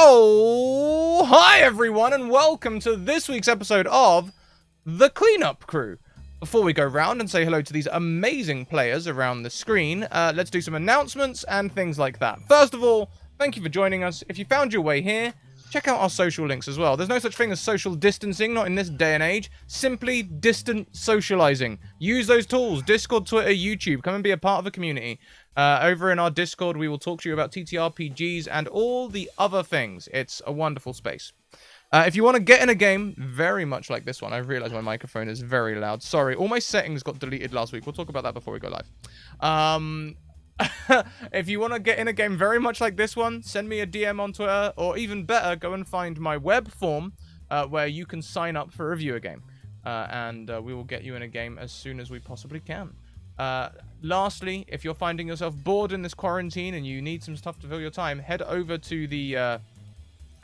Oh, hi everyone, and welcome to this week's episode of The Cleanup Crew. Before we go round and say hello to these amazing players around the screen, let's do some announcements and things like that. First of all, thank you for joining us. If you found your way here, check out our social links as well. There's no such thing as social distancing, not in this day and age. Simply distant socializing. Use those tools. Discord, Twitter, YouTube. Come and be a part of a community. Over in our Discord, we will talk to you about TTRPGs and all the other things. It's a wonderful space. If you want to get in a game, very much like this one. I realize my microphone is very loud. Sorry, all my settings got deleted last week. We'll talk about that before we go live. If you want to get in a game very much like this one, send me a DM on Twitter, or even better, go and find my web form where you can sign up for review a game. And we will get you in a game as soon as we possibly can. Lastly, if you're finding yourself bored in this quarantine and you need some stuff to fill your time, head over to the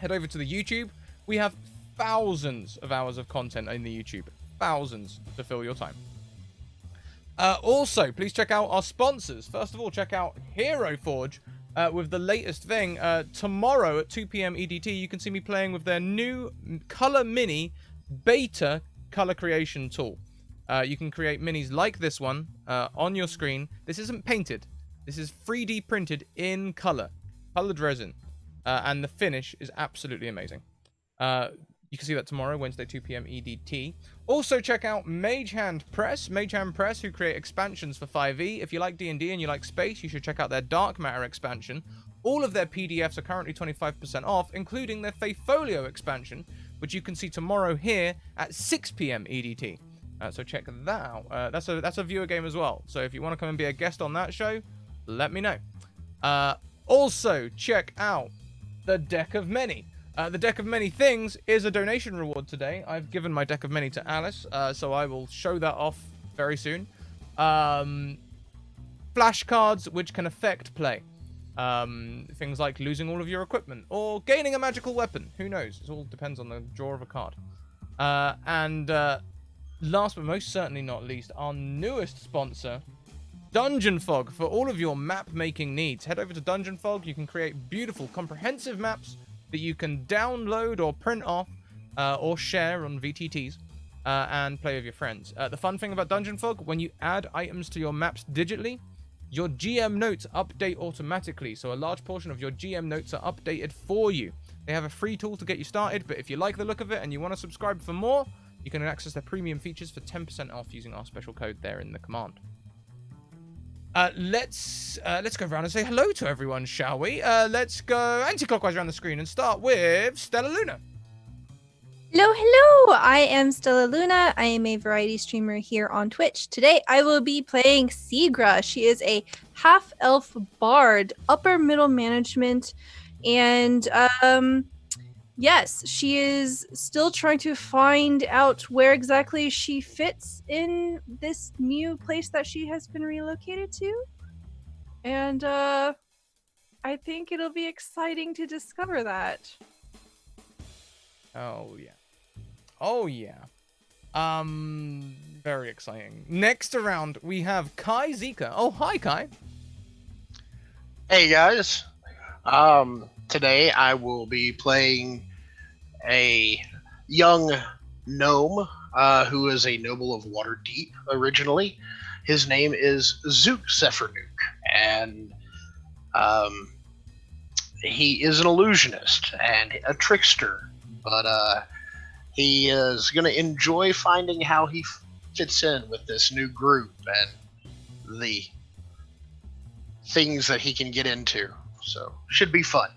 YouTube. We have thousands of hours of content in the YouTube. Thousands to fill your time. Also, please check out our sponsors. First of all, check out Hero Forge with the latest thing. Tomorrow at 2 p.m. EDT, you can see me playing with their new Color Mini beta color creation tool. You can create minis like this one on your screen. This isn't painted. This is 3D printed in color. Colored resin. And the finish is absolutely amazing. You can see that tomorrow, Wednesday, 2 p.m. EDT. Also, check out Mage Hand Press, who create expansions for 5e. If you like D&D and you like space, you should check out their Dark Matter expansion. All of their PDFs are currently 25% off, including their Faefolio expansion, which you can see tomorrow here at 6 p.m. EDT. So check that out. That's a viewer game as well. So if you want to come and be a guest on that show, let me know. Also, check out the Deck of Many. The Deck of Many Things is a donation reward today. I've given my Deck of Many to Alice, so I will show that off very soon. Flashcards which can affect play. Things like losing all of your equipment or gaining a magical weapon. Who knows? It all depends on the draw of a card. Last but most certainly not least, our newest sponsor, Dungeon Fog. For all of your map making needs, head over to Dungeon Fog. You can create beautiful, comprehensive maps that you can download or print off or share on VTTs and play with your friends. The fun thing about Dungeon Fog, when you add items to your maps digitally, your GM notes update automatically. So a large portion of your GM notes are updated for you. They have a free tool to get you started, but if you like the look of it and you want to subscribe for more, you can access their premium features for 10% off using our special code there in the command. Let's go around and say hello to everyone, shall we? Let's go anti-clockwise around the screen and start with Stella Luna. Hello! I am Stella Luna. I am a variety streamer here on Twitch. Today I will be playing Seagra. She is a half-elf bard, upper middle management, and yes, she is still trying to find out where exactly she fits in this new place that she has been relocated to. And I think it'll be exciting to discover that. Oh, yeah. Oh, yeah. Very exciting. Next around, we have Kai Zika. Oh, hi, Kai. Hey, guys. Today I will be playing a young gnome who is a noble of Waterdeep originally. His name is Zook Sepharnook, and he is an illusionist and a trickster, but he is going to enjoy finding how he fits in with this new group and the things that he can get into. So, should be fun.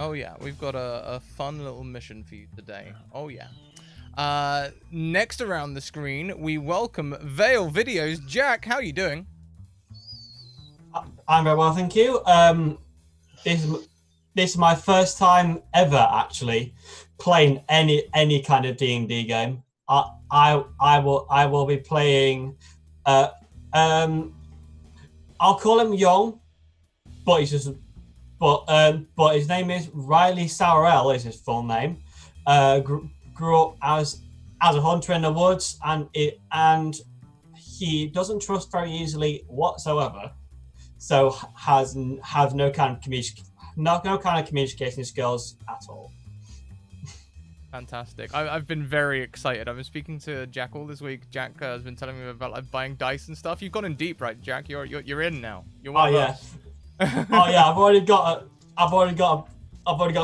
Oh, yeah. We've got a fun little mission for you today. Oh, yeah. Next around the screen, we welcome Veil Videos. Jack, how are you doing? I'm very well, thank you. This is my first time ever actually playing any kind of D&D game. I will be playing. I'll call him Young, but he's just. But his name is Riley Sourell, is his full name. Grew up as a hunter in the woods, and he doesn't trust very easily whatsoever. So has no kind of no kind of communication skills at all. Fantastic. I've been very excited. I've been speaking to Jack all this week. Jack has been telling me about like buying dice and stuff. You've gone in deep, right, Jack? You're in now. You're one of us. Oh yeah. I've already got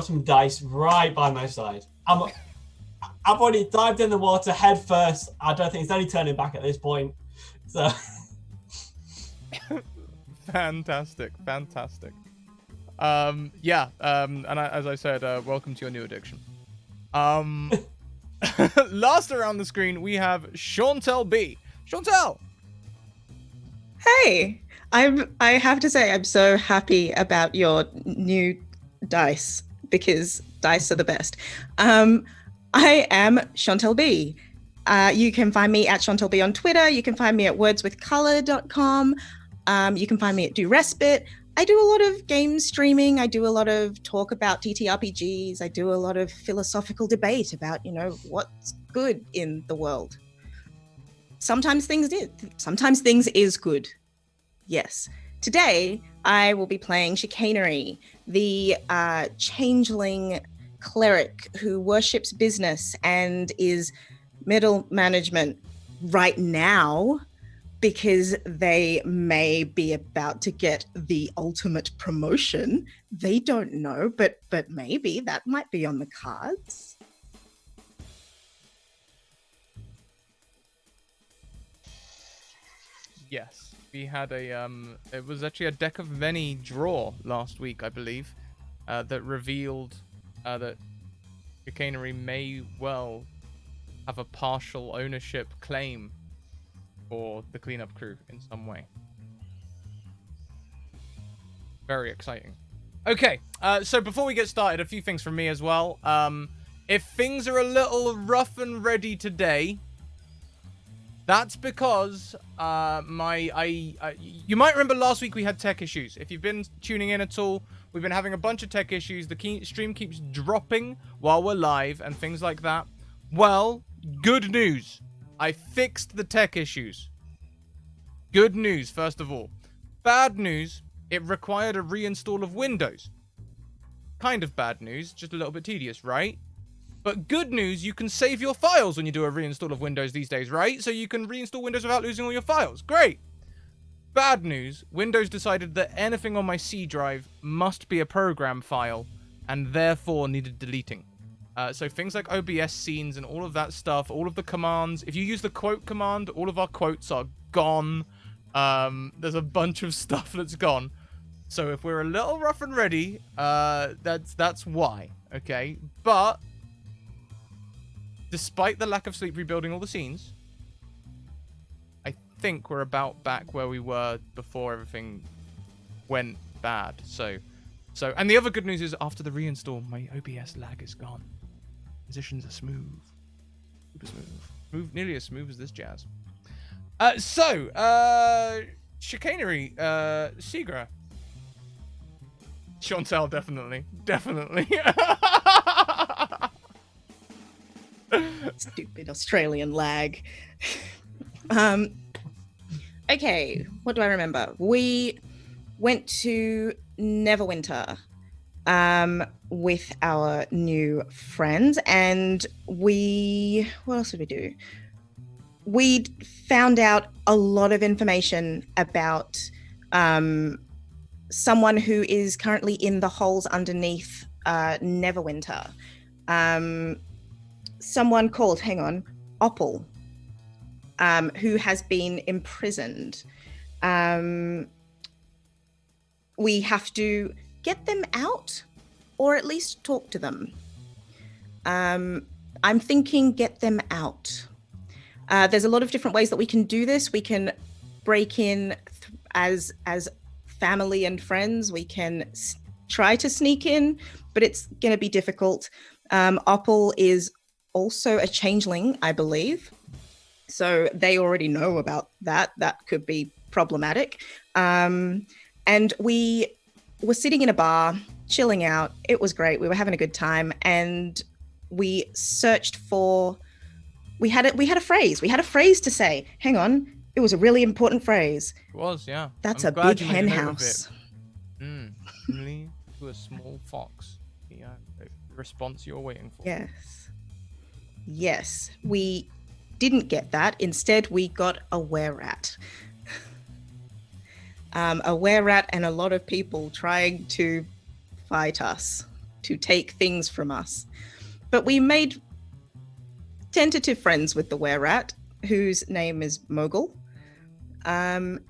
some dice right by my side. I've already dived in the water head first. I don't think there's any turning back at this point. So Fantastic. Yeah. As I said, welcome to your new addiction. Last around the screen, we have Chantel B. Chantel! Hey, I have to say I'm so happy about your new dice because dice are the best. I am Chantel B. You can find me at Chantel B on Twitter. You can find me at wordswithcolor.com. You can find me at Do Respite. I do a lot of game streaming. I do a lot of talk about TTRPGs. I do a lot of philosophical debate about, what's good in the world. Sometimes things is good. Yes. Today, I will be playing Chicanery, the changeling cleric who worships business and is middle management right now, because they may be about to get the ultimate promotion. They don't know, but maybe that might be on the cards. Yes, we had it was actually a deck of many draw last week, I believe, that revealed that Chicanery may well have a partial ownership claim for the cleanup crew in some way. Very exciting. Okay, so before we get started, a few things from me as well. If things are a little rough and ready today, that's because you might remember last week we had tech issues. If you've been tuning in at all, we've been having a bunch of tech issues. The stream keeps dropping while we're live and things like that. Well, good news. I fixed the tech issues. Good news, first of all. Bad news, it required a reinstall of Windows. Kind of bad news, just a little bit tedious, right? But good news, you can save your files when you do a reinstall of Windows these days, right? So you can reinstall Windows without losing all your files. Great. Bad news, Windows decided that anything on my C drive must be a program file and therefore needed deleting. So things like OBS scenes and all of that stuff, all of the commands. If you use the quote command, all of our quotes are gone. There's a bunch of stuff that's gone. So if we're a little rough and ready, that's why, okay? But despite the lack of sleep rebuilding all the scenes, I think we're about back where we were before everything went bad. So, and the other good news is after the reinstall, my OBS lag is gone. Positions are smooth. Super smooth. Nearly as smooth as this jazz. Chicanery, Segra. Chantel, definitely. Stupid Australian lag. Okay, what do I remember? We went to Neverwinter with our new friends, and what else did we do? We found out a lot of information about someone who is currently in the holes underneath Neverwinter. Someone called, Opal, who has been imprisoned. We have to get them out, or at least talk to them. I'm thinking get them out. There's a lot of different ways that we can do this. We can break in as family and friends. We can try to sneak in, but it's going to be difficult. Opal is also a changeling, I believe. So they already know about that. That could be problematic. And we were sitting in a bar, chilling out. It was great. We were having a good time. And we searched for... We had a phrase. We had a phrase to say. Hang on. It was a really important phrase. It was, yeah. That's a big hen house. Really? to a small fox. The response you're waiting for. Yes, we didn't get that. Instead, we got a were-rat. A were-rat and a lot of people trying to fight us, to take things from us. But we made tentative friends with the were-rat, whose name is Mogul. And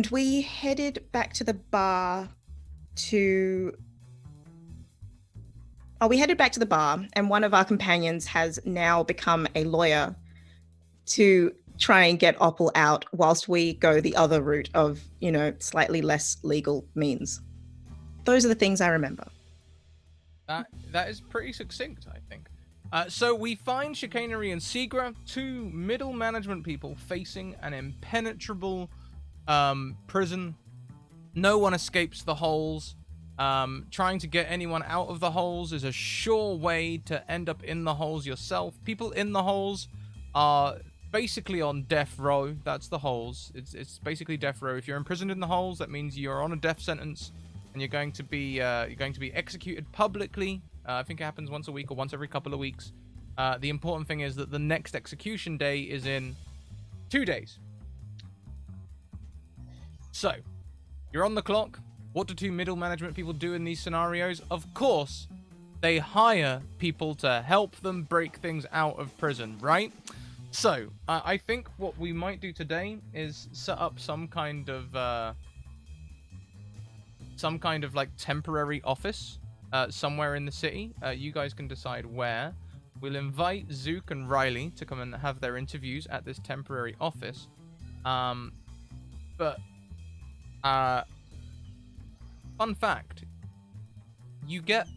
we headed back to the bar and one of our companions has now become a lawyer to try and get Opal out whilst we go the other route of, slightly less legal means. Those are the things I remember. That is pretty succinct, I think. So we find Chicanery and Seagra, two middle management people facing an impenetrable prison. No one escapes the holes. Trying to get anyone out of the holes is a sure way to end up in the holes yourself. People in the holes are basically on death row. That's the holes. It's basically death row. If you're imprisoned in the holes, that means you're on a death sentence and you're going to be executed publicly. I think it happens once a week or once every couple of weeks. The important thing is that the next execution day is in 2 days. So, you're on the clock. What do two middle management people do in these scenarios? Of course, they hire people to help them break things out of prison, right? So, I think what we might do today is set up some kind of like temporary office somewhere in the city. You guys can decide where. We'll invite Zook and Riley to come and have their interviews at this temporary office. Fun fact, you get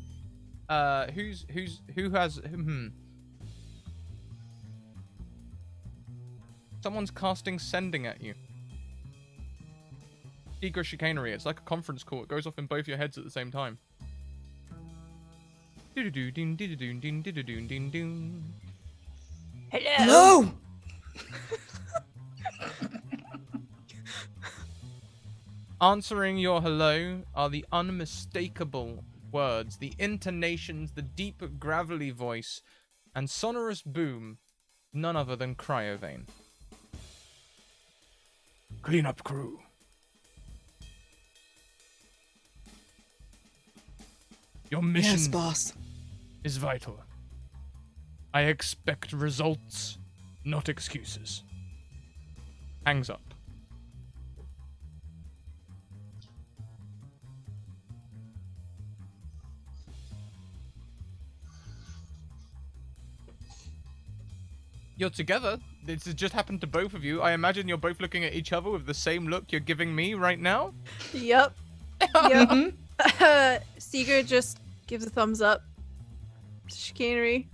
someone's casting sending at you. Eager chicanery. It's like a conference call. It goes off in both your heads at the same time. Hello. Answering your hello are the unmistakable words, the intonations, the deep gravelly voice, and sonorous boom, none other than Cryovane. Cleanup crew. Your mission Yes, boss. is vital. I expect results, not excuses. Hangs up. You're together. This has just happened to both of you. I imagine you're both looking at each other with the same look you're giving me right now. Yep. Yep. Seeger just gives a thumbs up to Chicanery.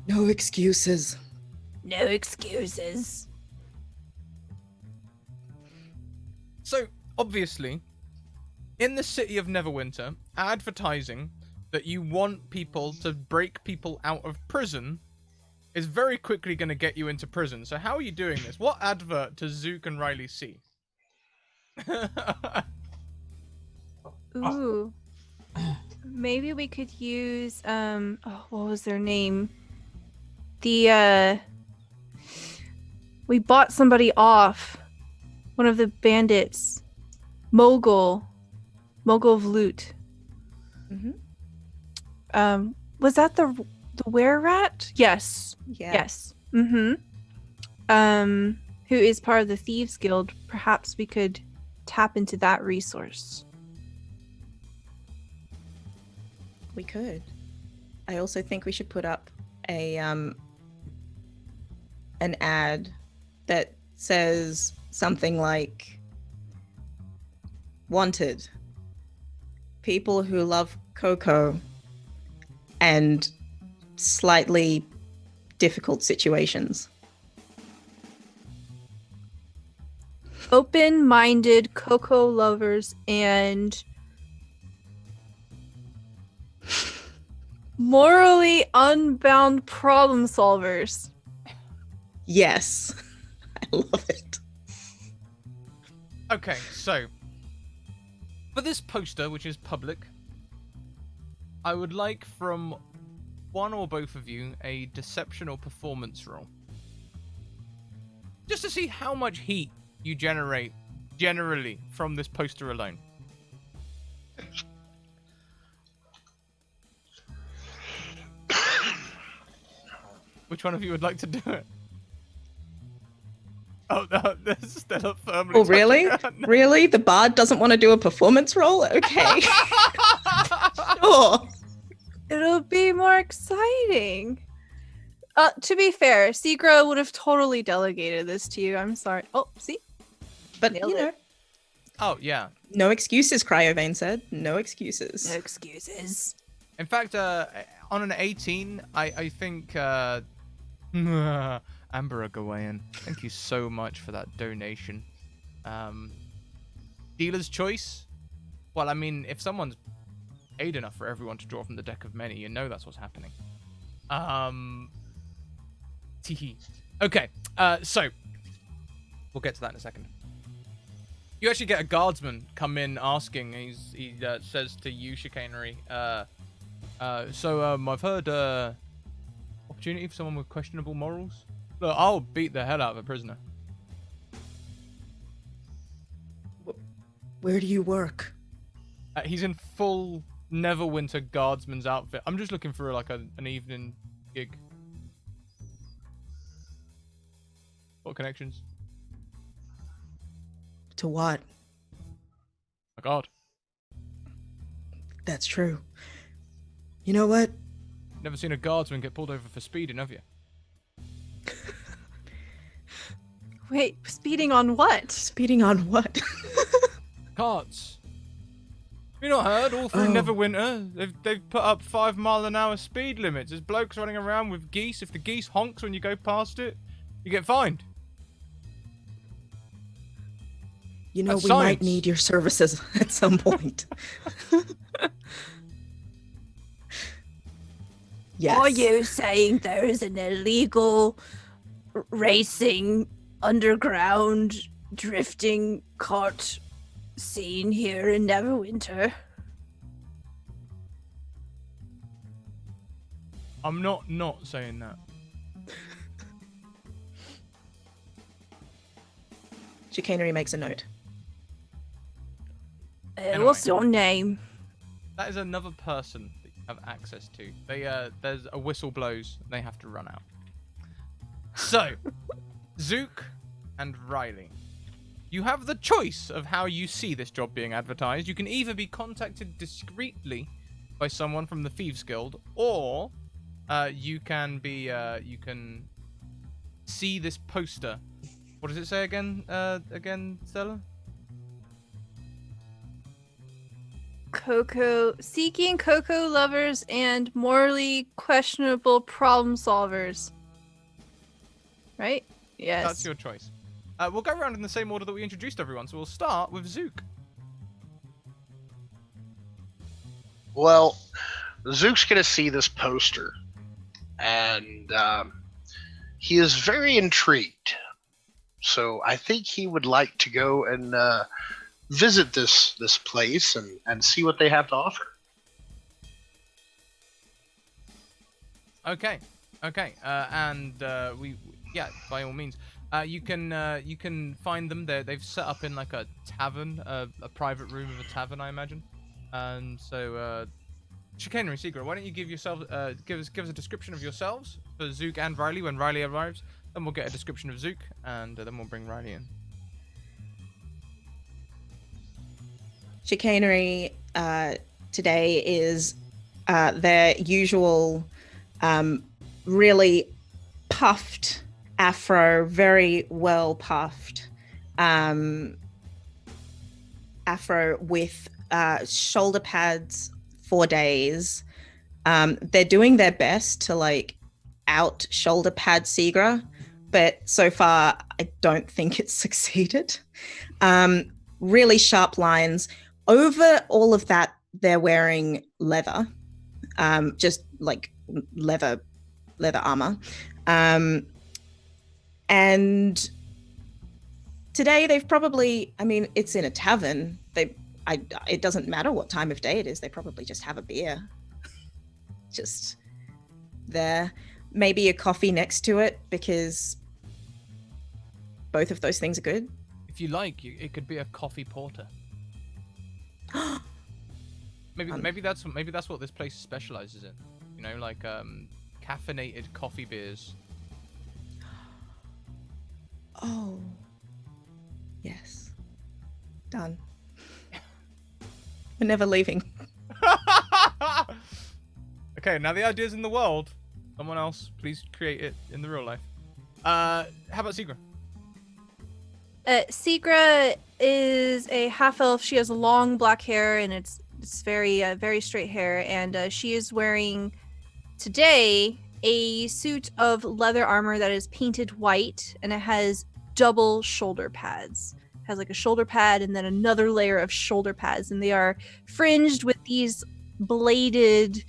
No excuses. No excuses. So, obviously, in the city of Neverwinter, advertising that you want people to break people out of prison is very quickly going to get you into prison. So how are you doing this? What advert does Zook and Riley see? Ooh. Maybe we could use what was their name? We bought somebody off. One of the bandits. Mogul of Loot. Mm-hmm. Was that the were-rat? Yes. Yeah. Yes. Mm-hmm. Who is part of the Thieves Guild. Perhaps we could tap into that resource. We could. I also think we should put up an ad that says something like, wanted, people who love cocoa and slightly difficult situations. Open-minded cocoa lovers and morally unbound problem solvers. Yes. I love it. Okay, so For this poster, which is public, I would like from one or both of you a deception or performance roll. Just to see how much heat you generate generally from this poster alone. Which one of you would like to do it? Oh, no, there's Stella firmly. Oh, really? touching her. Really? The bard doesn't want to do a performance roll? Okay. Sure. It'll be more exciting. To be fair, Seagra would have totally delegated this to you. I'm sorry. Oh, see? But, Nailed you know, it. Oh, yeah. no excuses, Cryovane said. No excuses. No excuses. In fact, on an 18, I think Amber Gawain, thank you so much for that donation. Dealer's choice? Well, I mean, if someone's paid enough for everyone to draw from the deck of many, you know that's what's happening. Teehee. Okay, so we'll get to that in a second. You actually get a guardsman come in asking. He says to you, Chicanery, so I've heard opportunity for someone with questionable morals. Look, I'll beat the hell out of a prisoner. Where do you work? He's in full Neverwinter guardsman's outfit. I'm just looking for like an evening gig. What connections? To what? My God. That's true. You know what? Never seen a guardsman get pulled over for speeding, have you? Wait, speeding on what? Speeding on what? Carts. You not heard? All through Oh. Neverwinter, they've put up 5-mile-an-hour speed limits. There's blokes running around with geese. If the geese honks when you go past it, you get fined. You know, That's we might science. need your services at some point. Yes. Are you saying there is an illegal racing underground drifting cart scene here in Neverwinter? I'm not saying that. Chicanery makes a note. Anyway. What's your name? That is another person that you have access to. There's a whistle blows, and they have to run out. So, Zook and Riley, you have the choice of how you see this job being advertised. You can either be contacted discreetly by someone from the Thieves Guild, or you can see this poster. What does it say again? Stella? Seeking Cocoa lovers and morally questionable problem solvers. Right? Yes. That's your choice. We'll go around in the same order that we introduced everyone. So we'll start with Zook. Well, Zook's gonna see this poster, and he is very intrigued. So I think he would like to go and visit this place and see what they have to offer. Okay. By all means, you can find them there. They've set up in like a tavern, a private room of a tavern, I imagine. And so, Chicanery Seeker, why don't you give us a description of yourselves for Zook and Riley when Riley arrives. Then we'll get a description of Zook, and then we'll bring Riley in. Chicanery today is their usual really puffed afro, very well puffed afro with shoulder pads for days. They're doing their best to like out shoulder pad Seagra, but so far I don't think it's succeeded. Really sharp lines. Over all of that, they're wearing leather, just like leather armor. And today they've probably, I mean, it's in a tavern. They it doesn't matter what time of day it is. They probably just have a beer. Just there. Maybe a coffee next to it, because both of those things are good. If you like, it could be a coffee porter. Maybe that's what this place specializes in. You know, like caffeinated coffee beers. Oh. Yes. Done. We're never leaving. Okay, now the idea's in the world. Someone else, please create it in the real life. How about Sigra? Sigra is a half elf. She has long black hair, and it's very straight hair, and she is wearing today a suit of leather armor that is painted white, and it has double shoulder pads. It has like a shoulder pad and then another layer of shoulder pads, and they are fringed with these bladed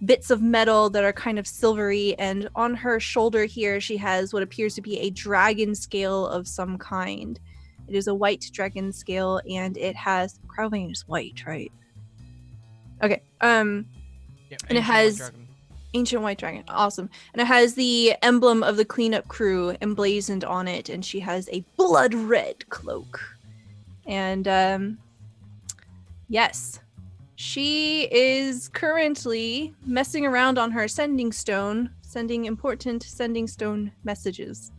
bits of metal that are kind of silvery, and on her shoulder here she has what appears to be a dragon scale of some kind. It is a white dragon scale, and it has Crowvane is white, right? Okay. Yeah, and it has ancient white dragon. Awesome. And it has the emblem of the cleanup crew emblazoned on it, and she has a blood red cloak. And yes, she is currently messing around on her sending stone, sending important sending stone messages.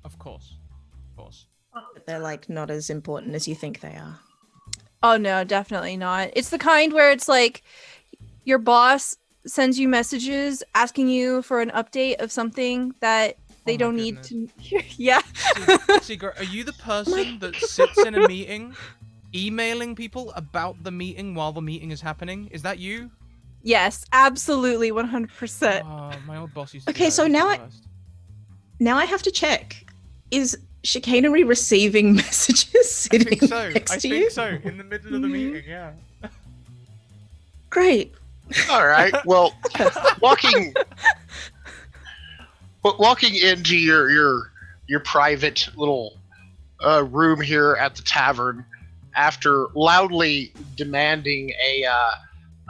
Of course. But they're like not as important as you think they are. Oh no, definitely not. It's the kind where it's like your boss sends you messages asking you for an update of something that they don't need to hear. Yeah. Sigra, are you the person that sits in a meeting emailing people about the meeting while the meeting is happening? Is that you? Yes, absolutely, 100%. Oh, my old boss used to do Okay, that. so It was now the I worst. have to check. Is chicanery receiving messages sitting next to you? I think so. In the middle of the meeting, yeah. Great. All right. Well, walking into your private little room here at the tavern, after loudly demanding a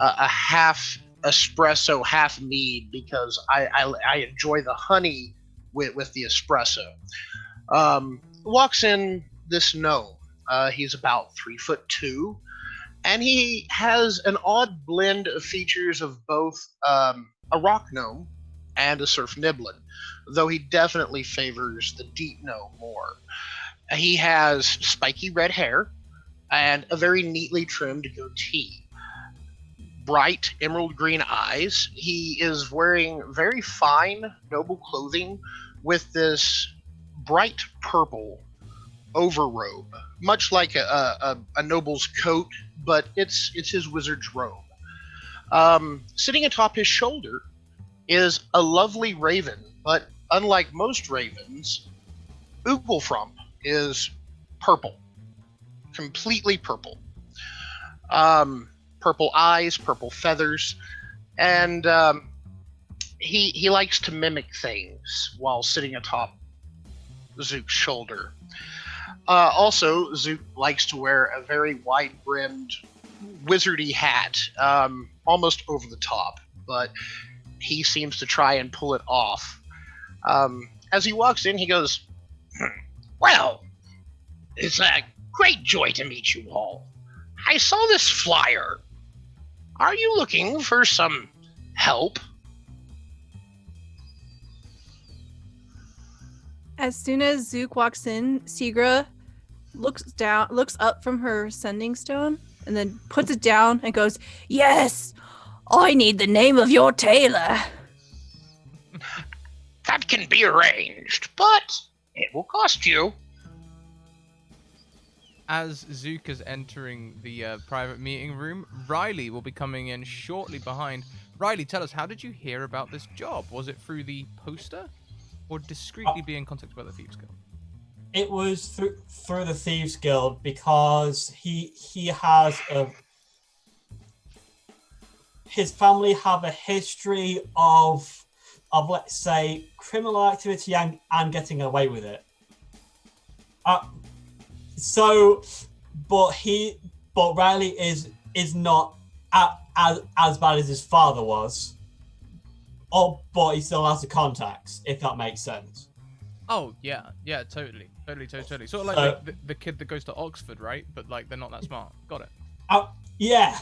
half espresso, half mead, because I enjoy the honey with the espresso. Walks in this gnome. He's about 3'2", and he has an odd blend of features of both a rock gnome and a surf niblin, though he definitely favors the deep gnome more. He has spiky red hair and a very neatly trimmed goatee. Bright emerald green eyes. He is wearing very fine, noble clothing with this bright purple overrobe, much like a noble's coat, but it's his wizard's robe. Sitting atop his shoulder is a lovely raven, but unlike most ravens, Ugelfrump is purple, completely purple. Purple eyes, purple feathers, and he likes to mimic things while sitting atop Zook's shoulder. Also, Zook likes to wear a very wide-brimmed, wizardy hat, almost over the top, but he seems to try and pull it off. As he walks in, he goes, "Well, it's a great joy to meet you all. I saw this flyer. Are you looking for some help?" As soon as Zook walks in, Sigra looks up from her sending stone, and then puts it down and goes, "Yes, I need the name of your tailor." That can be arranged, but it will cost you. As Zook is entering the private meeting room, Riley will be coming in shortly behind. Riley, tell us, how did you hear about this job? Was it through the poster, or discreetly being contacted by the Thieves Guild? It was through the Thieves Guild, because he has his family have a history of let's say criminal activity and getting away with it. But Riley is not as bad as his father was. Oh, but he still has the contacts, if that makes sense. Oh yeah, totally. Sort of like the kid that goes to Oxford, right? But like they're not that smart. Got it. Yeah.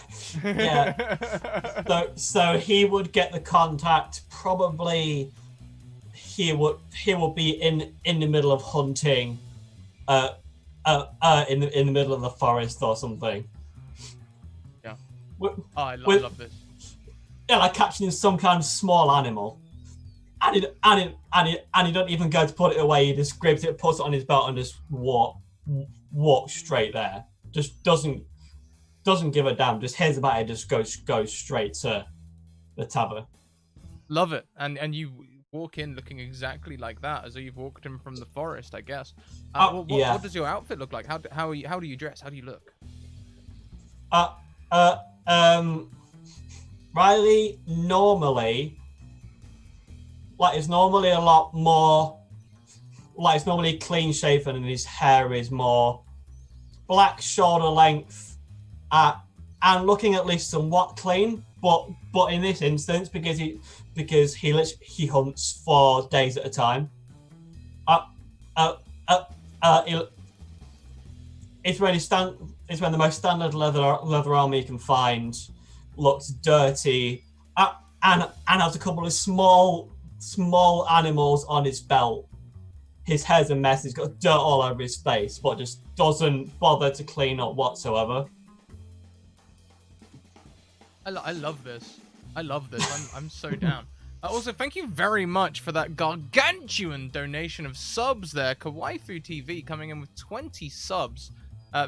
So he would get the contact. Probably he would be in the middle of hunting, in the middle of the forest or something. Yeah. With, I love this. Yeah, like catching some kind of small animal, and he don't even go to put it away. He just grabs it, puts it on his belt, and just walk straight there. Just doesn't give a damn. Just hears about it. Just goes straight to the tavern. Love it. And you walk in looking exactly like that, as though you've walked in from the forest, I guess. What does your outfit look like? How do you dress? How do you look? Riley normally, is normally a lot more, it's normally clean shaven, and his hair is more black, shoulder length, and looking at least somewhat clean. But in this instance, because he hunts for days at a time, it's when the most standard leather armor you can find looks dirty, and has a couple of small animals on his belt. His hair's a mess. He's got dirt all over his face, but just doesn't bother to clean up whatsoever. I love this. I'm so down. Also, thank you very much for that gargantuan donation of subs there. Kawaifu TV coming in with 20 subs.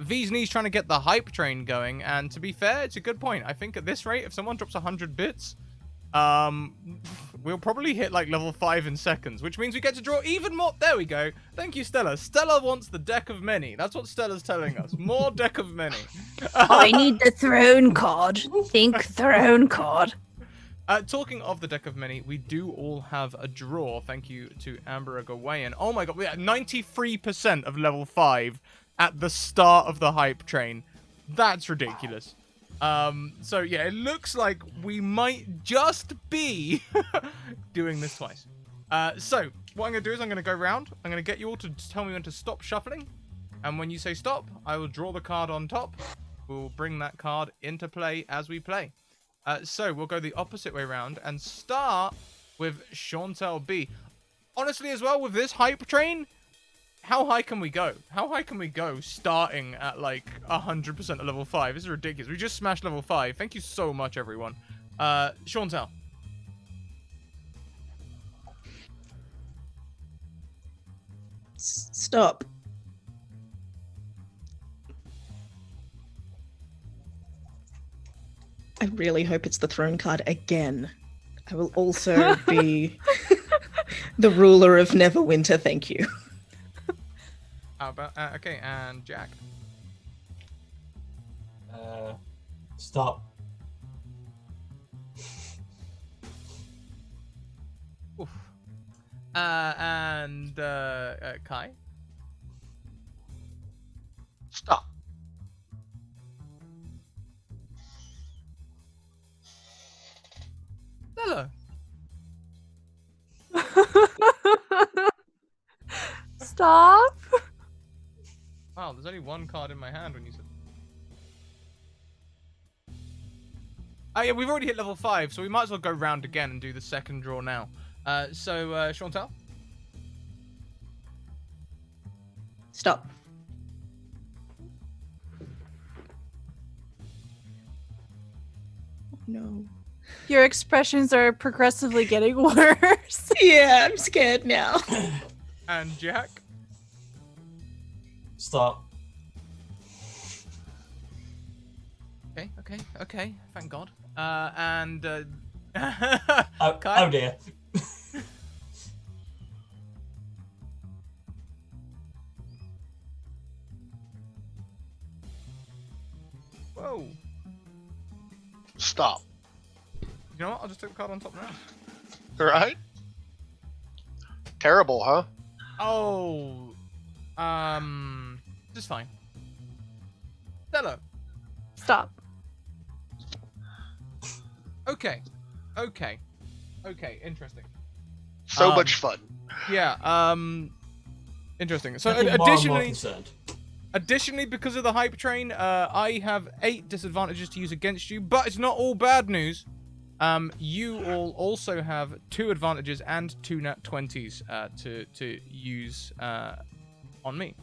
V's knees trying to get the hype train going, and to be fair, it's a good point. I think at this rate, if someone drops 100 bits, we'll probably hit like level 5 in seconds, which means we get to draw even more. There we go. Thank you, Stella. Stella wants the deck of many. That's what Stella's telling us. More deck of many. I need the throne card. Think throne card. Talking of the deck of many, we do all have a draw. Thank you to Amber Gawain. Oh my god, we had 93% of level 5 at the start of the hype train. That's ridiculous. So yeah, it looks like we might just be doing this twice. So what I'm going to do is I'm going to go around. I'm going to get you all to tell me when to stop shuffling. And when you say stop, I will draw the card on top. We'll bring that card into play as we play. So we'll go the opposite way around and start with Chantel B. Honestly, as well, with this hype train, how high can we go? How high can we go starting at like 100% of level 5? This is ridiculous. We just smashed level 5. Thank you so much, everyone. Chantel. Stop. I really hope it's the throne card again. I will also be the ruler of Neverwinter, thank you. How about, okay, and Jack. Stop. Oof. And Kai. Stop. Stella. Stop. Wow, there's only one card in my hand when you said. Oh yeah, we've already hit level 5, so we might as well go round again and do the second draw now. So Chantal. Stop. Oh, no. Your expressions are progressively getting worse. Yeah, I'm scared now. And Jack. Stop. Okay. Thank God. And Oh dear. Whoa. Stop. You know what? I'll just take the card on top now. Right? Terrible, huh? Oh. Just fine. Stella. Stop. Okay. Interesting. So much fun. Yeah. Interesting. So Getting more and more additionally, concerned. because of the hype train, I have 8 disadvantages to use against you, but it's not all bad news. You all also have 2 advantages and 2 nat 20s to use on me.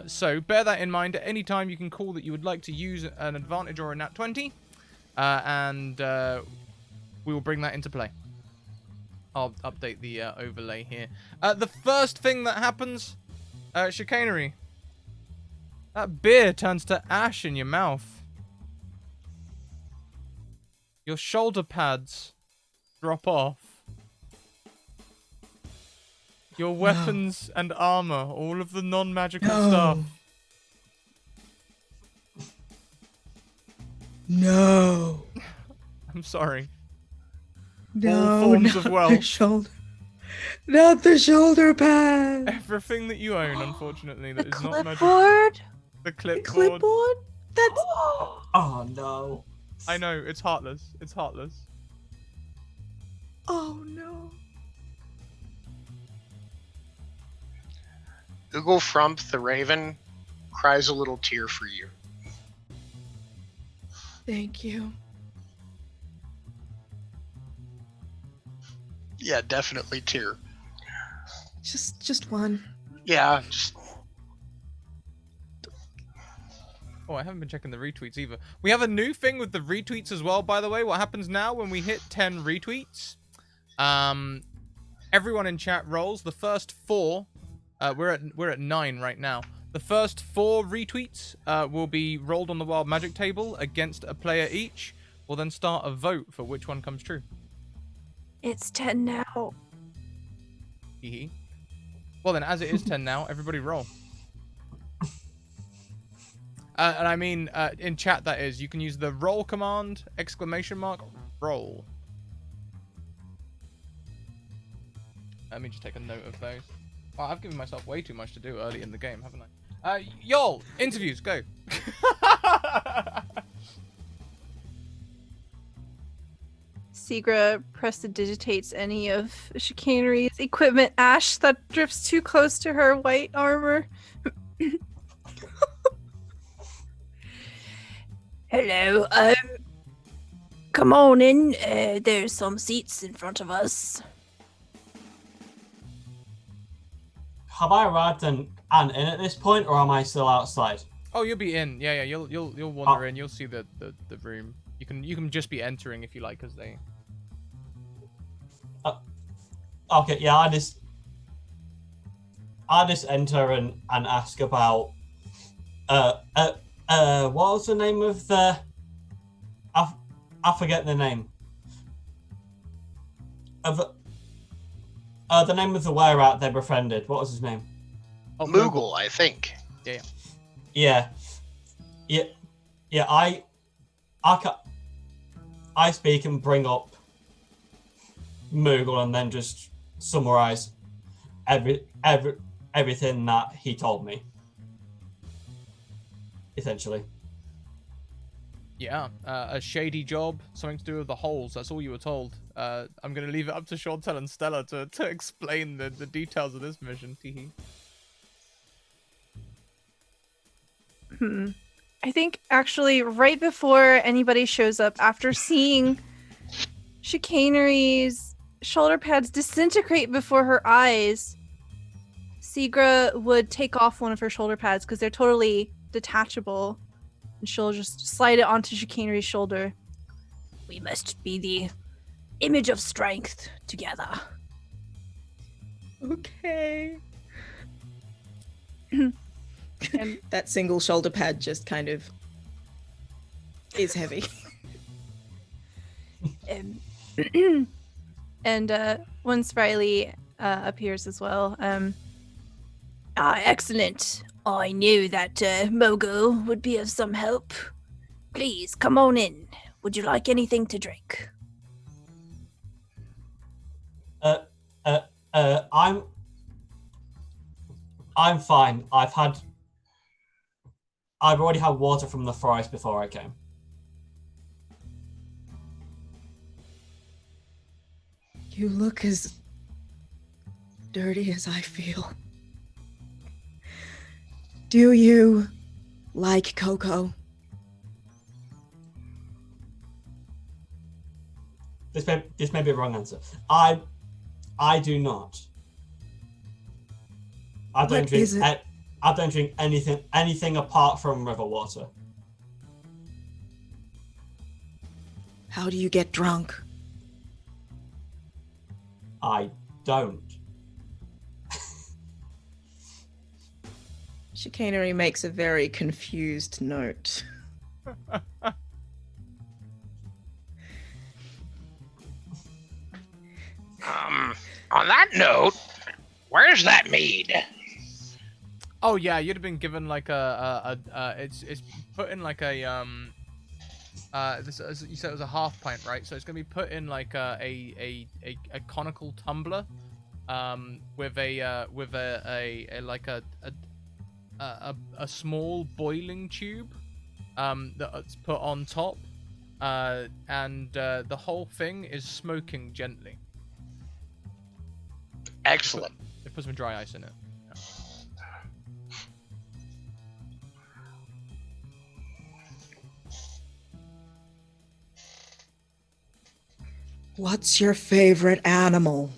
So bear that in mind. At any time, you can call that you would like to use an advantage or a nat 20, and we will bring that into play. I'll update the overlay here. The first thing that happens, chicanery. That beer turns to ash in your mouth. Your shoulder pads drop off. Your weapons and armor, all of the non-magical stuff. No. I'm sorry. No. All forms not of wealth. The shoulder. Not the shoulder pad. Everything that you own, unfortunately, that is not magical. Clipboard? The The clipboard. clipboard? That's. Oh no. I know, it's heartless. It's heartless. Oh no. Google Frump the Raven cries a little tear for you. Thank you. Yeah, definitely tear. Just one. Yeah, just Oh, I haven't been checking the retweets either. We have a new thing with the retweets as well, by the way. What happens now when we hit 10 retweets? Everyone in chat rolls. The first 4, we're at 9 right now. The first 4 retweets will be rolled on the wild magic table against a player each. We'll then start a vote for which one comes true. It's 10 now. Hee. Well then, as it is 10 now, everybody roll. And I mean, in chat that is, you can use the roll command, ! Roll. Let me just take a note of those. Wow, I've given myself way too much to do early in the game, haven't I? Y'all, interviews, go. Segra prestidigitates any of Chicanery's equipment ash that drifts too close to her white armor. Hello, come on in. There's some seats in front of us. Have I arrived and in at this point, or am I still outside? Oh, you'll be in. Yeah, you'll wander in. You'll see the room. You can just be entering if you like, because they. Okay, yeah, I just enter and ask about what was the name of the I forget the name of the name of the were-out they befriended. What was his name? Oh, Moogle, I think. Yeah. I speak and bring up Moogle and then just summarize everything that he told me. Essentially. Yeah, a shady job, something to do with the holes. That's all you were told. I'm gonna leave it up to Chantel and Stella to explain the details of this mission. Teehee. I think actually right before anybody shows up, after seeing Chicanery's shoulder pads disintegrate before her eyes, Segra would take off one of her shoulder pads because they're totally detachable, and she'll just slide it onto Chicanery's shoulder. We must be the image of strength together. Okay. And That single shoulder pad just kind of is heavy. and once Riley appears as well, excellent. I knew that Mogo would be of some help. Please, come on in. Would you like anything to drink? I'm fine. I've had I've already had water from the forest before I came. You look as dirty as I feel. Do you like cocoa? This may be a wrong answer. I do not. I don't What drink. is it? I don't drink anything apart from river water. How do you get drunk? I don't. Chicanery makes a very confused note. On that note, where's that mead? Oh yeah, you'd have been given like it's put in like a this, as you said, it was a half pint, right? So it's gonna be put in like a conical tumbler, with a small boiling tube, that's put on top, and the whole thing is smoking gently. Excellent. They put some dry ice in it. What's your favorite animal?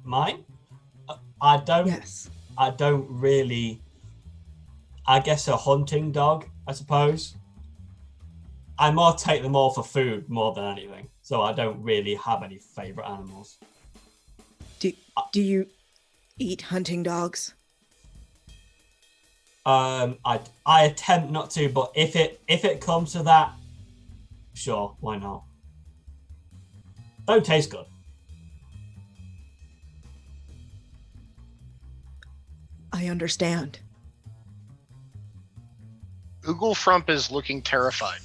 Mine? I don't. Yes. I don't really. I guess a hunting dog, I suppose. I more take them all for food more than anything, so I don't really have any favorite animals. Do you eat hunting dogs? I attempt not to, but if it comes to that, sure, why not? Don't taste good. I understand. Ooglefrump is looking terrified.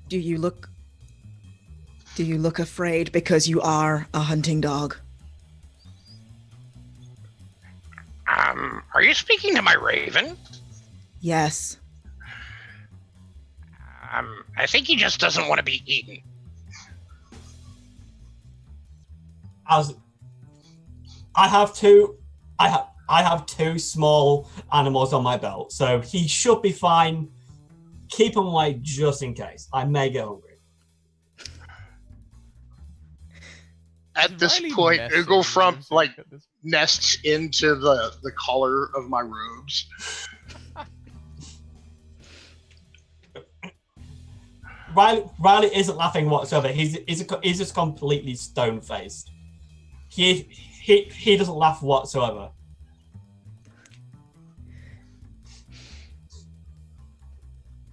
Do you look afraid because you are a hunting dog? Are you speaking to my raven? Yes. I think he just doesn't want to be eaten. I have two small animals on my belt, so he should be fine. Keep him away just in case. I may get hungry. At this Riley point, messing Ooglefrump music like at this- nests into the collar of my robes. Riley isn't laughing whatsoever. He's just completely stone faced. He doesn't laugh whatsoever.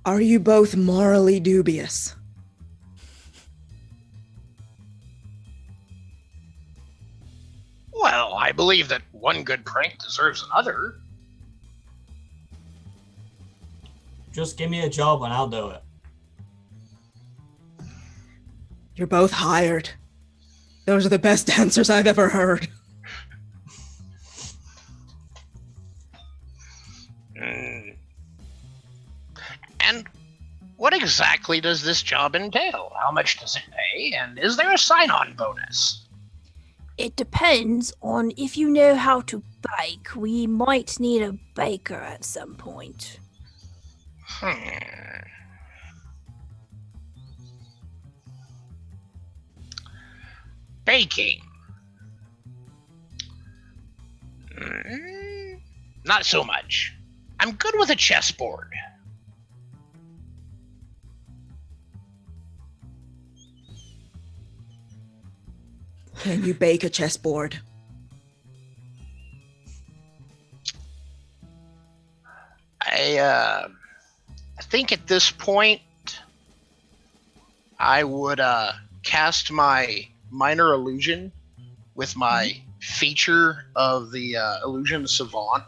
Are you both morally dubious? Well, I believe that one good prank deserves another. Just give me a job and I'll do it. You're both hired. Those are the best answers I've ever heard. And what exactly does this job entail? How much does it pay? And is there a sign-on bonus? It depends on if you know how to bake. We might need a baker at some point. Baking. Not so much. I'm good with a chessboard. Can you bake a chessboard? I think at this point I would cast my minor illusion with my feature of the illusion savant,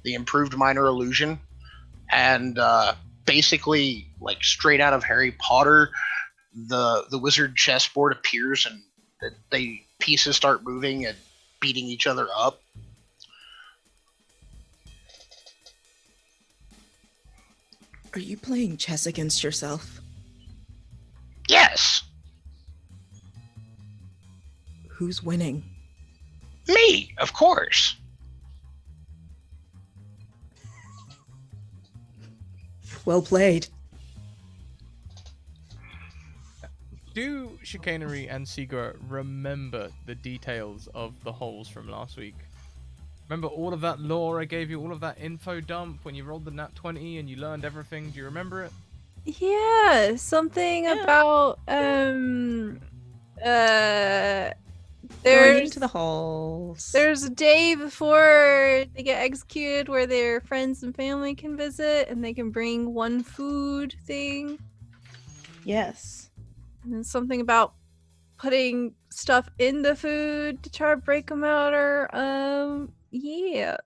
the improved minor illusion, and basically like straight out of Harry Potter, the wizard chessboard appears and they pieces start moving and beating each other up. Are you playing chess against yourself? Yes, Who's winning? me, of course. Well played. Do Chicanery and Seagra remember the details of the holes from last week? Remember all of that lore I gave you, all of that info dump when you rolled the nat 20 and you learned everything? Do you remember it? Yeah, something about Going there's into the holes. there's a day before they get executed where their friends and family can visit and they can bring one food thing. Yes. And then something about putting stuff in the food to try to break them out, or yeah.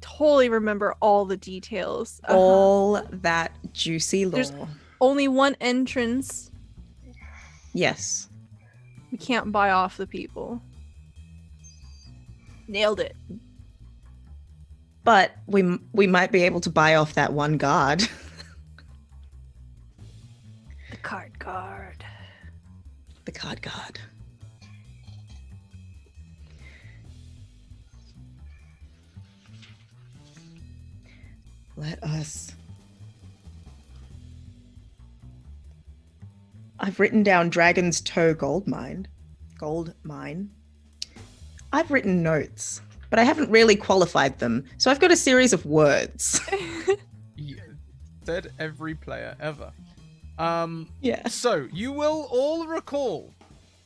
Totally remember all the details. All that juicy lore. There's- Only one entrance. Yes. We can't buy off the people. Nailed it. But we might be able to buy off that one guard. The card guard. The card guard. Let us. I've written down Dragon's Toe Gold Mine. Gold Mine. I've written notes, but I haven't really qualified them. So I've got a series of words. Yeah, said every player ever. Yeah. So you will all recall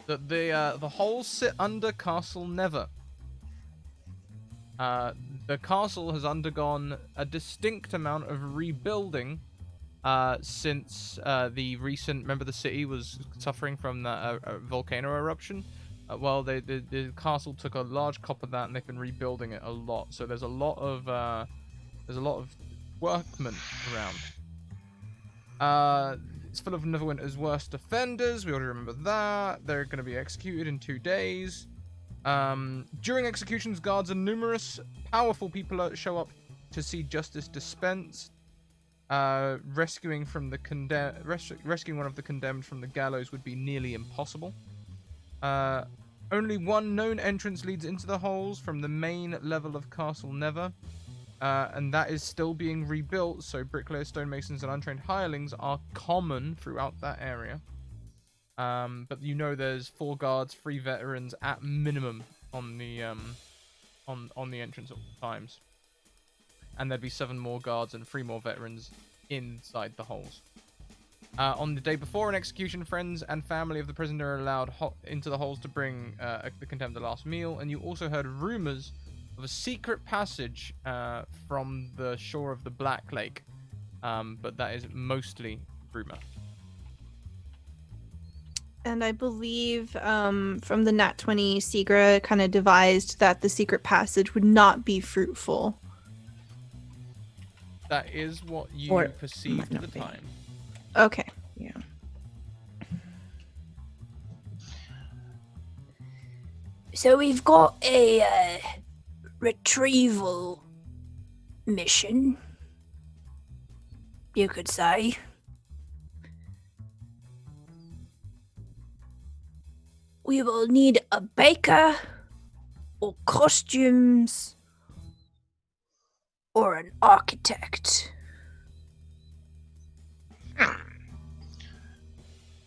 that the holes sit under Castle Never. The castle has undergone a distinct amount of rebuilding since the recent. Remember, the city was suffering from that volcano eruption. Well, the castle took a large cop of that, and they've been rebuilding it a lot. So there's a lot of workmen around. It's full of Neverwinter's worst offenders. We already remember that. They're going to be executed in 2 days. During executions, guards are numerous. Powerful people show up to see justice dispensed. Rescuing one of the condemned from the gallows would be nearly impossible. Only one known entrance leads into the holes from the main level of Castle Never. And that is still being rebuilt, so bricklayers, stonemasons, and untrained hirelings are common throughout that area. But you know there's 4 guards, 3 veterans at minimum on the entrance at all times. And there'd be 7 more guards and 3 more veterans inside the holes. On the day before an execution, friends and family of the prisoner are allowed into the holes to bring the condemned the last meal, and you also heard rumors of a secret passage from the shore of the Black Lake. But that is mostly rumor. And I believe from the Nat 20, Seagra kind of devised that the secret passage would not be fruitful. That is what you Or perceived might at the not be. time. Okay. Yeah. So we've got a retrieval mission, you could say. We will need a baker, or costumes, or an architect.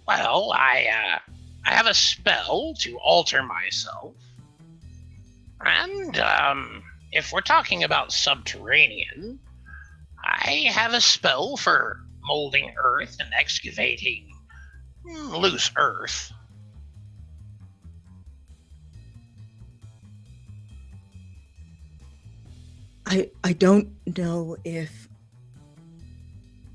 Well, I have a spell to alter myself. And, if we're talking about subterranean, I have a spell for molding earth and excavating loose earth. I don't know if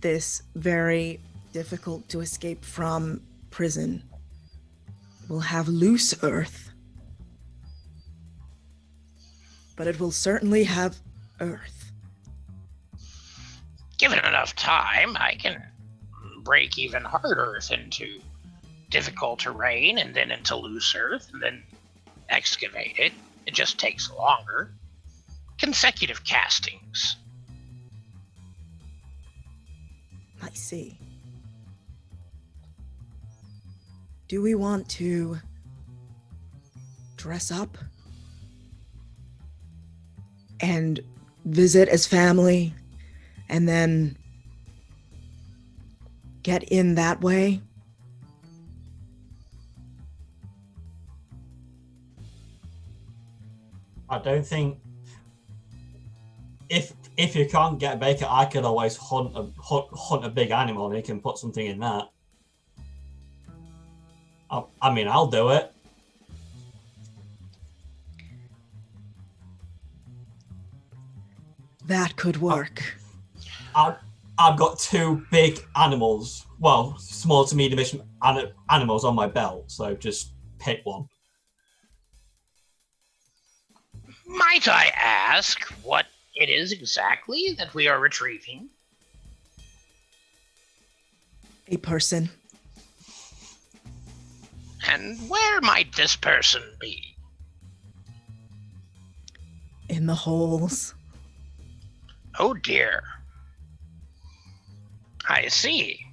this very difficult to escape from prison will have loose earth, but it will certainly have earth. Given enough time, I can break even hard earth into difficult terrain and then into loose earth and then excavate it. It just takes longer. Consecutive castings. I see. Do we want to dress up and visit as family and then get in that way? I don't think if you can't get a baker, I could always hunt a big animal and you can put something in that. I mean, I'll do it. That could work. I've got 2 big animals, well, small to medium-ish animals on my belt, so just pick one. Might I ask what it is exactly that we are retrieving? A person. And where might this person be? In the holes. Oh dear. I see.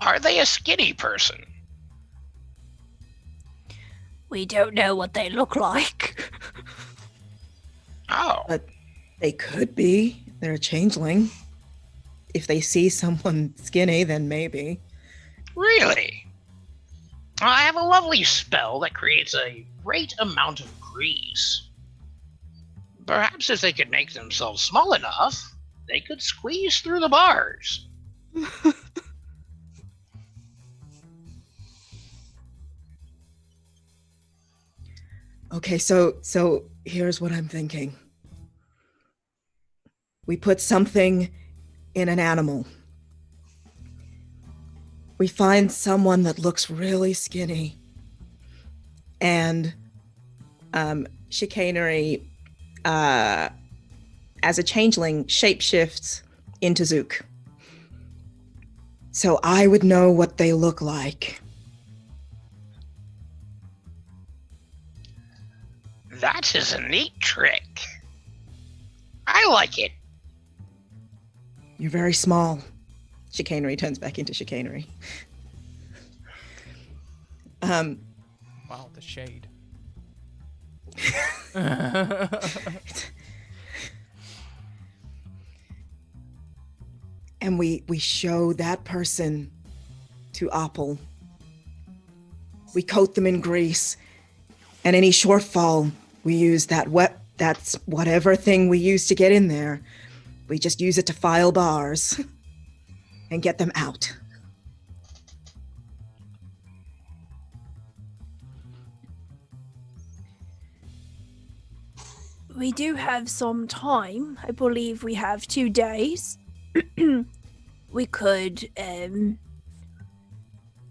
Are they a skinny person? We don't know what they look like. Oh, But they could be. They're a changeling. If they see someone skinny, then maybe. really? I have a lovely spell that creates a great amount of grease. Perhaps if they could make themselves small enough, they could squeeze through the bars. Okay, so here's what I'm thinking. We put something in an animal. We find someone that looks really skinny. And chicanery, as a changeling, shapeshifts into Zook. So I would know what they look like. That is a neat trick. I like it. You're very small. Chicanery turns back into chicanery. Wow, the shade. And we show that person to Opal. We coat them in grease, and any shortfall, we use that's whatever thing we use to get in there. We just use it to file bars and get them out. We do have some time. I believe we have 2 days. We could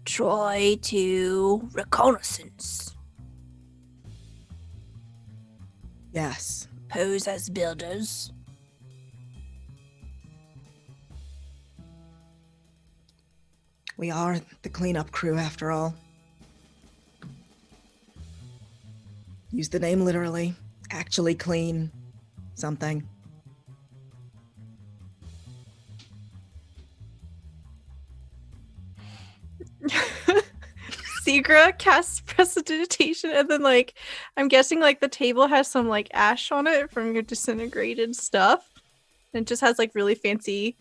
try to reconnaissance. Yes. Pose as builders. We are the cleanup crew after all. Use the name literally. Actually clean something. Seagra casts prestidigitation, and then I'm guessing the table has some ash on it from your disintegrated stuff. And it just has really fancy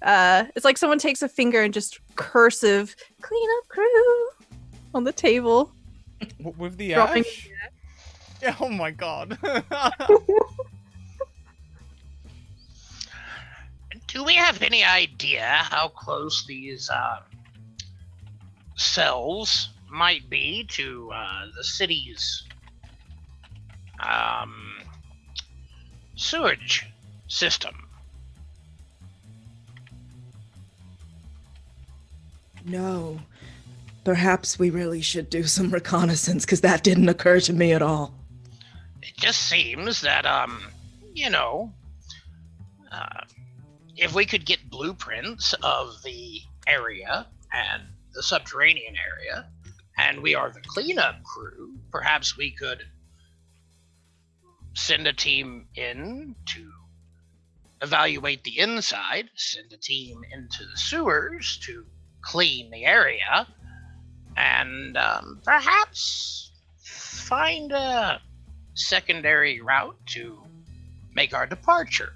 it's like someone takes a finger and just cursive cleanup crew on the table. With the Dropping ash? Yeah, oh my god. Do we have any idea how close these cells might be to the city's sewage system? No. Perhaps we really should do some reconnaissance, because that didn't occur to me at all. It just seems that, if we could get blueprints of the area and the subterranean area, and we are the cleanup crew. Perhaps we could send a team in to evaluate the inside, send a team into the sewers to clean the area, and perhaps find a secondary route to make our departure.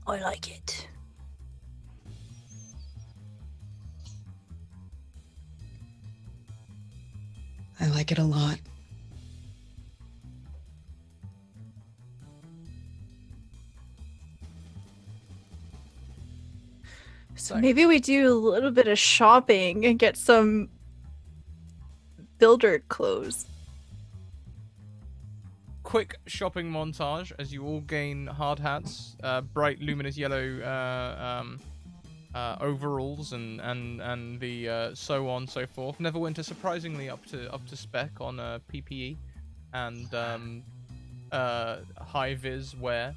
I like it. I like it a lot. So maybe we do a little bit of shopping and get some builder clothes. Quick shopping montage as you all gain hard hats, bright luminous yellow overalls, and the so on so forth. Neverwinter surprisingly up to spec on PPE and high vis wear.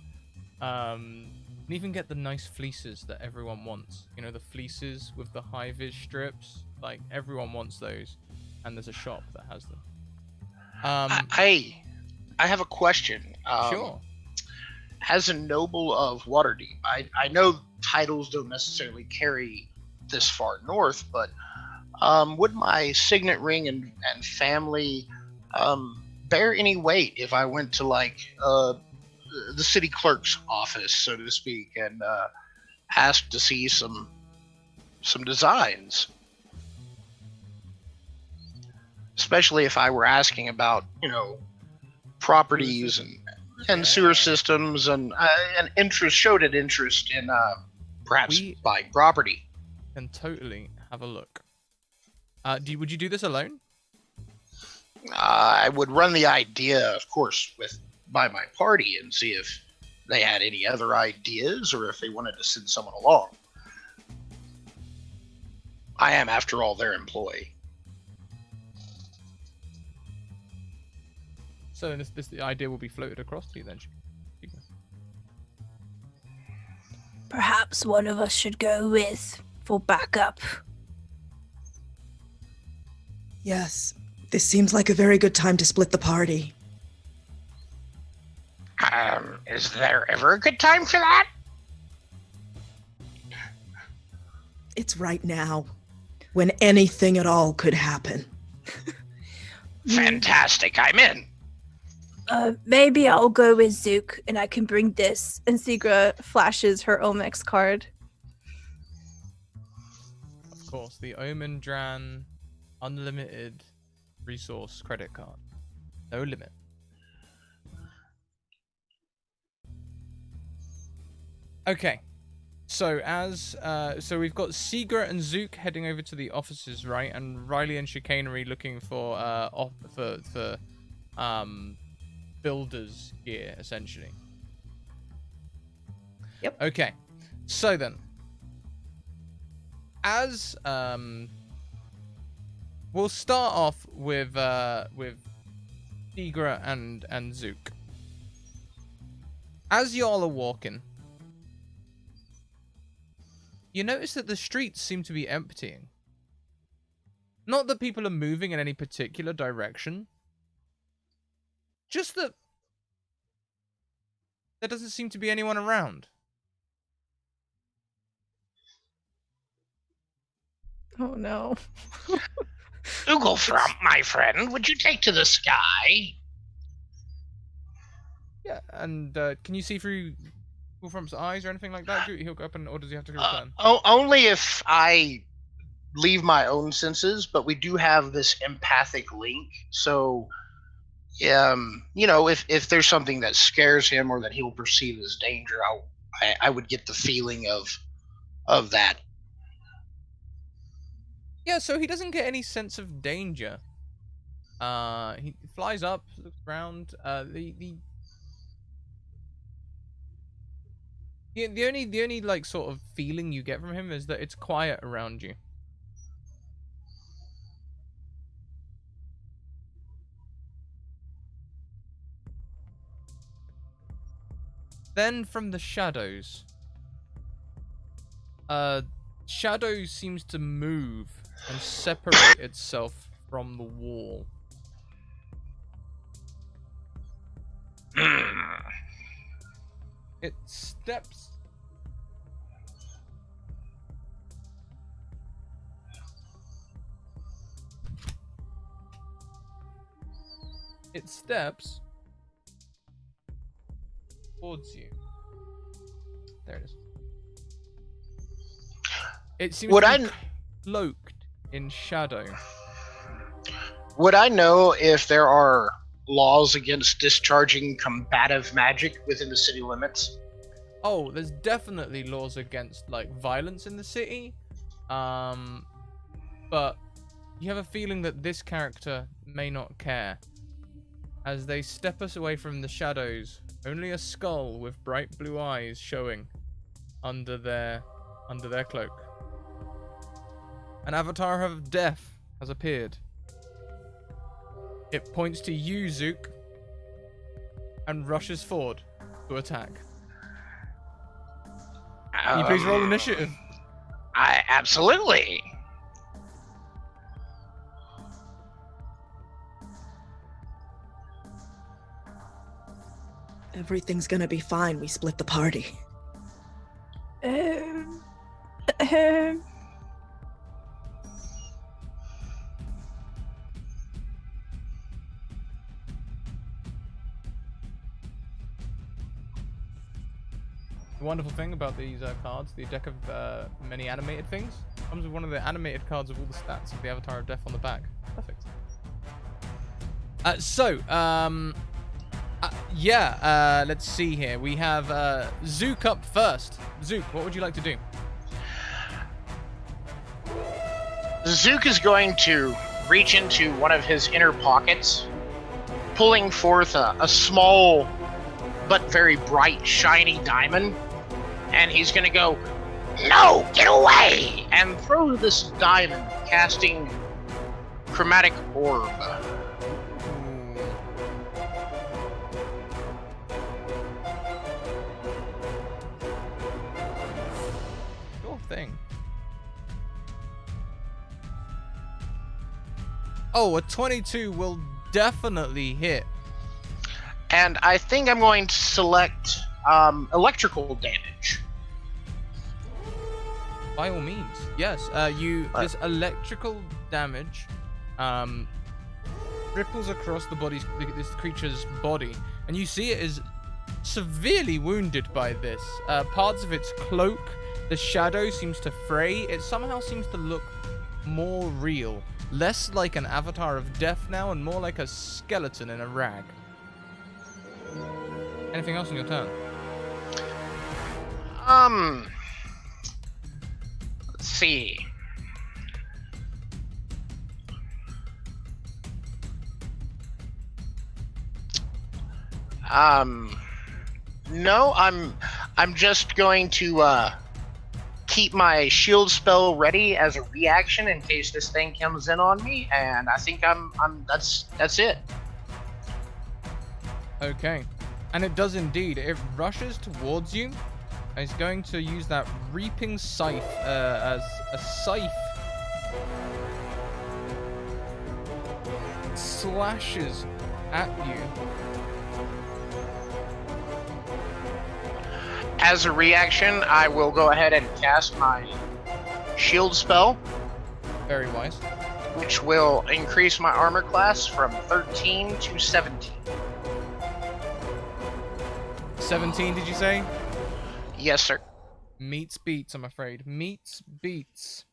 And even get the nice fleeces that everyone wants. You know, the fleeces with the high vis strips. Like everyone wants those, and there's a shop that has them. I have a question. Sure. As a noble of Waterdeep, I know titles don't necessarily carry this far north, but would my signet ring and family bear any weight if I went to like the city clerk's office, so to speak, and asked to see some designs? Especially if I were asking about, properties and sewer systems, and showed an interest in perhaps buying property. Can totally have a look. Would you do this alone? I would run the idea, of course, by my party and see if they had any other ideas or if they wanted to send someone along. I am, after all, their employee. So then the idea will be floated across to you then. Perhaps one of us should go with for backup. Yes, this seems like a very good time to split the party. Is there ever a good time for that? It's right now, when anything at all could happen. Fantastic, I'm in. Maybe I'll go with Zook and I can bring this. And Sigra flashes her Omex card. Of course, the Omen Dran unlimited resource credit card. No limit. Okay. So so we've got Sigra and Zook heading over to the offices, right? And Riley and Chicanery looking for builders gear, essentially. Yep. Okay. So then, as we'll start off with Sigra and Zook. As y'all are walking, you notice that the streets seem to be emptying. Not that people are moving in any particular direction. Just that there doesn't seem to be anyone around. Oh no. Google from my friend, would you take to the sky? Yeah, and can you see through Wolfram's eyes or anything like that? He'll go up, or does he have to return? Only if I leave my own senses, but we do have this empathic link, so if there's something that scares him or that he'll perceive as danger, I would get the feeling of that. Yeah, so he doesn't get any sense of danger. He flies up, looks around. The only like sort of feeling you get from him is that it's quiet around you. Then from the shadows, shadow seems to move and separate itself from the wall. It steps. It steps towards you. There it is. It seems Would to I be cloaked in shadow. would I know if there are laws against discharging combative magic within the city limits? Oh, there's definitely laws against like violence in the city. But you have a feeling that this character may not care. As they step us away from the shadows, only a skull with bright blue eyes showing under their cloak. An avatar of death has appeared. It points to you, Zook, and rushes forward to attack. Can you please roll initiative? I absolutely. Everything's gonna be fine. We split the party. Um, The wonderful thing about these cards, the deck of many animated things, comes with one of the animated cards of all the stats of the Avatar of Death on the back. Perfect. Let's see here. We have Zook up first. Zook, what would you like to do? Zook is going to reach into one of his inner pockets, pulling forth a small but very bright, shiny diamond, and he's going to go, "No, get away!" and throw this diamond, casting Chromatic Orb. Sure thing. Oh, a 22 will definitely hit. And I think I'm going to select electrical damage. By all means, yes. This electrical damage ripples across this creature's body, and you see it is severely wounded by this. Parts of its cloak, the shadow seems to fray. It somehow seems to look more real, less like an avatar of death now, and more like a skeleton in a rag. Anything else on your turn? Let's see. No, I'm just going to keep my shield spell ready as a reaction in case this thing comes in on me, and I think that's it. Okay. And it does indeed. It rushes towards you. And it's going to use that reaping scythe as a scythe. Slashes at you. As a reaction, I will go ahead and cast my shield spell, Very wise. which will increase my armor class from 13 to 17. 17, did you say? Yes, sir. Meets beats, I'm afraid. Meets beats.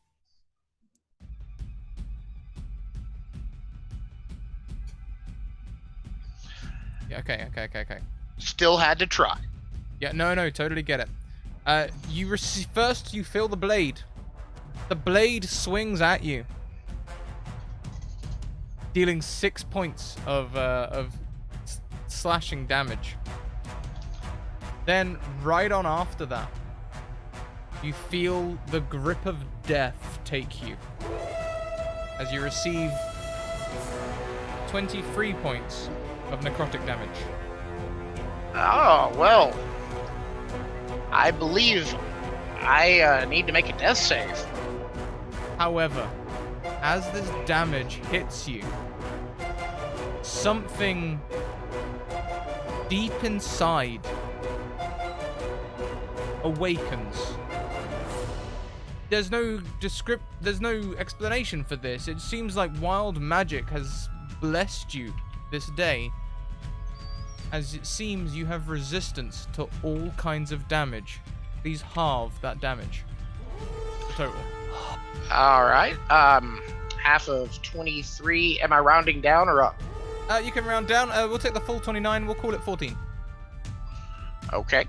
Yeah, okay. Still had to try. Yeah, no, totally get it. You receive first. You feel the blade. The blade swings at you, dealing 6 points of slashing damage. Then, right on after that, you feel the grip of death take you, as you receive 23 points of necrotic damage. Oh, well. I believe I need to make a death save. However, as this damage hits you, something deep inside awakens. There's no explanation for this. It seems like wild magic has blessed you this day, as it seems you have resistance to all kinds of damage. Please halve that damage. Total. All right. Half of 23. Am I rounding down or up? You can round down. We'll take the full 29. We'll call it 14. Okay.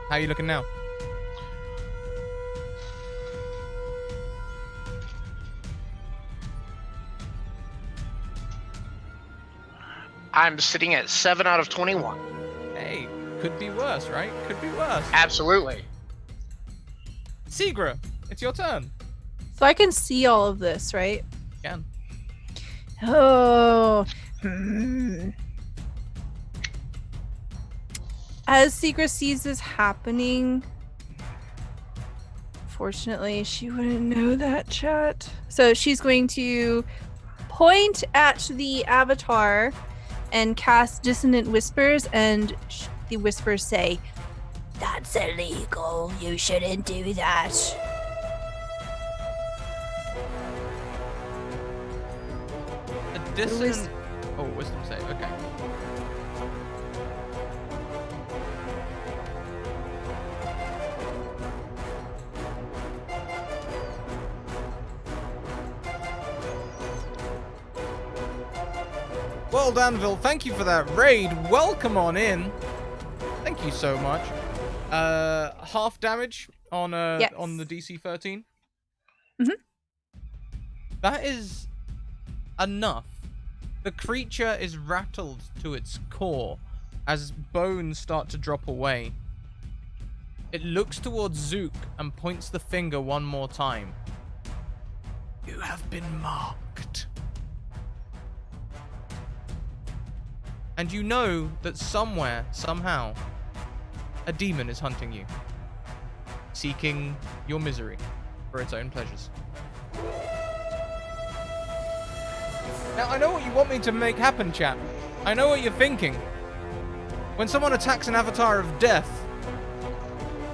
How are you looking now? I'm sitting at 7 out of 21. Hey, could be worse, right? Could be worse. Absolutely. Seagra, it's your turn. So I can see all of this, right? Can. Oh. As Seagra sees this happening, fortunately, she wouldn't know that, chat. So she's going to point at the avatar and cast Dissonant Whispers, and the whispers say, "That's illegal. You shouldn't do that." A dissonant... Oh, wisdom save. Okay. Well, Danville, thank you for that raid. Welcome on in. Thank you so much. Half damage on Yes. on the DC 13. Mhm. That is enough. The creature is rattled to its core as bones start to drop away. It looks towards Zook and points the finger one more time. You have been marked. And you know that somewhere, somehow, a demon is hunting you, seeking your misery for its own pleasures. Now, I know what you want me to make happen, chat. I know what you're thinking. When someone attacks an avatar of death,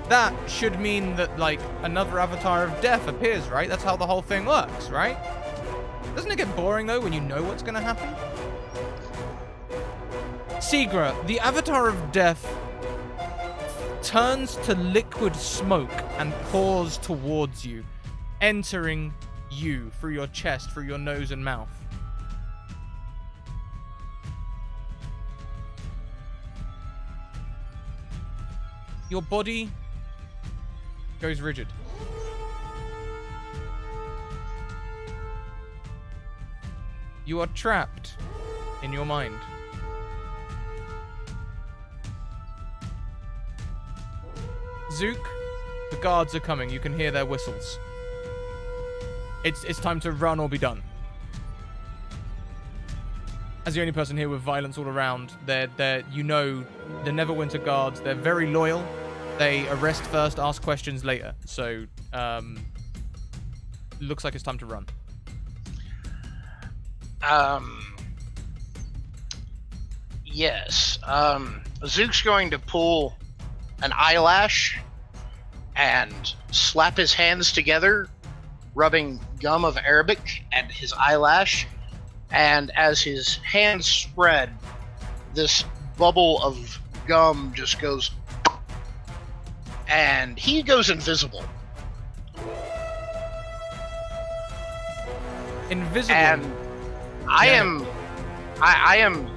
that should mean that, like, another avatar of death appears, right? That's how the whole thing works, right? Doesn't it get boring, though, when you know what's gonna happen? Seagra, the avatar of death, turns to liquid smoke and pours towards you, entering you through your chest, through your nose and mouth. Your body goes rigid. You are trapped in your mind. Zook, the guards are coming. You can hear their whistles. It's time to run or be done. As the only person here with violence all around, they're the Neverwinter guards. They're very loyal. They arrest first, ask questions later. So, looks like it's time to run. Yes. Zook's going to pull an eyelash and slap his hands together, rubbing gum of Arabic at his eyelash. And as his hands spread, this bubble of gum just goes, and he goes invisible. Invisible. And I am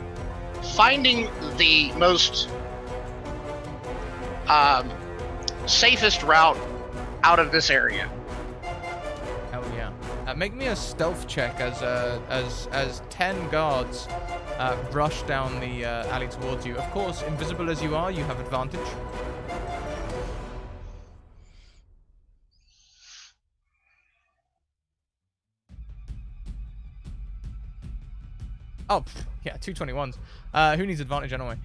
finding the most safest route out of this area. Hell yeah. Make me a stealth check as 10 guards rush down the alley towards you. Of course, invisible as you are, you have advantage. Oh, yeah, 2 21s. Who needs advantage anyway?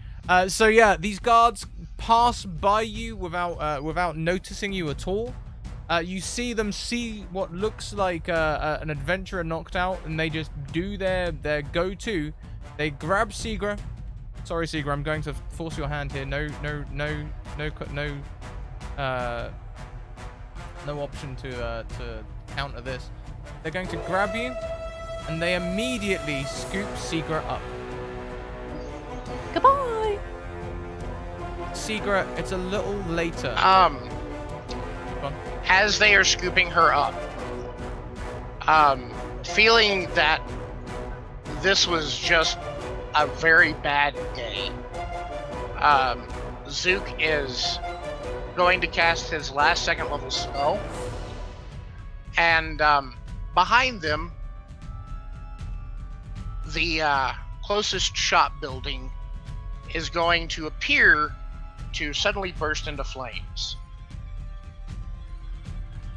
So yeah, these guards pass by you without noticing you at all. You see them see what looks like an adventurer knocked out, and they just do their go-to. They grab Seagra. Sorry, Seagra, I'm going to force your hand here. No option to counter this. They're going to grab you, and they immediately scoop Seagra up. Goodbye. Seagra, it's a little later. As they are scooping her up, feeling that this was just a very bad day, Zook is going to cast his last second level spell, and behind them, the closest shop building is going to appear to suddenly burst into flames.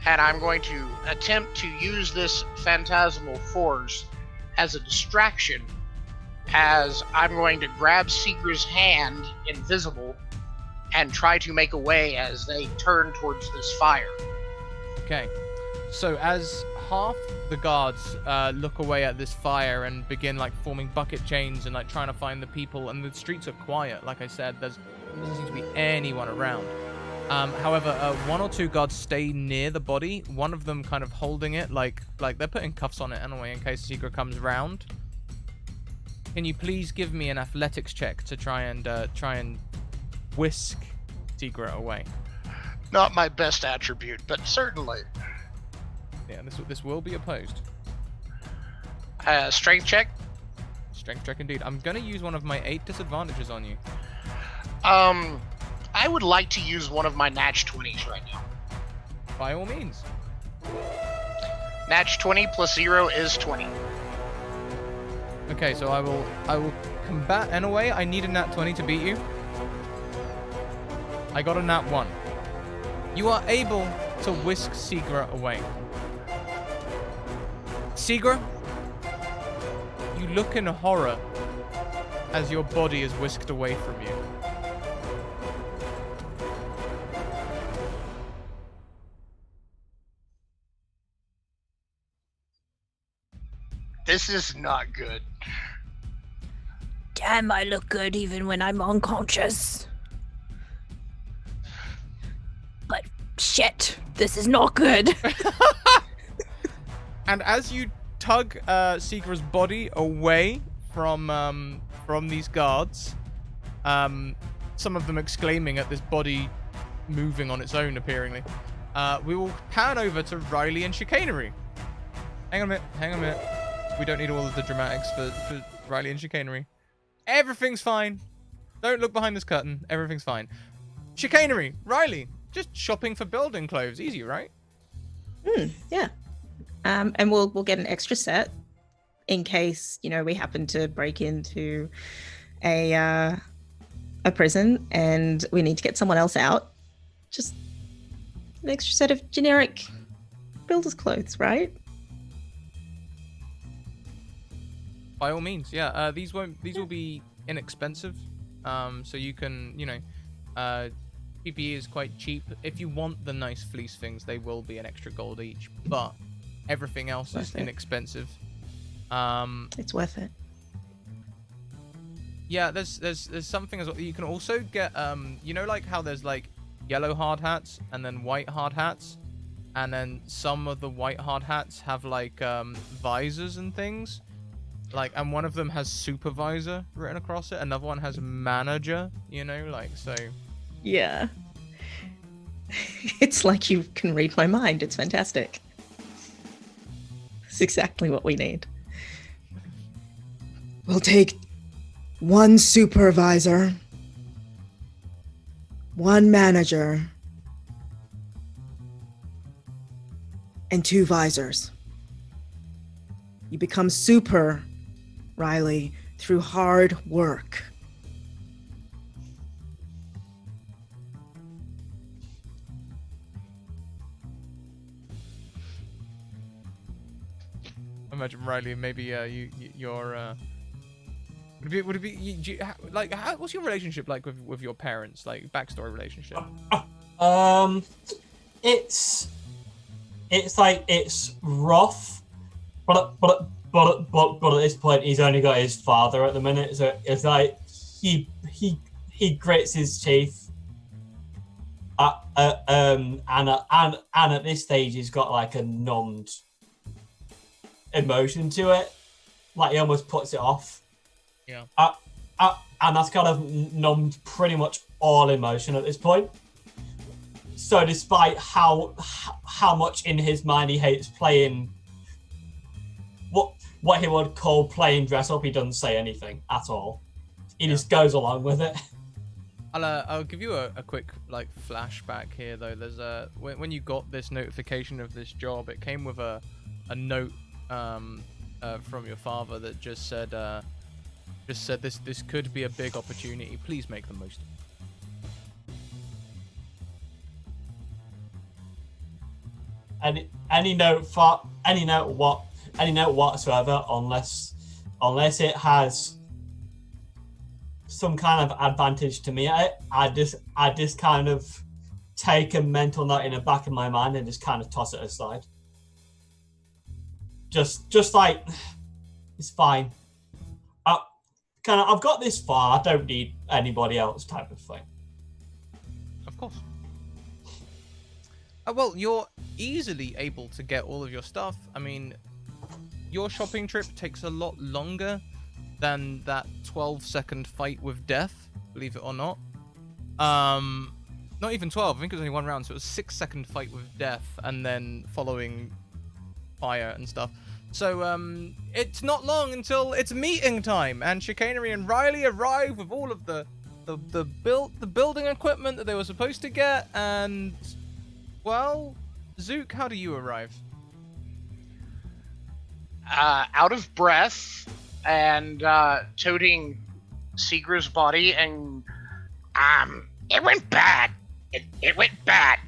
And I'm going to attempt to use this phantasmal force as a distraction, as I'm going to grab Seeger's hand, invisible, and try to make a way as they turn towards this fire. Okay, so as half the guards look away at this fire and begin like forming bucket chains and like trying to find the people, and the streets are quiet, like I said, there doesn't seem to be anyone around. However, one or two guards stay near the body. One of them kind of holding it, like they're putting cuffs on it anyway in case Seegra comes round. Can you please give me an athletics check to try and whisk Seegra away? Not my best attribute, but certainly. Yeah, this will be opposed. Strength check. Strength check indeed. I'm gonna use one of my 8 disadvantages on you. I would like to use one of my Natch 20s right now. By all means. Natch 20 plus 0 is 20. Okay, so I will combat anyway. I need a nat 20 to beat you. I got a nat 1. You are able to whisk Seegra away. Seegra, you look in horror as your body is whisked away from you. This is not good. Damn, I look good even when I'm unconscious. But shit, this is not good. And as you tug Seegra's body away from these guards, some of them exclaiming at this body moving on its own, appearingly, we will pan over to Riley and Chicanery. Hang on a minute. We don't need all of the dramatics for Riley and Chicanery. Everything's fine. Don't look behind this curtain. Everything's fine. Chicanery, Riley, just shopping for building clothes. Easy, right? Yeah. And we'll get an extra set in case, we happen to break into a prison and we need to get someone else out. Just an extra set of generic builder's clothes, right? By all means, yeah. These will be inexpensive, so you can, PPE is quite cheap. If you want the nice fleece things, they will be an extra gold each, but everything else is inexpensive. It's worth it. Yeah, there's something as well. You can also get like how there's like yellow hard hats and then white hard hats, and then some of the white hard hats have like visors and things. And one of them has supervisor written across it. Another one has manager, so. Yeah. It's like you can read my mind. It's fantastic. It's exactly what we need. We'll take 1 supervisor, 1 manager, and 2 visors. You become super, Riley, through hard work. Imagine Riley, maybe Would it be like what's your relationship like with your parents? Like backstory relationship? It's like it's rough, but at this point he's only got his father at the minute, so it's like he grits his teeth. And at this stage he's got like a numbed emotion to it, like he almost puts it off. Yeah. And that's kind of numbed pretty much all emotion at this point. So despite how much in his mind he hates playing what he would call playing dress up, he doesn't say anything at all. He just goes along with it. I'll give you a quick like flashback here though. There's when you got this notification of this job, it came with a note from your father that just said this could be a big opportunity. Please make the most of it. Any note whatsoever, unless it has some kind of advantage to me, I just kind of take a mental note in the back of my mind and just kind of toss it aside. Just like it's fine. I've got this far. I don't need anybody else, type of thing. Of course. Well, you're easily able to get all of your stuff. I mean, your shopping trip takes a lot longer than that 12-second fight with death, believe it or not. Not even 12, I think it was only one round, so it was a 6-second fight with death, and then following fire and stuff. So, it's not long until it's meeting time, and Chicanery and Riley arrive with all of the building equipment that they were supposed to get, and, well, Zook, how do you arrive? Out of breath and toting Seegra's body, and it went bad. It went bad.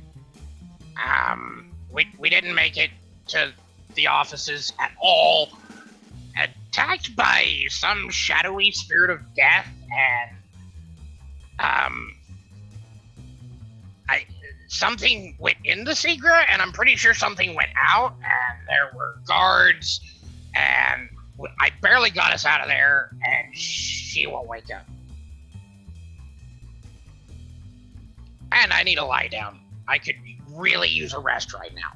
We didn't make it to the offices at all. Attacked by some shadowy spirit of death, and something went into Seegra, and I'm pretty sure something went out, and there were guards, and I barely got us out of there, and she won't wake up. And I need to lie down. I could really use a rest right now.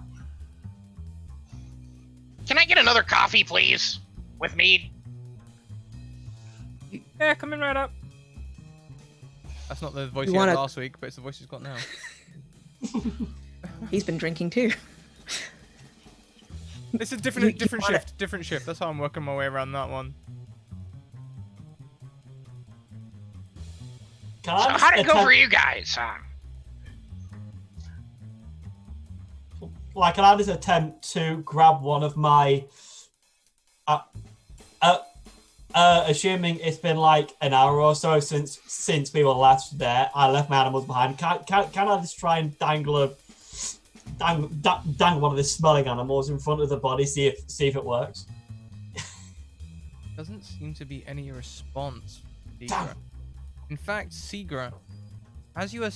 Can I get another coffee, please? With mead? Yeah, coming right up. That's not the voice he had last week, but it's the voice he's got now. He's been drinking too. It's a different shift. That's how I'm working my way around that one. So how did it go for you guys? Can I just attempt to grab one of my assuming it's been like an hour or so since we were last there, I left my animals behind. Can I just try and dangle one of the smelling animals in front of the body, see if it works? Doesn't seem to be any response, Seegra. In fact, Seegra, as you are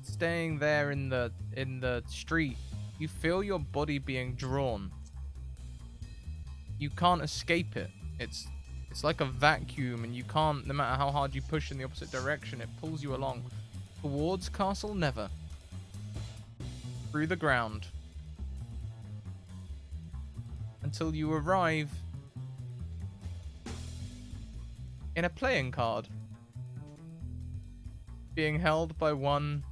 staying there in the street, you feel your body being drawn. You can't escape it. It's like a vacuum, and you can't, no matter how hard you push in the opposite direction, it pulls you along. Towards Castle Never. Through the ground. Until you arrive in a playing card. Being held by one,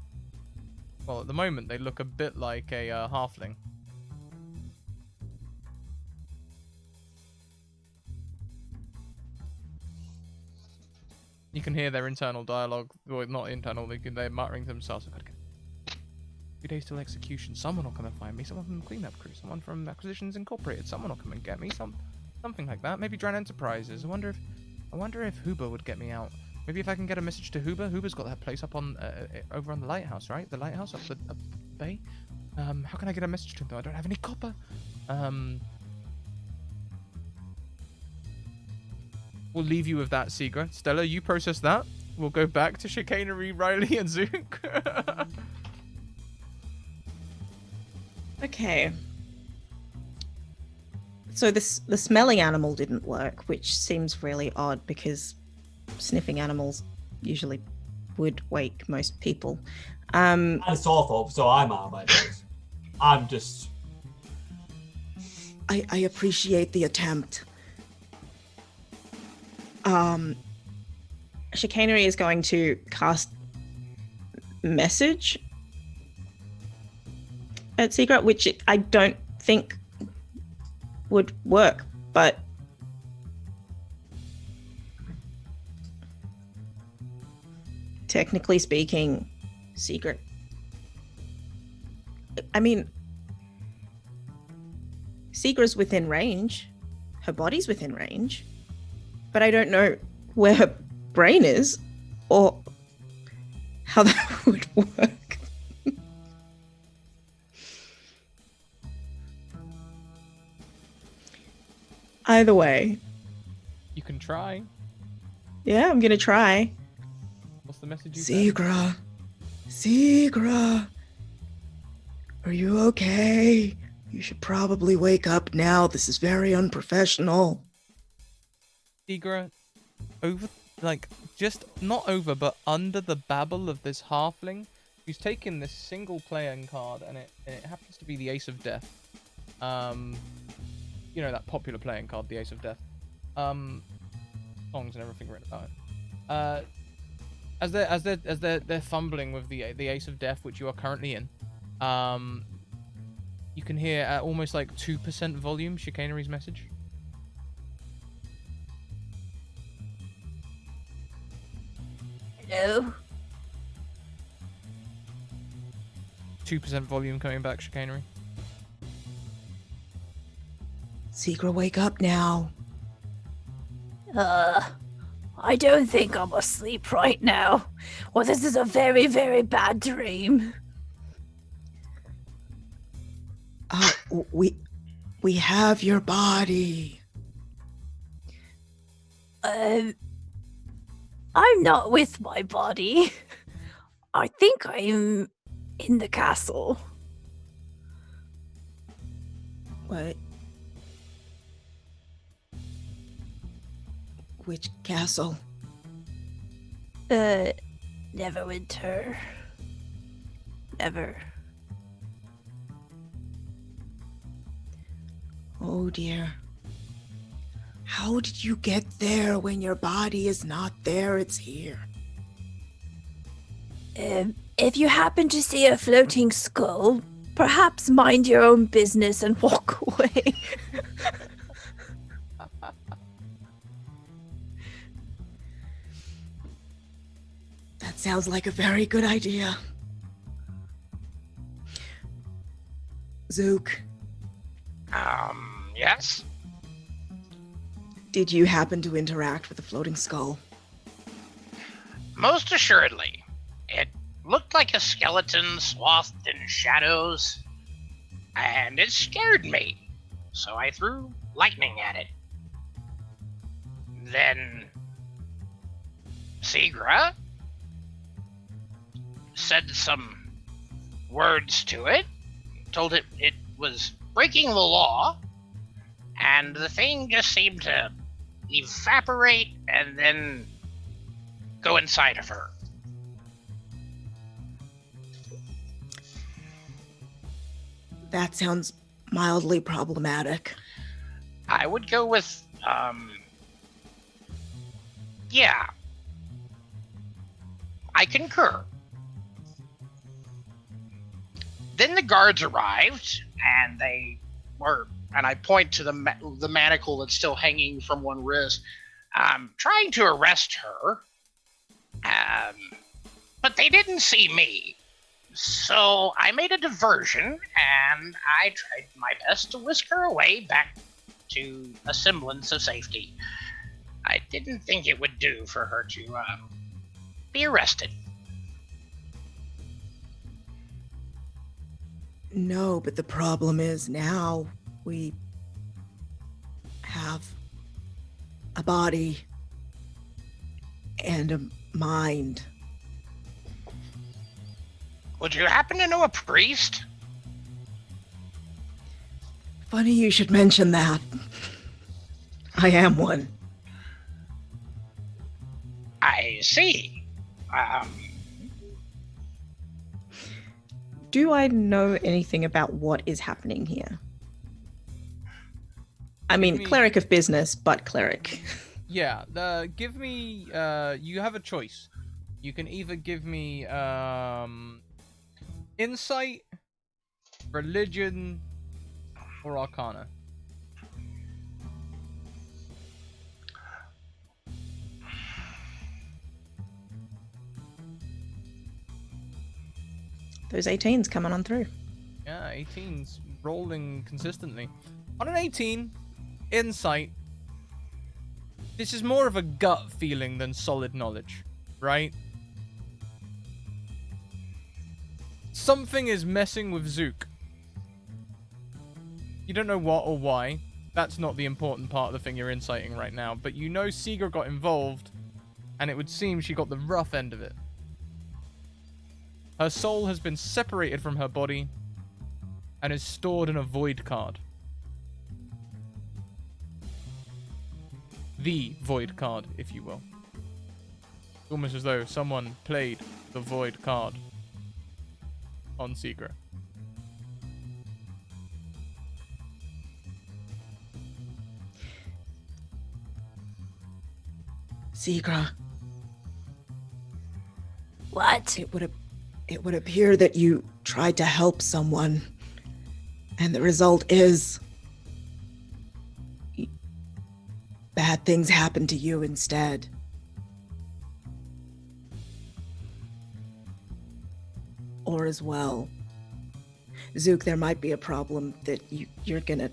well, at the moment they look a bit like a halfling. You can hear their internal dialogue, well, not internal, they're muttering to themselves. I've got to get 2 days till execution. Someone will come and find me. Someone from the cleanup crew. Someone from Acquisitions Incorporated. Someone will come and get me. Something like that. Maybe Dran Enterprises. I wonder if Huber would get me out. Maybe if I can get a message to Huber. Huber's got that place up on over on the lighthouse, right? The lighthouse up the bay. How can I get a message to him though? I don't have any copper. we'll leave you with that, Seagra. Stella, you process that. We'll go back to chicanery, Riley, and Zook. Okay. So the smelling animal didn't work, which seems really odd because sniffing animals usually would wake most people. And Sawthorpe, so I'm out of ideas. I'm just... I appreciate the attempt. Chicanery is going to cast message at Secret, which I don't think would work, but technically speaking, Secret. I mean, Secret's within range. Her body's within range. But I don't know where her brain is or how that would work. Either way. You can try. Yeah, I'm gonna try. What's the message you sent? Seagra, are you okay? You should probably wake up now. This is very unprofessional. Seagra, just not over, but under the babble of this halfling, who's taken this single playing card, and it happens to be the Ace of Death. You know, that popular playing card, the Ace of Death. Songs and everything written about it. As they're fumbling with the Ace of Death, which you are currently in, you can hear at almost like 2% volume Chicanery's message. Hello? 2% volume coming back, Chicanery. Seagra, wake up now. I don't think I'm asleep right now. Well, this is a very, very bad dream. We have your body. I'm not with my body. I think I'm in the castle. What? Which castle? Neverwinter. Never. Oh dear. How did you get there when your body is not there? It's here. If you happen to see a floating skull, perhaps mind your own business and walk away. That sounds like a very good idea. Zook, Yes? did you happen to interact with the floating skull? Most assuredly. It looked like a skeleton swathed in shadows, and it scared me, so I threw lightning at it. Then Seagra said some words to it, told it it was breaking the law, and the thing just seemed to evaporate and then go inside of her. That sounds mildly problematic. I would go with, yeah. I concur. Then the guards arrived, and and I point to the manacle that's still hanging from one wrist, trying to arrest her, but they didn't see me. So I made a diversion, and I tried my best to whisk her away back to a semblance of safety. I didn't think it would do for her to be arrested. No, but the problem is now we have a body and a mind. Would you happen to know a priest? Funny you should mention that. I am one. I see. Do I know anything about what is happening here? I mean, cleric of business, but cleric. Yeah, give me, you have a choice. You can either give me, insight, religion, or arcana. Those 18s coming on through. Yeah, 18's rolling consistently. On an 18, insight, this is more of a gut feeling than solid knowledge, right? Something is messing with Zook. You don't know what or why. That's not the important part of the thing you're inciting right now. But you know Seeger got involved, and it would seem she got the rough end of it. Her soul has been separated from her body and is stored in a void card. The void card, if you will. It's almost as though someone played the void card on Seeger. Seegra, What? it would appear that you tried to help someone, and the result is bad things happen to you instead. Or as well. Zook, there might be a problem that you're gonna,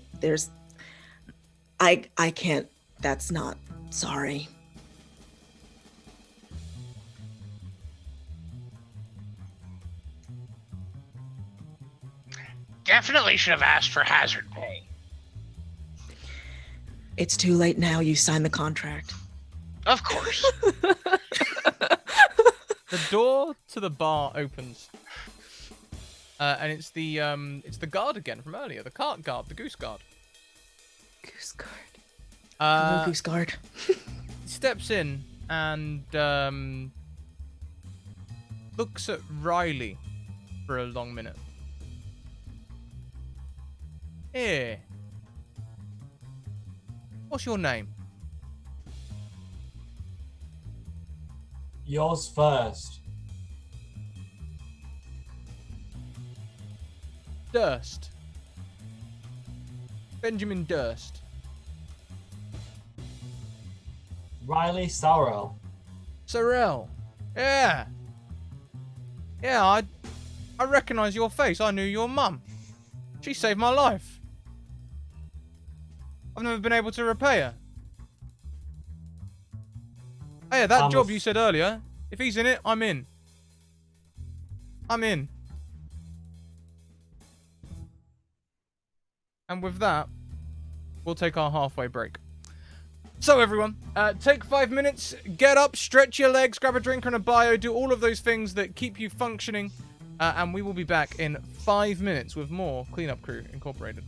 I can't, that's not, sorry. Definitely should have asked for hazard pay. It's too late now, you signed the contract. Of course. The door to the bar opens. And it's the guard again from earlier. The cart guard, the goose guard. Goose guard. Hello, Goose Guard. He steps in and looks at Riley for a long minute. Here. What's your name? Yours first. Durst. Benjamin Durst. Riley Sorrel. Sorrel. Yeah. Yeah, I recognise your face. I knew your mum. She saved my life. I've never been able to repay her. Hey, that job you said earlier, if he's in it, I'm in. I'm in. And with that, we'll take our halfway break. So everyone, take 5 minutes, get up, stretch your legs, grab a drink and a bio, do all of those things that keep you functioning, and we will be back in 5 minutes with more Cleanup Crew Incorporated.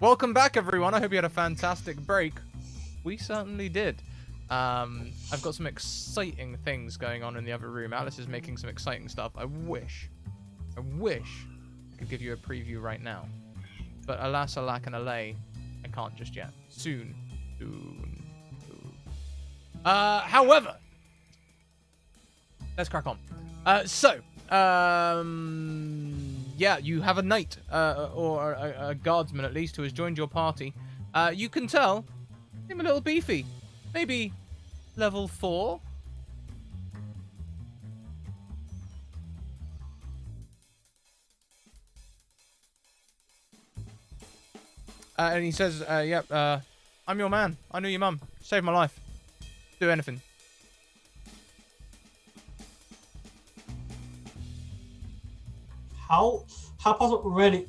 Welcome back, everyone. I hope you had a fantastic break. We certainly did. I've got some exciting things going on in the other room. Alice is making some exciting stuff. I wish I could give you a preview right now. But alas, alack, and alay, I can't just yet. Soon. However, let's crack on. Yeah, you have a knight, or a guardsman at least, who has joined your party. You can tell him a little beefy. Maybe level 4? And he says, yep, I'm your man. I knew your mum. Saved my life. Do anything. How possible? Really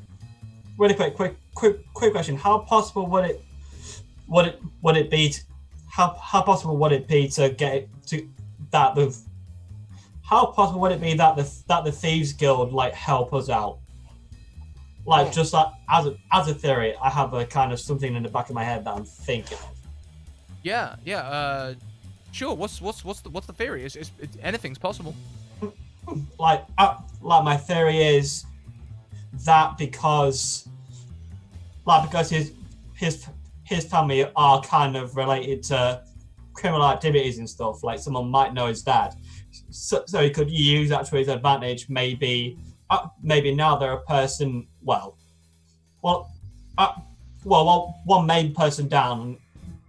quick question. How possible would it be? How possible would it be to get it to that the? How possible would it be that the Thieves Guild like help us out? Like just like as a theory, I have a kind of something in the back of my head that I'm thinking of. Yeah. Sure. What's the theory? It's anything's possible. Like my theory is that because his family are kind of related to criminal activities and stuff. Like someone might know his dad, so he could use that to his advantage. Maybe now they're a person. Well, one main person down.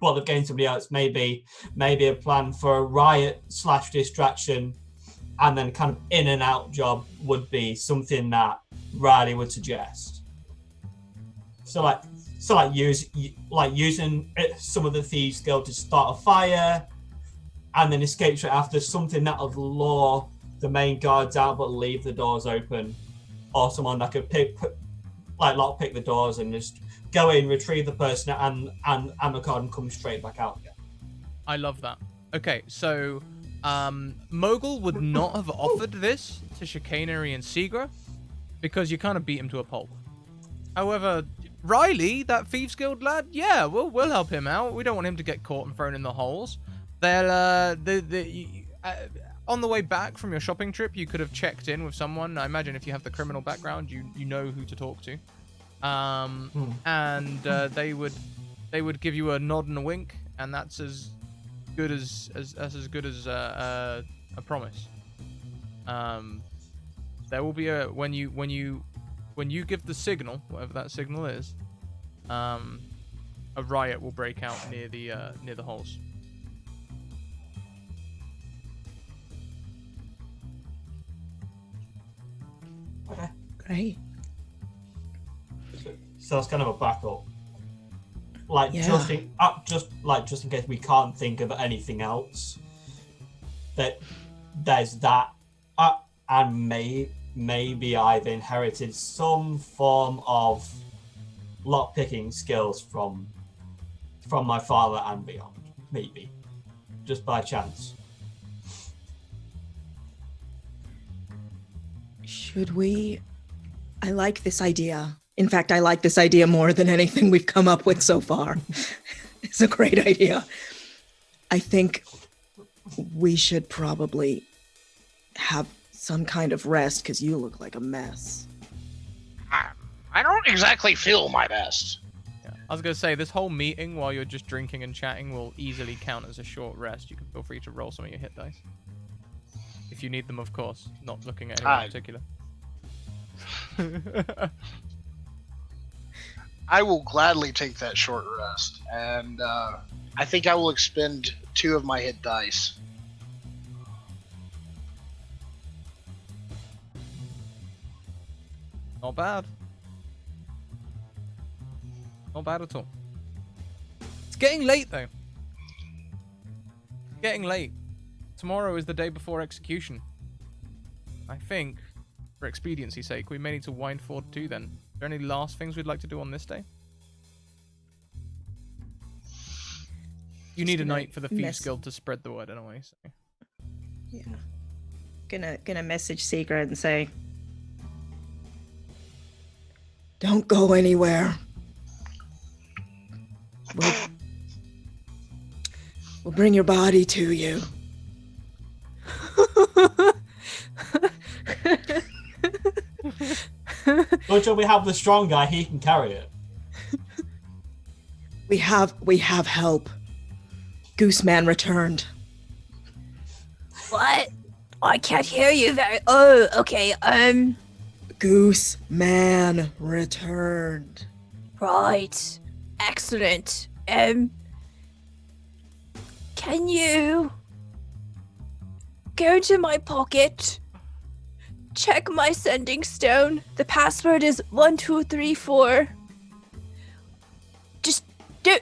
Well, they've gained somebody else. Maybe a plan for a riot / distraction, and then kind of in and out job would be something that Riley would suggest. So using some of the Thieves Guild to start a fire, and then escape straight after, something that would lure the main guards out but leave the doors open, or someone that could lockpick the doors and just go in, retrieve the person, and the card and come straight back out again. I love that. Okay, so Mogul would not have offered this to Chicanery and Segra because you kind of beat him to a pulp. However, Riley, that Thieves Guild lad, yeah, we'll help him out. We don't want him to get caught and thrown in the holes. On the way back from your shopping trip, you could have checked in with someone. I imagine if you have the criminal background, you know who to talk to. And they would give you a nod and a wink, and that's as good as a promise. There will be a when you give the signal, whatever that signal is, a riot will break out near the holes. Okay. Great. So that's kind of a backup. Like just in case we can't think of anything else. That there's that, and maybe I've inherited some form of lockpicking skills from my father and beyond. Maybe, just by chance. Should we? I like this idea. In fact, I like this idea more than anything we've come up with so far. It's a great idea. I think we should probably have some kind of rest because you look like a mess. I don't exactly feel my best. Yeah. I was going to say, this whole meeting while you're just drinking and chatting will easily count as a short rest. You can feel free to roll some of your hit dice. If you need them, of course. Not looking at anyone in particular. I will gladly take that short rest, and I think I will expend 2 of my hit dice. Not bad. Not bad at all. It's getting late, though. Getting late. Tomorrow is the day before execution. I think, for expediency's sake, we may need to wind forward to then. Are there any last things we'd like to do on this day? You need a night for the Thieves Guild to spread the word anyway. So. Yeah. Gonna message Segra and say, don't go anywhere. We'll bring your body to you. Good job we have the strong guy, he can carry it. We have help. Gooseman returned. What? I can't hear you very. Oh, okay. Gooseman returned. Right. Excellent. Can you go to my pocket? Check my sending stone. The password is 1234. Just do.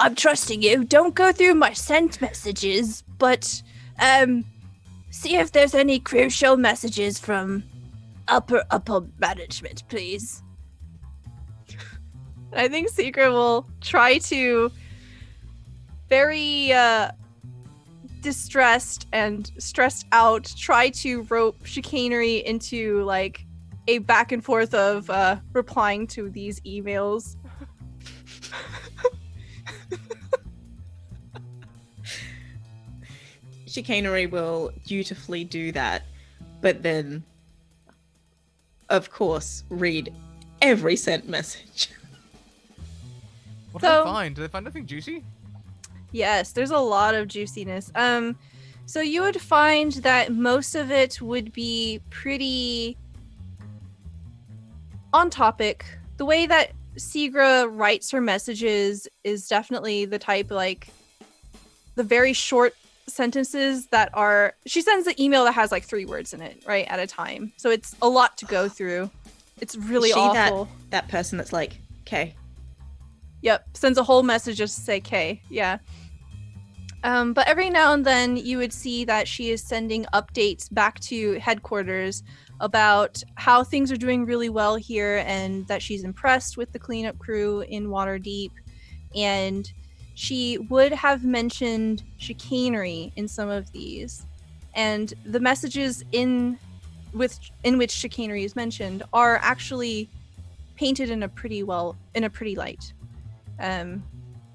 I'm trusting you. Don't go through my sent messages, but see if there's any crucial messages from upper management, please. I think Secret will try to very distressed and stressed out try to rope chicanery into like a back and forth of replying to these emails. Chicanery will dutifully do that, but then, of course, read every sent message. What did So- they find? Did they find anything juicy? Yes, there's a lot of juiciness. So you would find that most of it would be pretty on topic. The way that Sigra writes her messages is definitely the type like the very short sentences that are she sends an email that has like 3 words in it, right, at a time. So it's a lot to go through. It's really Is she awful. That person that's like, okay. Yep, sends a whole message just to say K. Yeah. But every now and then you would see that she is sending updates back to headquarters about how things are doing really well here and that she's impressed with the cleanup crew in Waterdeep. And she would have mentioned chicanery in some of these. And the messages in which chicanery is mentioned are actually painted in a pretty light.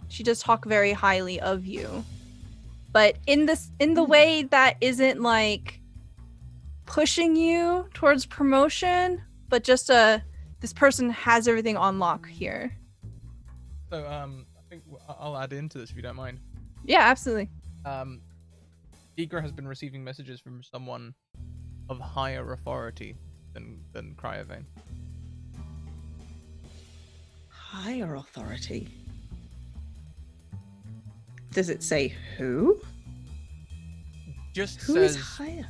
She does talk very highly of you, but in the way that isn't like pushing you towards promotion, but just this person has everything on lock here. So I think I'll add into this if you don't mind. Yeah, absolutely. Igra has been receiving messages from someone of higher authority than Cryovane. Higher authority. Does it say who? Just Who says is higher?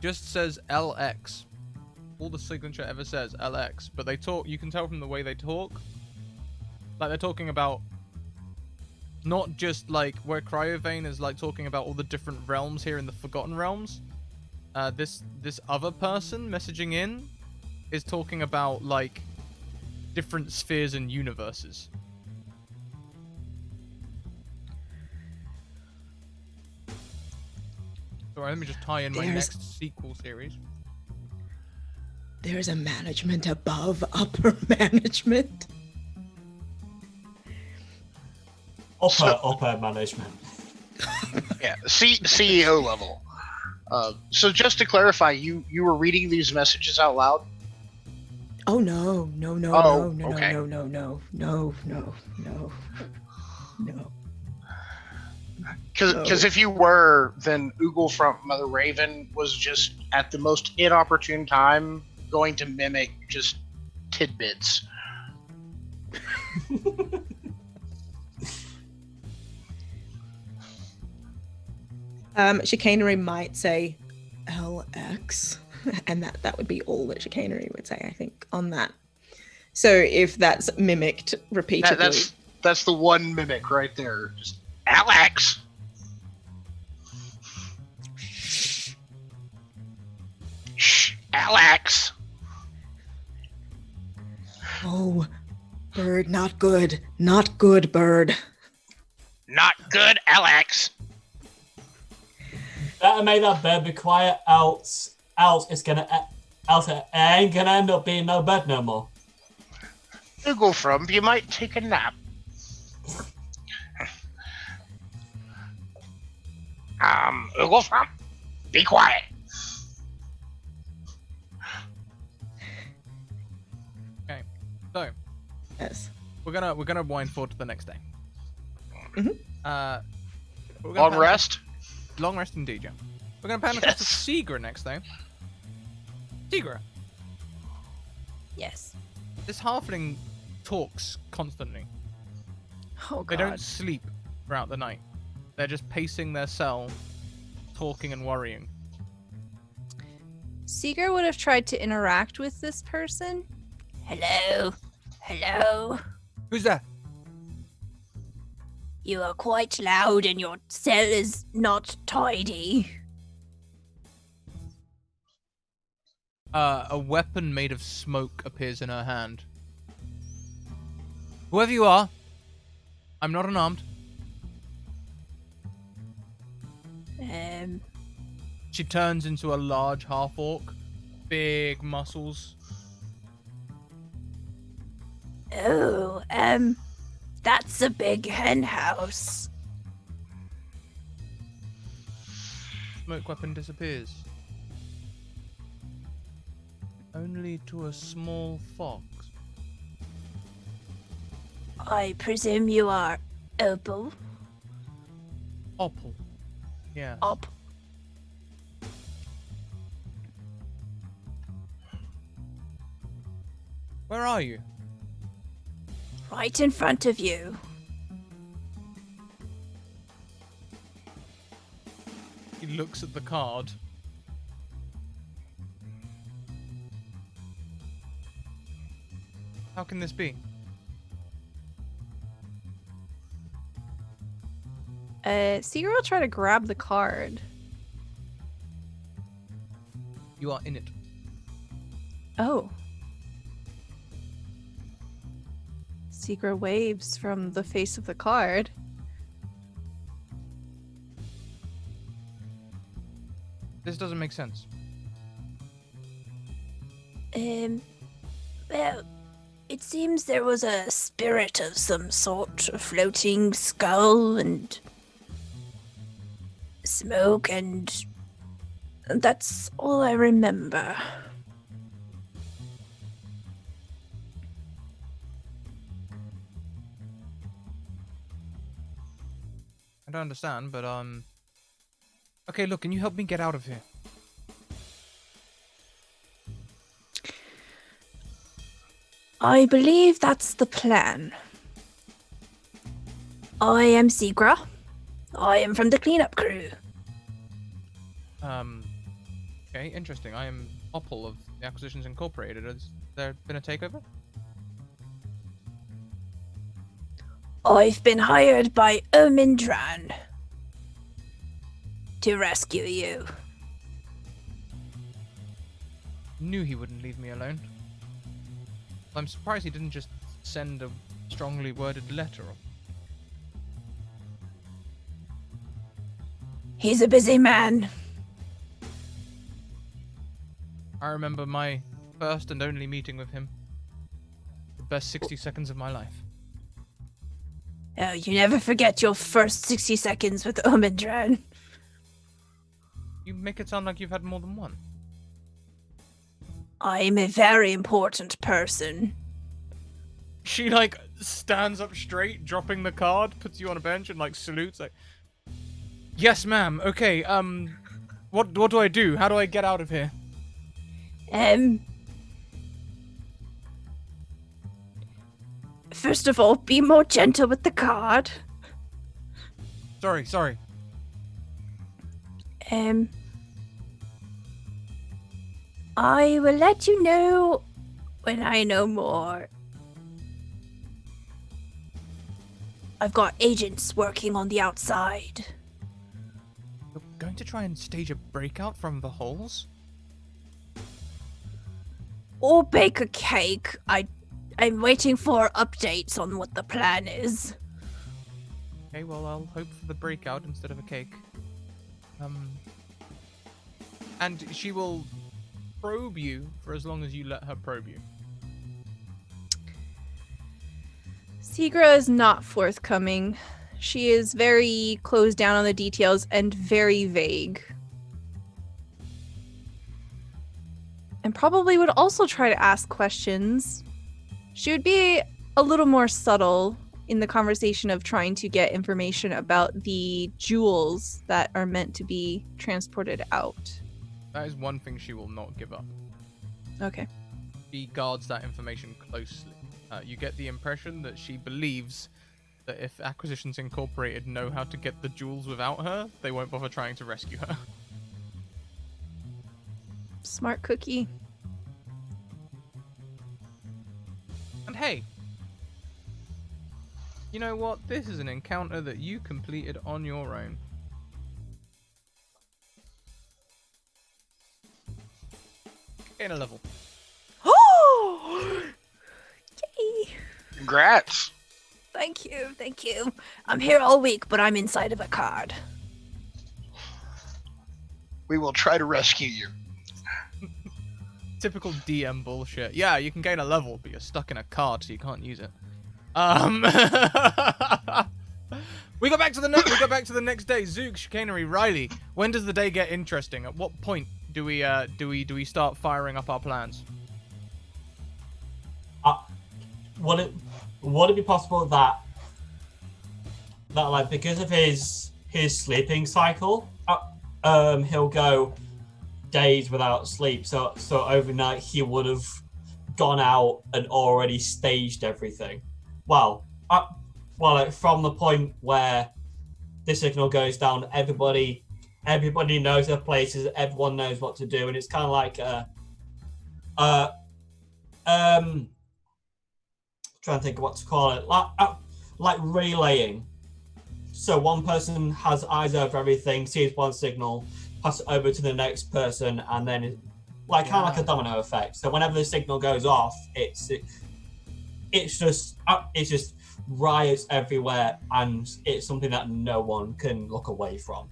just says LX. All the signature ever says LX, but they talk. You can tell from the way they talk, like they're talking about not just like where Cryovane is like talking about all the different realms here in the Forgotten Realms. This other person messaging in is talking about like different spheres and universes. Sorry, let me just tie in my There's- next sequel series. There's a management above upper management. Upper management. Yeah, CEO level. So just to clarify, you were reading these messages out loud? Oh no, no, no, Oh, no, no, okay. no, no, no, no, no, no, no. Because No. if you were, then Oogle from Mother Raven was just at the most inopportune time going to mimic just tidbits. Chicanery might say LX, and that would be all that chicanery would say, I think, on that. So if that's mimicked repeatedly, That's the one mimic right there. Just Alex. Shh, Alex. oh, bird, not good, bird. Not good, Alex. Better make that bird be quiet, else it ain't gonna end up being no bird no more. Oogle from, you might take a nap. Ugleswamp, be quiet. Okay, so Yes. we're gonna wind forward to the next day. Mhm. We're gonna Long pan- rest. Long rest indeed, yeah. We're gonna pan across to Segra next, though. Segra, Yes. this halfling talks constantly. Oh They god. don't sleep throughout the night. They're just pacing their cell, talking and worrying. Seeger would have tried to interact with this person. Hello. Hello. Who's there? You are quite loud and your cell is not tidy. A weapon made of smoke appears in her hand. Whoever you are, I'm not unarmed. She turns into a large half-orc. Big muscles. Oh, that's a big hen house. Smoke weapon disappears. Only to a small fox. I presume you are Opal. Opal. Yeah. Op. Where are you? Right in front of you. He looks at the card. How can this be? Seeger will try to grab the card. You are in it. Oh. Seeger waves from the face of the card. This doesn't make sense. Well, it seems there was a spirit of some sort, a floating skull and smoke, and that's all I remember. I don't understand, but okay, look, can you help me get out of here? I believe that's the plan. I am Segra. I am from the cleanup crew. Okay, interesting. I am Opal of the Acquisitions Incorporated. Has there been a takeover? I've been hired by Omindran to rescue you. Knew he wouldn't leave me alone. I'm surprised he didn't just send a strongly worded letter. He's a busy man. I remember my first and only meeting with him. The best 60 seconds of my life. Oh, you never forget your first 60 seconds with Omindran. You make it sound like you've had more than one. I'm a very important person. She, like, stands up straight, dropping the card, puts you on a bench, and, like, salutes, like... Yes, ma'am. Okay, what do I do? How do I get out of here? First of all, be more gentle with the card. Sorry. I will let you know when I know more. I've got agents working on the outside. You're going to try and stage a breakout from the holes? Or bake a cake. I'm waiting for updates on what the plan is. Okay, well, I'll hope for the breakout instead of a cake. And she will probe you for as long as you let her probe you. Seegra is not forthcoming. She is very closed down on the details and very vague. And probably would also try to ask questions. She would be a little more subtle in the conversation of trying to get information about the jewels that are meant to be transported out. That is one thing she will not give up. Okay. She guards that information closely. You get the impression that she believes that if Acquisitions Incorporated know how to get the jewels without her, they won't bother trying to rescue her. Smart cookie. And hey, you know what? This is an encounter that you completed on your own. Gain a level. Oh! Yay! Congrats. Thank you. I'm here all week, but I'm inside of a card. We will try to rescue you. Typical DM bullshit. Yeah, you can gain a level, but you're stuck in a card, so you can't use it. We go back to the next day. Zook, Chicanery, Riley. When does the day get interesting? At what point do we start firing up our plans? Would it be possible that like because of his sleeping cycle, he'll go days without sleep, so overnight he would have gone out and already staged everything. Well, like from the point where the signal goes down, everybody knows their places, everyone knows what to do, and it's kind of like trying to think of what to call it, like relaying. So one person has eyes over everything, sees one signal, pass it over to the next person, and then kind of like a domino effect. So whenever the signal goes off, it's just riots everywhere, and it's something that no one can look away from.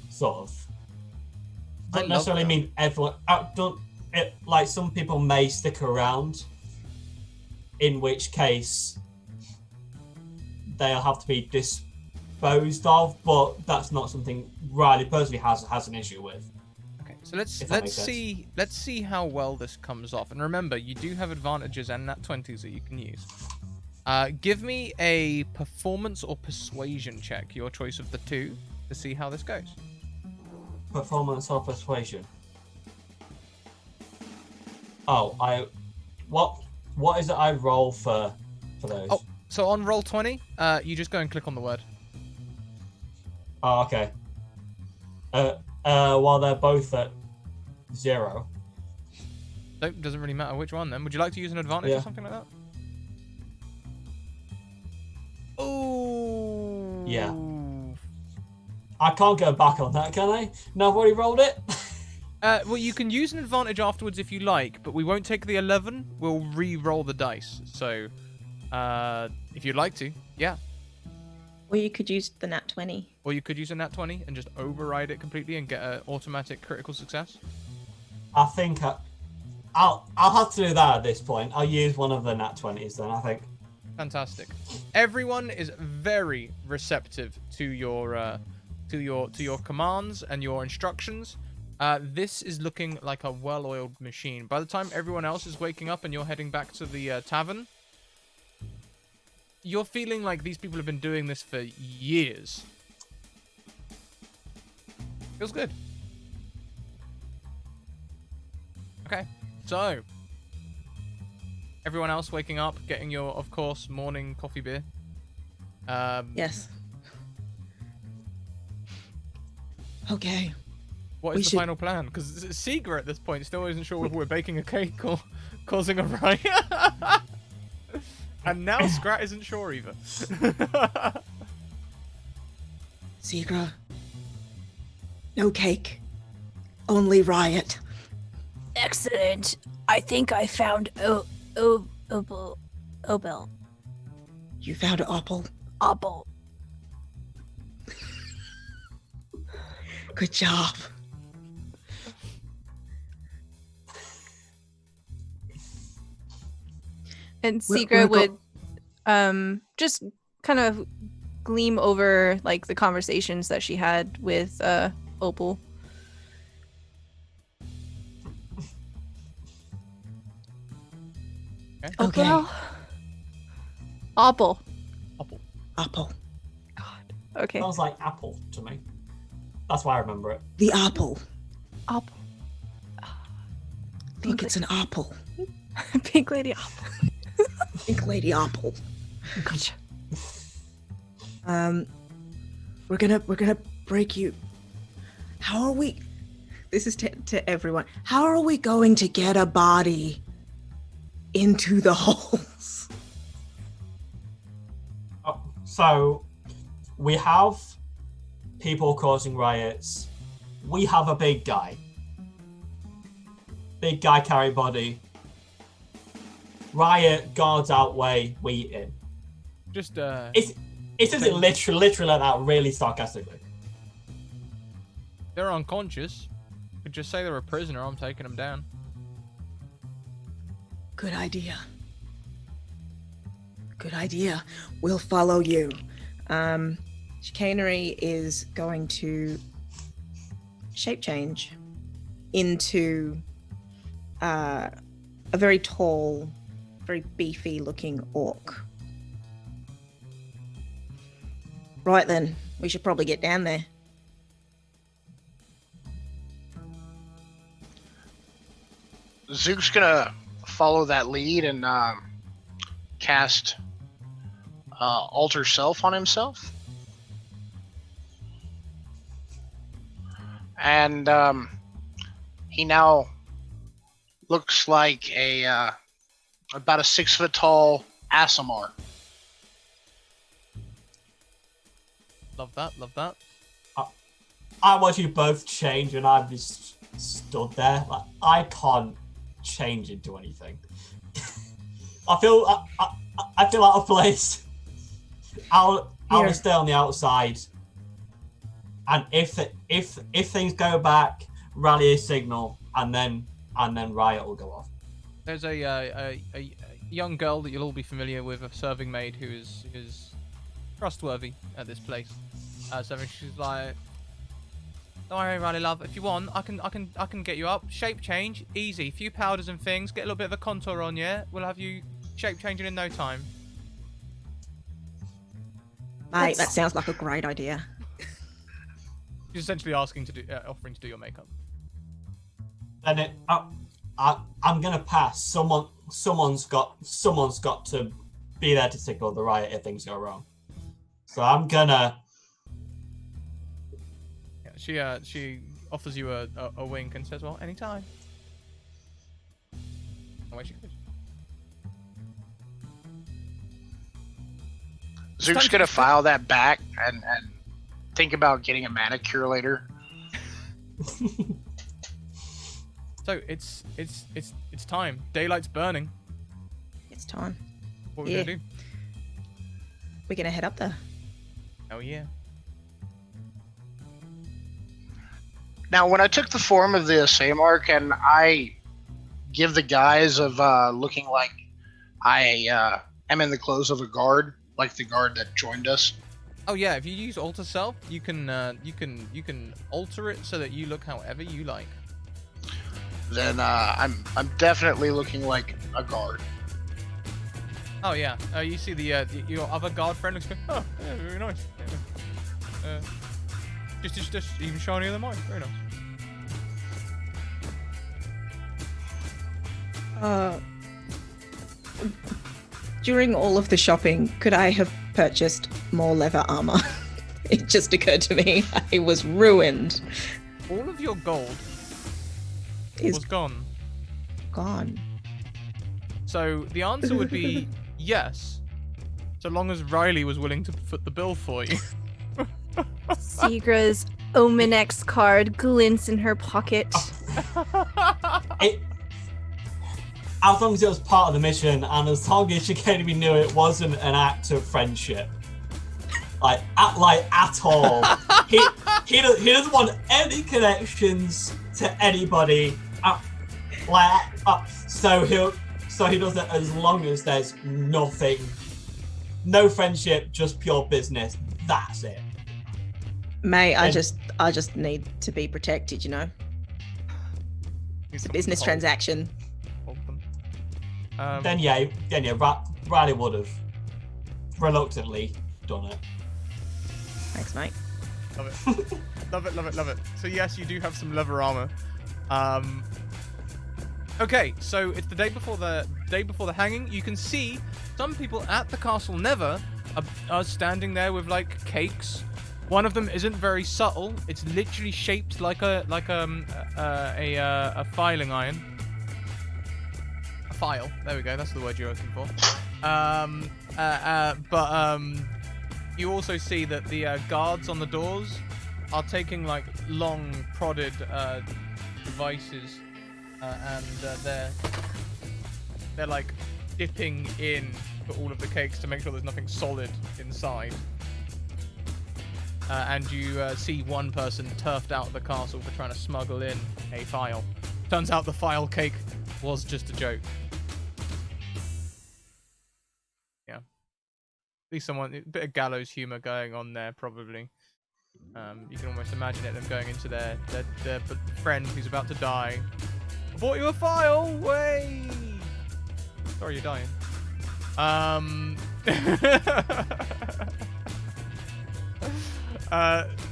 Sort of. Don't necessarily mean everyone. Like some people may stick around, in which case they'll have to be disposed of, but that's not something Riley personally has an issue with. Okay, so let's see how well this comes off. And remember, you do have advantages and nat 20s that you can use. Give me a performance or persuasion check, your choice of the two, to see how this goes. Performance or persuasion? Oh, what is it I roll for those? Oh, so on roll 20, you just go and click on the word. Oh, okay. While they're both at 0. Nope, doesn't really matter which one then. Would you like to use an advantage or something like that? Oh. Yeah. I can't go back on that, can I? No, I've already rolled it. Well, you can use an advantage afterwards if you like, but we won't take the 11. We'll re-roll the dice. So, if you'd like to, yeah. Or you could use the nat 20. Or you could use a nat 20 and just override it completely and get an automatic critical success. I think I'll have to do that at this point. I'll use one of the nat 20s then, I think. Fantastic. Everyone is very receptive to your commands and your instructions. This is looking like a well-oiled machine. By the time everyone else is waking up and you're heading back to the tavern, you're feeling like these people have been doing this for years. Feels good. Okay, so everyone else waking up, getting your, of course, morning coffee beer. Yes. Okay. What is the final plan? Because Seeger at this point still isn't sure whether we're baking a cake or causing a riot. And now Scrat isn't sure either. Seegra. No cake. Only riot. Excellent. I think I found Opal. You found Opal. Opal. Good job. And We're Seegra would just kind of gleam over like the conversations that she had with Opal. Okay. Opal. Opal. Apple. Okay. Sounds like apple to me. That's why I remember it. The apple. Opal. Look, it's an apple. Pink Lady Opal. Pink Lady Apple. Gotcha. We're gonna break you. How are we? This is to everyone. How are we going to get a body into the holes? So, we have people causing riots. We have a big guy. Big guy carry body. Riot, guards outweigh, we in. Just It isn't literally like that, really sarcastically. they're unconscious. You could just say they're a prisoner. I'm taking them down. Good idea. Good idea. We'll follow you. Chicanery is going to shape change into a very tall, very beefy looking orc. Right then, we should probably get down there. Zook's gonna follow that lead and cast Alter Self on himself. And he now looks like about a 6 foot tall Asimar. Love that. Love that. I watch you both change and I'm just stood there. Like, I can't change into anything. I feel out of place. I'll stay on the outside. And if things go back, rally a signal, and then riot will go off. There's a young girl that you'll all be familiar with, a serving maid who is trustworthy at this place. So she's like, "Don't worry, Riley love. If you want, I can get you up. Shape change, easy. Few powders and things. Get a little bit of a contour on you. We'll have you shape changing in no time." Mate, that sounds like a great idea. She's essentially asking to do, offering to do your makeup. And I'm gonna pass. Someone's got to be there to signal the riot if things go wrong. So I'm gonna. Yeah, she offers you a wink and says, "Well, anytime." Away she goes. Zook's gonna file that back and think about getting a manicure later. So it's time. Daylight's burning. It's time. What are we Yeah. gonna do? We're gonna head up there. Oh yeah. Now, when I took the form of the Samark and I give the guise of looking like I am in the clothes of a guard, like the guard that joined us. Oh yeah. If you use alter self, you can alter it so that you look however you like. Then I'm definitely looking like a guard. Oh yeah. You see your other guard friend looks. Oh yeah, very nice. Yeah. Just even shinier than mine. Very nice. During all of the shopping, could I have purchased more leather armor? It just occurred to me I was ruined. All of your gold Is was gone. gone. So the answer would be yes, so long as Riley was willing to foot the bill for you. Seagra's Ominex card glints in her pocket. As long as it was part of the mission, and as long as Academy knew it wasn't an act of friendship, at all. He doesn't want any connections to anybody. So he does it as long as there's nothing, no friendship, just pure business. that's it. Mate, I And- just need to be protected, you know. It's a business Hold transaction. them. Then Riley would have reluctantly done it. Thanks, mate. Love it. love it. So yes, you do have some leather armor. Okay, so it's the day before the hanging. You can see some people at the Castle Never are standing there with like cakes. One of them isn't very subtle. It's literally shaped like a filing iron. A file. There we go. That's the word you're looking for. But you also see that the guards on the doors are taking like long prodded devices, and they're like dipping in for all of the cakes to make sure there's nothing solid inside. And you see one person turfed out of the castle for trying to smuggle in a file. Turns out the file cake was just a joke. Yeah. At least a bit of gallows humor going on there, probably. You can almost imagine it, them going into their friend who's about to die. I bought you a file! Way! Sorry, you're dying.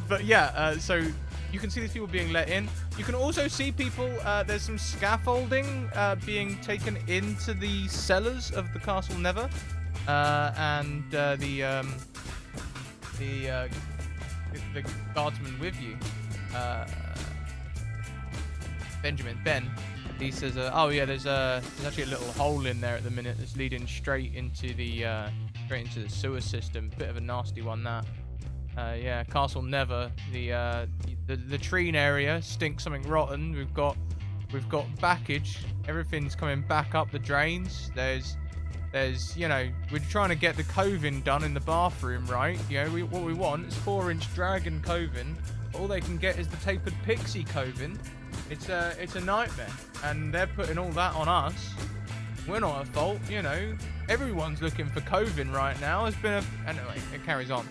But yeah, so you can see these people being let in. You can also see people, there's some scaffolding being taken into the cellars of the Castle Never. And the guardsman with you, Ben, he says, oh yeah, there's actually a little hole in there at the minute that's leading straight into the sewer system. Bit of a nasty one, that. Yeah, Castle Never. The latrine area stinks something rotten. We've got backage. Everything's coming back up the drains. There's you know, we're trying to get the coving done in the bathroom, right? You know, what we want is 4-inch dragon coving. All they can get is the tapered pixie coving. It's a nightmare, and they're putting all that on us. We're not at fault, you know. Everyone's looking for coving right now. It's been anyway. It carries on.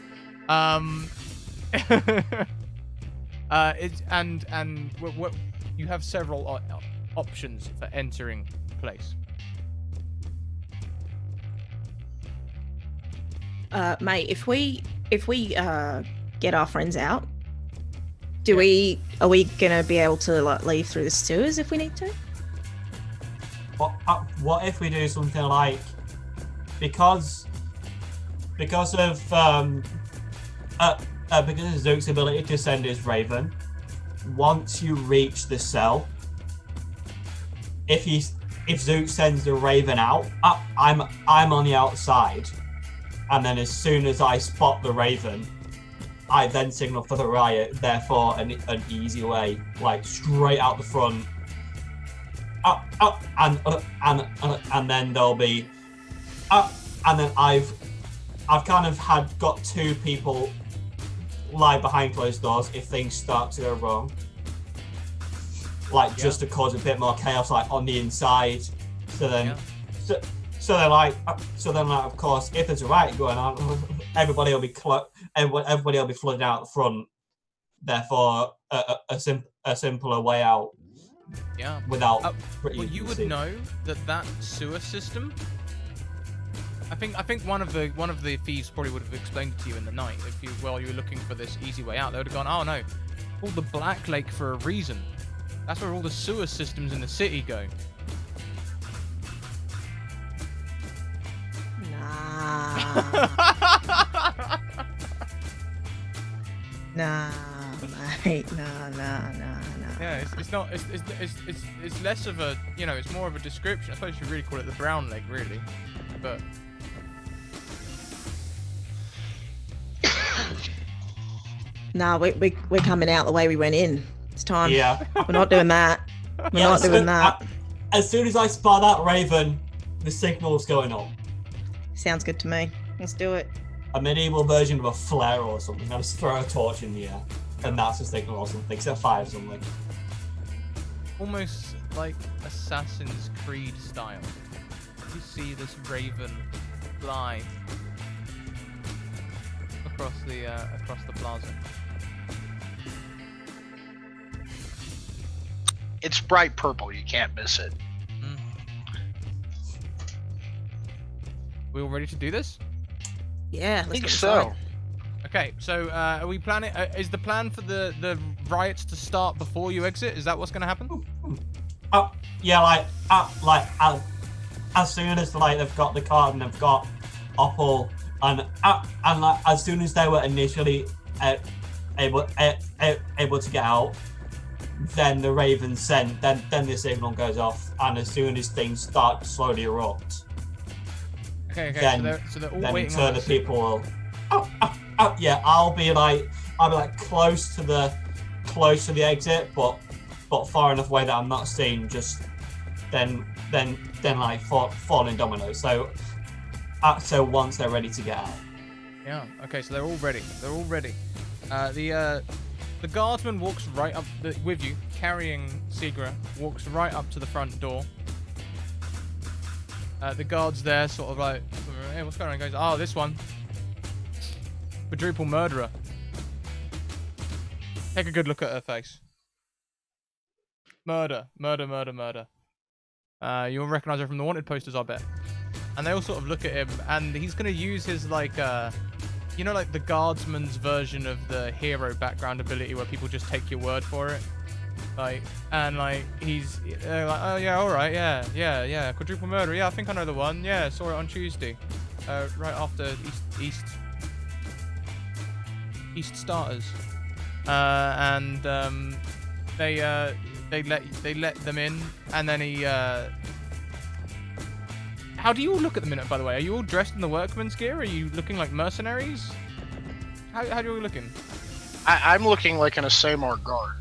What you have several options for entering the place. Mate, if we get our friends out, are we gonna be able to like leave through the sewers if we need to? What if we do something like, because of Zook's ability to send his Raven, once you reach the cell, if Zook sends the Raven out, I'm on the outside, and then as soon as I spot the Raven, I then signal for the riot. Therefore, an easy way, like straight out the front, and then there'll be, and then I've kind of got two people lie behind closed doors if things start to go wrong, like just to cause a bit more chaos, like on the inside. So then, so then of course, if there's a riot going on, everybody will be flooded out the front. Therefore, a simpler way out. Yeah. Without. Well, you would know that sewer system. I think one of the thieves probably would have explained it to you in the night while you were looking for this easy way out. They would have gone, oh no, called the Black Lake for a reason. That's where all the sewer systems in the city go. Nah, mate, nah. Yeah, it's not. It's less of a, you know, it's more of a description. I suppose you really call it the Brown Lake, really, but. Nah, we're coming out the way we went in. It's time. Yeah. We're not doing that. We're not doing that. As soon as I spot that Raven, the signal's going on. Sounds good to me. Let's do it. A medieval version of a flare or something. I just throw a torch in the air, and that's a signal or something. Set fire or something. Almost like Assassin's Creed style. You see this Raven fly across the plaza. It's bright purple. You can't miss it. We all ready to do this? Yeah, I let's think get so. inside. Okay, so are we planning? Is the plan for the riots to start before you exit? Is that what's going to happen? Yeah, as soon as they've got the card and they've got Opal, and as soon as they were initially able to get out, then the Ravens send. Then the signal goes off, and as soon as things start to slowly erupt, Okay. then, So they're all then waiting so on the us. people will. Yeah, I'll be like close to the exit, but far enough away that I'm not seen. Just then like falling dominoes. So once they're ready to get out. Yeah. Okay. So they're all ready. The guardsman walks right up with you, carrying Segra. Walks right up to the front door. The guards there, sort of like, hey, what's going on? Goes, oh, this one. Quadruple murderer. Take a good look at her face. Murder. You'll recognize her from the wanted posters, I bet. And they all sort of look at him, and he's going to use his, like the guardsman's version of the hero background ability where people just take your word for it. He's like, oh yeah, all right, yeah, quadruple murder. Yeah, I think I know the one. Yeah, saw it on Tuesday, right after East starters, they let them in, and then he. How do you all look at the minute, by the way? Are you all dressed in the workman's gear? Are you looking like mercenaries? How do you all looking? I'm looking like an Asamar guard.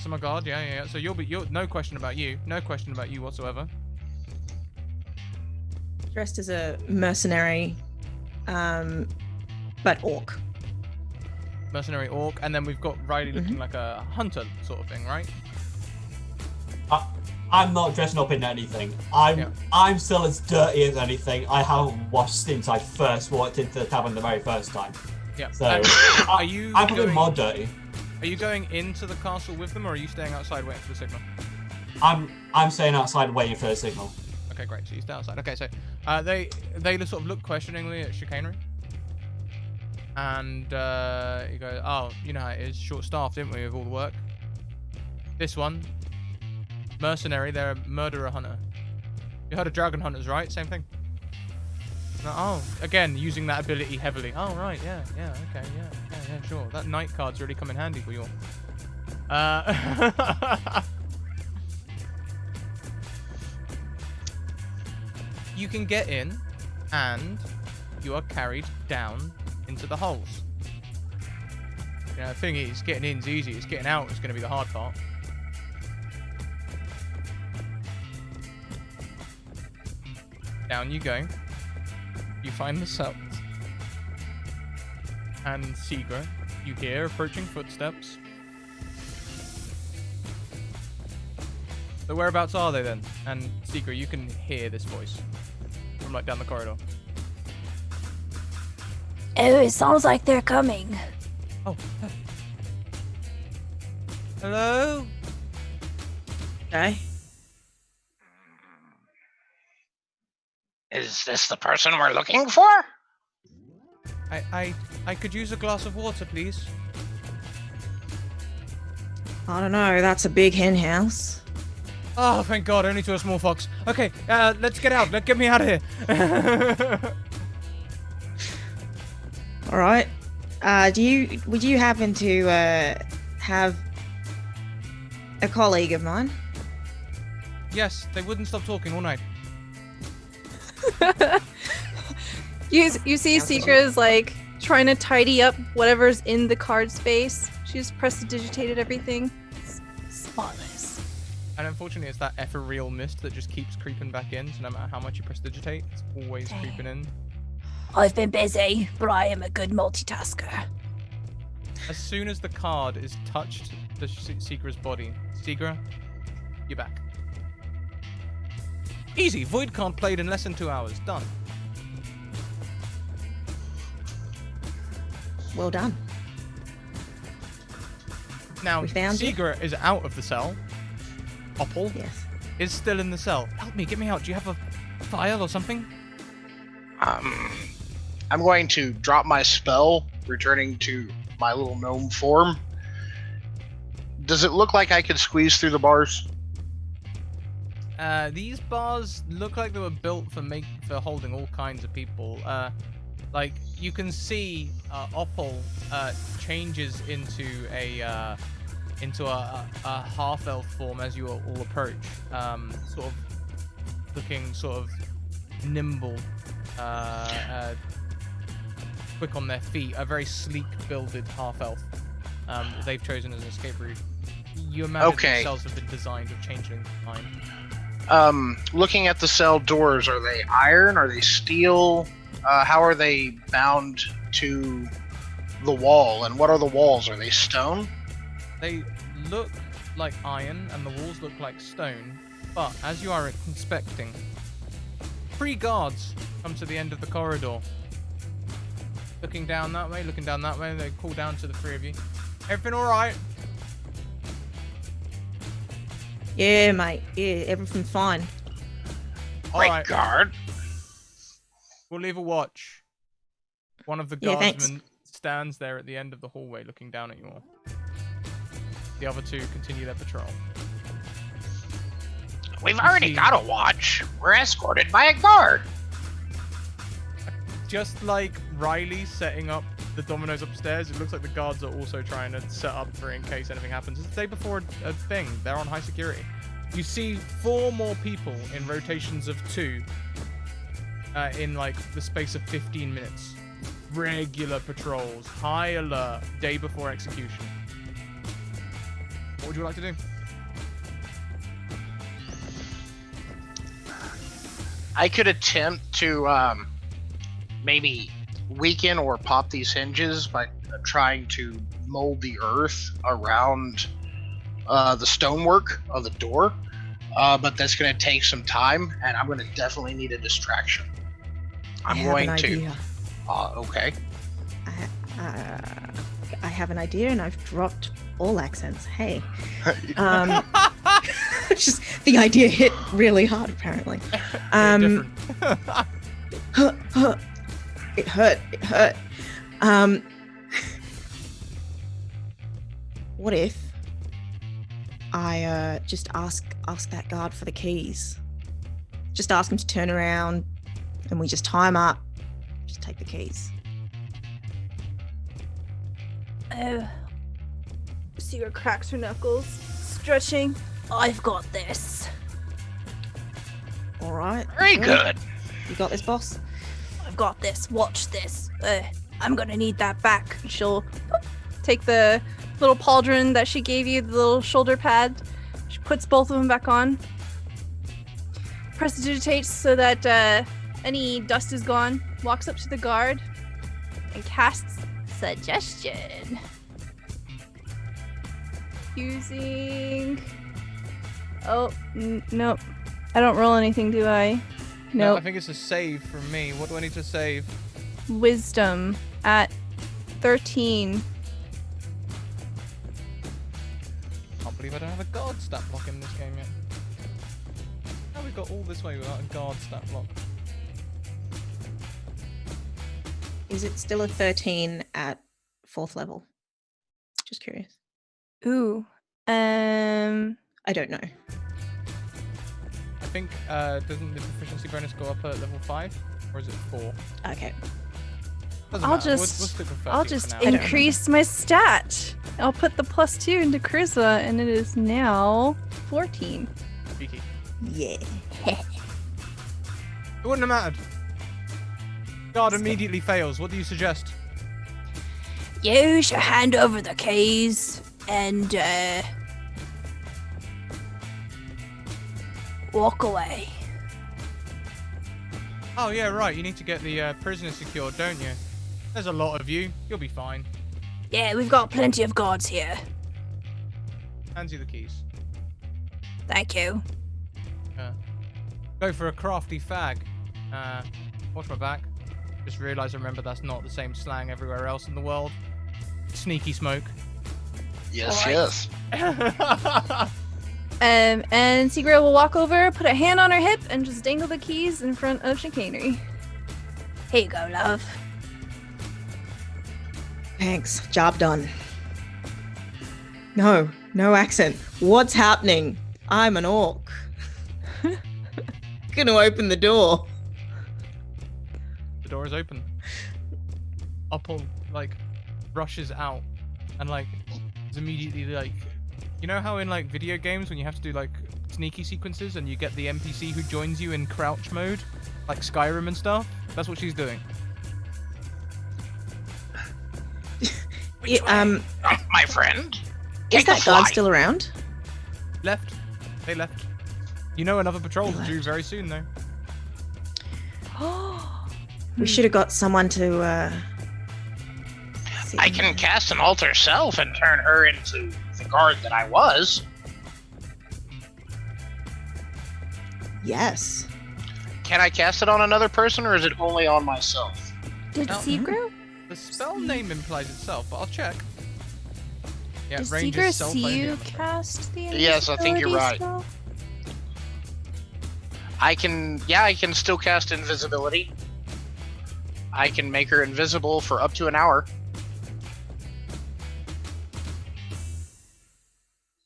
Oh my god, yeah. So you'll no question about you whatsoever. Dressed as a mercenary, but orc. Mercenary orc, and then we've got Riley looking like a hunter sort of thing, right? I'm not dressing up in anything. I'm still as dirty as anything. I haven't washed since I first walked into the tavern the very first time. Yeah. So I'm probably more dirty. Are you going into the castle with them, or are you staying outside waiting for the signal? I'm staying outside waiting for a signal. Okay, great. So you stay outside. Okay, so they sort of look questioningly at Chicanery, and he goes, "Oh, you know how it is, short-staffed, didn't we, with all the work? This one, mercenary, they're a murderer hunter. You heard of dragon hunters, right? Same thing. No, oh, again, using that ability heavily. Oh, right, yeah, okay, yeah, sure. That night card's really come in handy for you all. You can get in, and you are carried down into the holes. You know, the thing is, getting in's easy. It's getting out is going to be the hard part. Down you go. You find the cells. And Segra, you hear approaching footsteps. So whereabouts are they then? And Segra, you can hear this voice from like down the corridor. Oh, it sounds like they're coming. Oh. Hello? Okay. Is this the person we're looking for? I could use a glass of water, please. I don't know. That's a big hen house. Oh, thank God, only to a small fox. Okay, let's get out. Get me out of here. All right. Would you happen to have a colleague of mine? Yes, they wouldn't stop talking all night. You see Seeker's like trying to tidy up whatever's in the card space. She's prestidigitated everything. Spotless. And unfortunately, it's that ethereal mist that just keeps creeping back in. So no matter how much you prestidigitate, it's always creeping in. I've been busy, but I am a good multitasker. As soon as the card is touched the Seegra's body, Seegra, you're back. Easy. Void card played in less than 2 hours. Done. Well done. Now, We found you. Seegra is out of the cell. Opal Yes. is still in the cell. Help me, get me out. Do you have a file or something? I'm going to drop my spell, returning to my little gnome form. Does it look like I could squeeze through the bars? These bars look like they were built for holding all kinds of people. Like you can see, Opal changes into a half elf form as you all approach. Sort of looking sort of nimble, quick on their feet. A very sleek builded half elf. They've chosen as an escape route. You imagine the cells have been designed with changeling time. Looking at the cell doors, are they iron? Are they steel? How are they bound to the wall? And what are the walls? Are they stone? They look like iron and the walls look like stone, but as you are inspecting, 3 guards come to the end of the corridor. Looking down that way, they call down to the 3 of you. Everything alright? Yeah, mate. Yeah, everything's fine. Alright, Guard. we'll leave a watch. One of the Yeah, thanks. guardsmen stands there at the end of the hallway looking down at you all. The other 2 continue their patrol. We've already got a watch. We're escorted by a guard. Just like Riley setting up the dominoes upstairs, it looks like the guards are also trying to set up for in case anything happens. It's the day before a thing. They're on high security. You see 4 more people in rotations of 2 in like the space of 15 minutes. Regular patrols, high alert, day before execution. What would you like to do? I could attempt to maybe weaken or pop these hinges by trying to mold the earth around the stonework of the door, but that's going to take some time, and I'm going to definitely need a distraction. I have an idea. Okay. I have an idea, and I've dropped all accents. Hey. Just the idea hit really hard, apparently. It hurt. What if I just ask that guard for the keys? Just ask him to turn around, and we just tie him up. Just take the keys. Seegra cracks her knuckles, stretching. I've got this. All right. Very good. You got this, boss? I've got this. Watch this. I'm gonna need that back. She'll take the little pauldron that she gave you, the little shoulder pad. She puts both of them back on. Prestidigitates so that any dust is gone. Walks up to the guard and casts Suggestion. Using... Oh, nope. I don't roll anything, do I? No, Nope. I think it's a save from me. What do I need to save? Wisdom at 13. Can't believe I don't have a guard stat block in this game yet. How we got all this way without a guard stat block? Is it still a 13 at 4th level? Just curious. Ooh. I don't know. I think, doesn't the proficiency bonus go up at level 5? Or is it 4? Okay. Doesn't I'll matter. We'll just- stick with 13 I'll for just now. don't increase my stat. I'll put the +2 into Charisma, and it is now 14. Cheeky. Yeah. It wouldn't have mattered. Guard immediately fails. What do you suggest? You should hand over the keys and walk away. Oh, yeah, right. You need to get the prisoners secured, don't you? There's a lot of you. You'll be fine. Yeah, we've got plenty of guards here. Hands you the keys. Thank you. Go for a crafty fag. Watch my back. Just realized, remember, that's not the same slang everywhere else in the world. Sneaky smoke. Yes, Alright. yes. And Seagrail will walk over, put a hand on her hip, and just dangle the keys in front of Chicanery. Here you go, love. Thanks. Job done. No accent. What's happening? I'm an orc. Gonna open the door. The door is open. Upple, like, rushes out and, like, is immediately, like... You know how in, like, video games when you have to do, like, sneaky sequences and you get the NPC who joins you in crouch mode? Like Skyrim and stuff? That's what she's doing. My friend. Is Take a that guard flight. still around? Left. They left. You know another patrol They due left. very soon, though. We should have got someone to. See. I can cast an alter self and turn her into the guard that I was. Yes. Can I cast it on another person, or is it only on myself? Did Oh. Seagrail? The spell name implies itself, but I'll check. Yeah, Does range Seagrail is self see you only. cast the Yes, I think you're invisibility right. spell? I can still cast invisibility. I can make her invisible for up to an hour.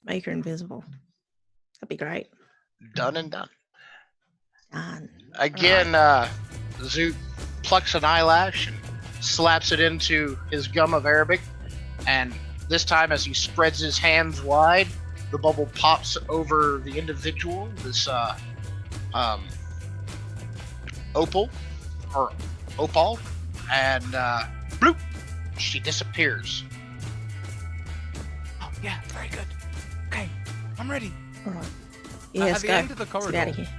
Make her invisible. That'd be great. Done and done. Done. Again, Zoot plucks an eyelash and slaps it into his gum of Arabic, and this time as he spreads his hands wide, the bubble pops over the individual, this opal, or opal, and bloop, she disappears. Oh, yeah, very good. Okay, I'm ready. All right. At Yes, the go. end of the Let's get corridor, out of here.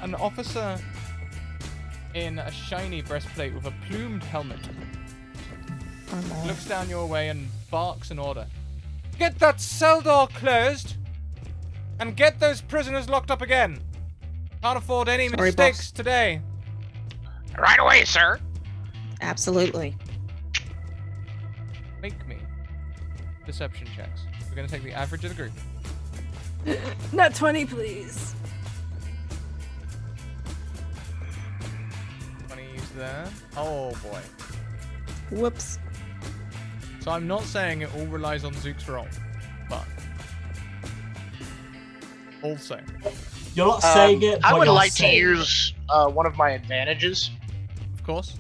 An officer in a shiny breastplate with a plumed helmet Oh, no. looks down your way and barks an order. Get that cell door closed and get those prisoners locked up again. Can't afford any Sorry, mistakes boss. today. Right away, sir. Absolutely. Make me deception checks. We're going to take the average of the group. Not 20, please. 20's there. Oh boy. Whoops. So I'm not saying it all relies on Zook's roll, but also, You're not saying it, but I would you're like to saying it. use one of my advantages. of course,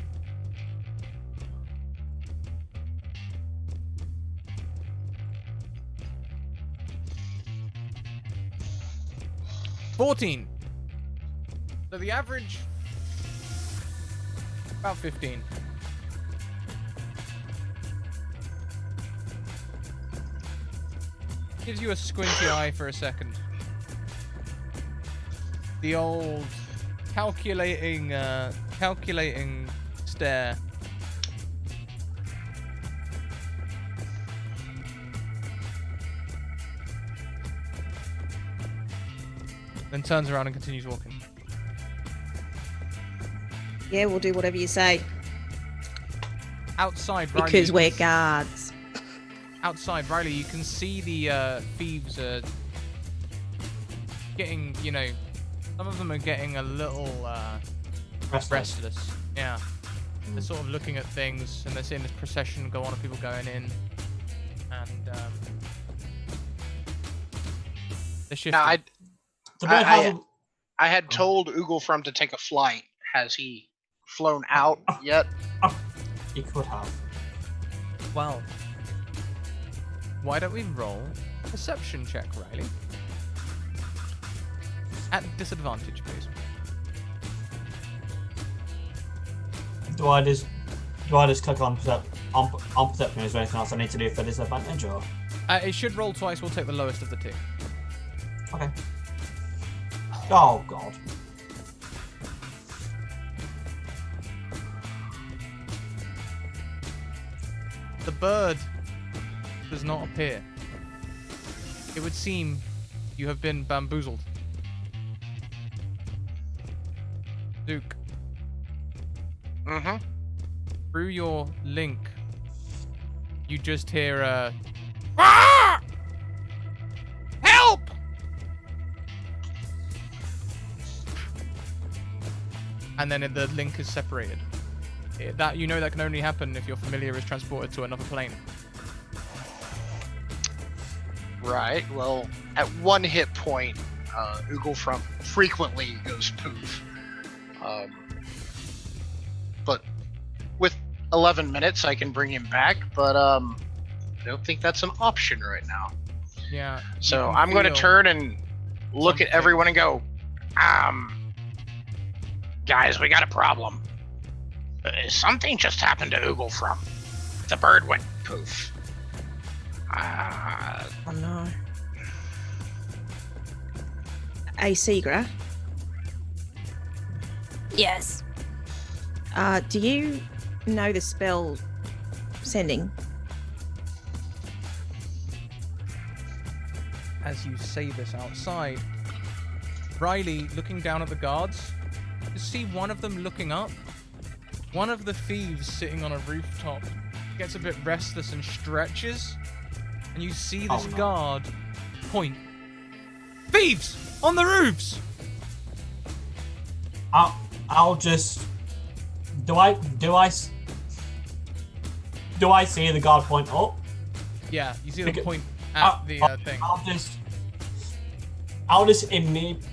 $14. So the average, about 15. Gives you a squinty eye for a second. The old calculating stare. Then turns around and continues walking. Yeah, we'll do whatever you say. Outside, Riley, Because you we're can guards. outside, Riley, you can see the thieves getting, you know, some of them are getting a little restless. Yeah. They're sort of looking at things and they're seeing this procession go on of people going in. And they're shifting. Now, The bird hasn't. I had told Ugelfrum to take a flight. Has he flown out yet? He could have. Well, why don't we roll a perception check, Riley? At disadvantage, please. Do I just click on perception? Is there anything else I need to do for disadvantage, or? It should roll twice. We'll take the lowest of the two. Okay. Oh god. The bird does not appear. It would seem you have been bamboozled. Duke, Mm-hmm. Through your link, you just hear "Ah! Help!" And then the link is separated. That can only happen if your familiar is transported to another plane. Right. Well, at 1 hit point, Ugelfront frequently goes poof. But with 11 minutes, I can bring him back. But I don't think that's an option right now. Yeah. So I'm going to turn and look at everyone and go, guys, we got a problem. Something just happened to Ugelfront. The bird went poof. Oh no. Hey, Seagra, Yes. do you know the spell sending? As you say this outside, Riley, looking down at the guards, you see one of them looking up. One of the thieves sitting on a rooftop gets a bit restless and stretches, and you see this guard point. Thieves on the roofs! I'll just. Do I see the guard point up? Yeah, you see them point at the thing. I'll just immediately.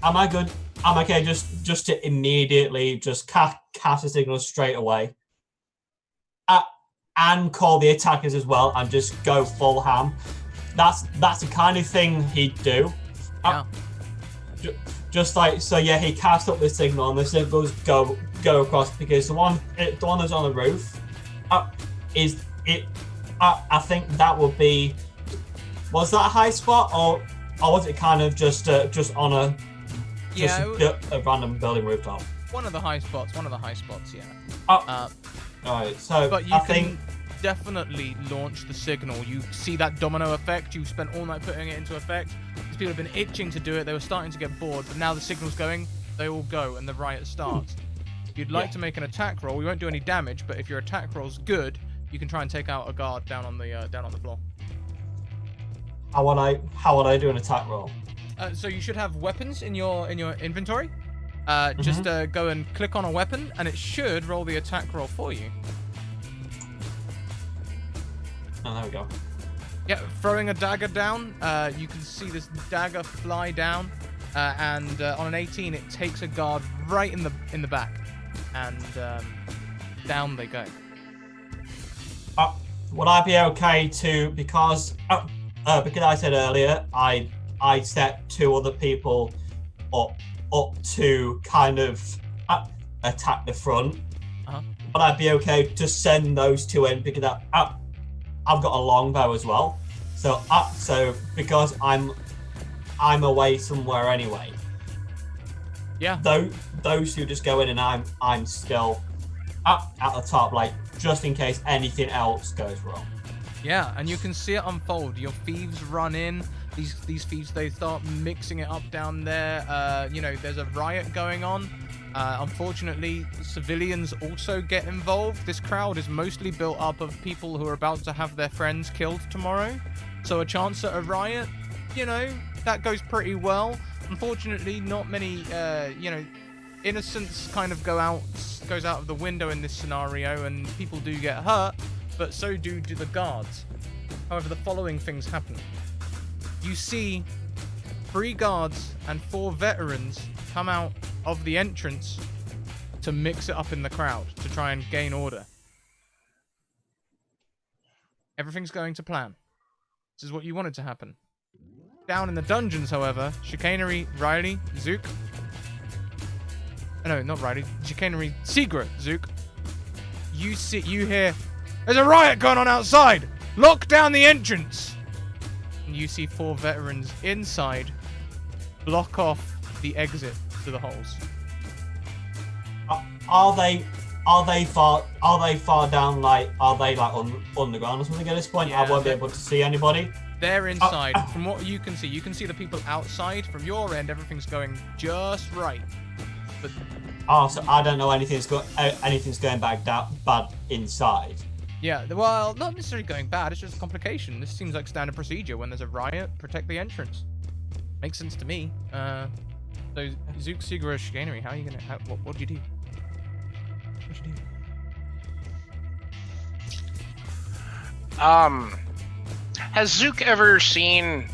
Am I good? I'm okay. Just to immediately just cast a signal straight away. And call the attackers as well, and just go full ham. That's the kind of thing he'd do. Yeah. Just like so, yeah. He cast up the signal, and the signals go across because the one that's on the roof is it. I think that would be. Was that a high spot or was it kind of just on a a random building rooftop? One of the high spots. Yeah. Alright, so but you can definitely launch the signal. You see that domino effect. You spent all night putting it into effect. These people have been itching to do it. They were starting to get bored, but now the signal's going. They all go, and the riot starts. If you'd like to make an attack roll, we won't do any damage. But if your attack roll's good, you can try and take out a guard down on the floor. How would I do an attack roll? So you should have weapons in your inventory. Just go and click on a weapon, and it should roll the attack roll for you. Oh, there we go. Yeah, throwing a dagger down. You can see this dagger fly down, and on an 18, it takes a guard right in the back, and down they go. Would I be okay to because I said earlier I set 2 other people up to kind of attack the front. But I'd be okay to send those 2 in because I've got a longbow as well. So because I'm away somewhere anyway. Yeah. Those 2 just go in and I'm still up at the top, like just in case anything else goes wrong. Yeah, and you can see it unfold. Your thieves run in. These thieves, they start mixing it up down there. There's a riot going on. Unfortunately, civilians also get involved. This crowd is mostly built up of people who are about to have their friends killed tomorrow. So a chance at a riot, that goes pretty well. Unfortunately, not many, innocence kind of goes out of the window in this scenario, and people do get hurt, but so do the guards. However, the following things happen. You see 3 guards and 4 veterans come out of the entrance to mix it up in the crowd to try and gain order. Everything's going to plan. This is what you wanted to happen. Down in the dungeons, however, Chicanery, Riley, Zook. No, not Riley. Chicanery, Seagra, Zook. You hear, there's a riot going on outside! Lock down the entrance! And you see 4 veterans inside block off the exit to the holes. Are they far down? Like, are they like underground or something at this point? Yeah, I won't be able to see anybody. They're inside. From what you can see the people outside. From your end, everything's going just right. But Oh, so I don't know anything's going bad inside. Yeah, well, not necessarily going bad, it's just a complication. This seems like standard procedure. When there's a riot, protect the entrance. Makes sense to me. So, Zook, Sigura, Chicanery, how are you gonna, what'd you do? What'd you do? Has Zook ever seen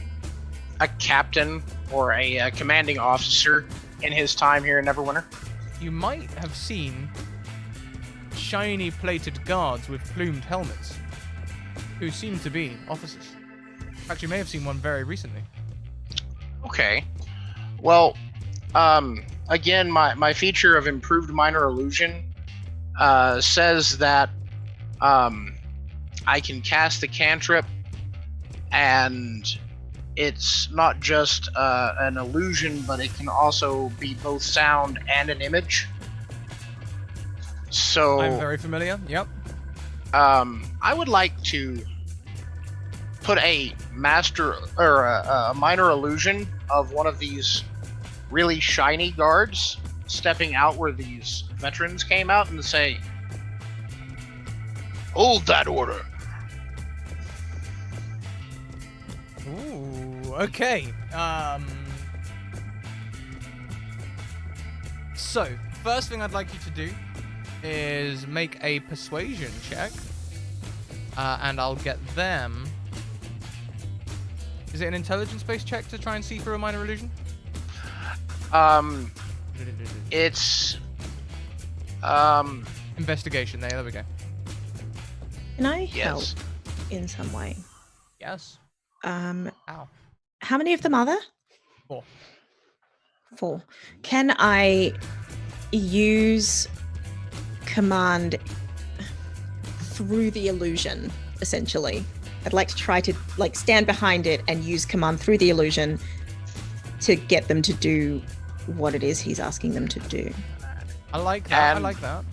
a captain or a commanding officer in his time here in Neverwinter? You might have seen shiny plated guards with plumed helmets who seem to be officers. In fact, you may have seen one very recently. Okay. Well, again, my feature of improved minor illusion says that I can cast a cantrip, and it's not just an illusion, but it can also be both sound and an image. So I'm very familiar. Yep. I would like to put a master or a minor illusion of one of these really shiny guards stepping out where these veterans came out and say, "Hold that order." Ooh, okay. So, first thing I'd like you to do is make a persuasion check. And I'll get them. Is it an intelligence-based check to try and see through a minor illusion? It's Investigation. There we go. Can I help yes. in some way? Yes. Ow. Ow. How many of them are there? 4. 4. Can I use command through the illusion, essentially? I'd like to try to stand behind it and use command through the illusion to get them to do what it is he's asking them to do. I like that. And I like that.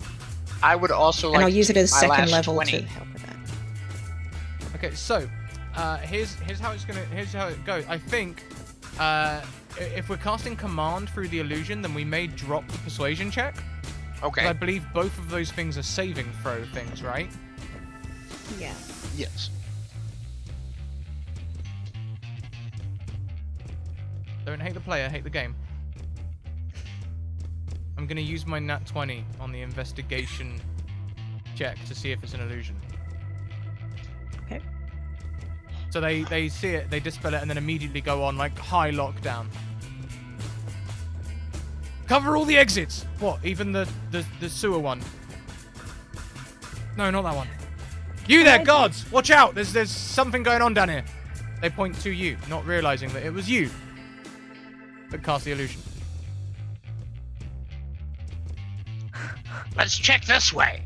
I would also like And I'll use it as my second last level 20. to help with that. Okay, so here's how it goes. I think if we're casting command through the illusion, then we may drop the persuasion check. Okay. I believe both of those things are saving throw things, right? Yeah. Yes. Don't hate the player, hate the game. I'm gonna use my nat 20 on the investigation check to see if it's an illusion. Okay. So they see it, they dispel it, and then immediately go on like high lockdown. Cover all the exits. What? Even the sewer one? No, not that one. You there, guards! Watch out! There's something going on down here. They point to you, not realizing that it was you that cast the illusion. Let's check this way.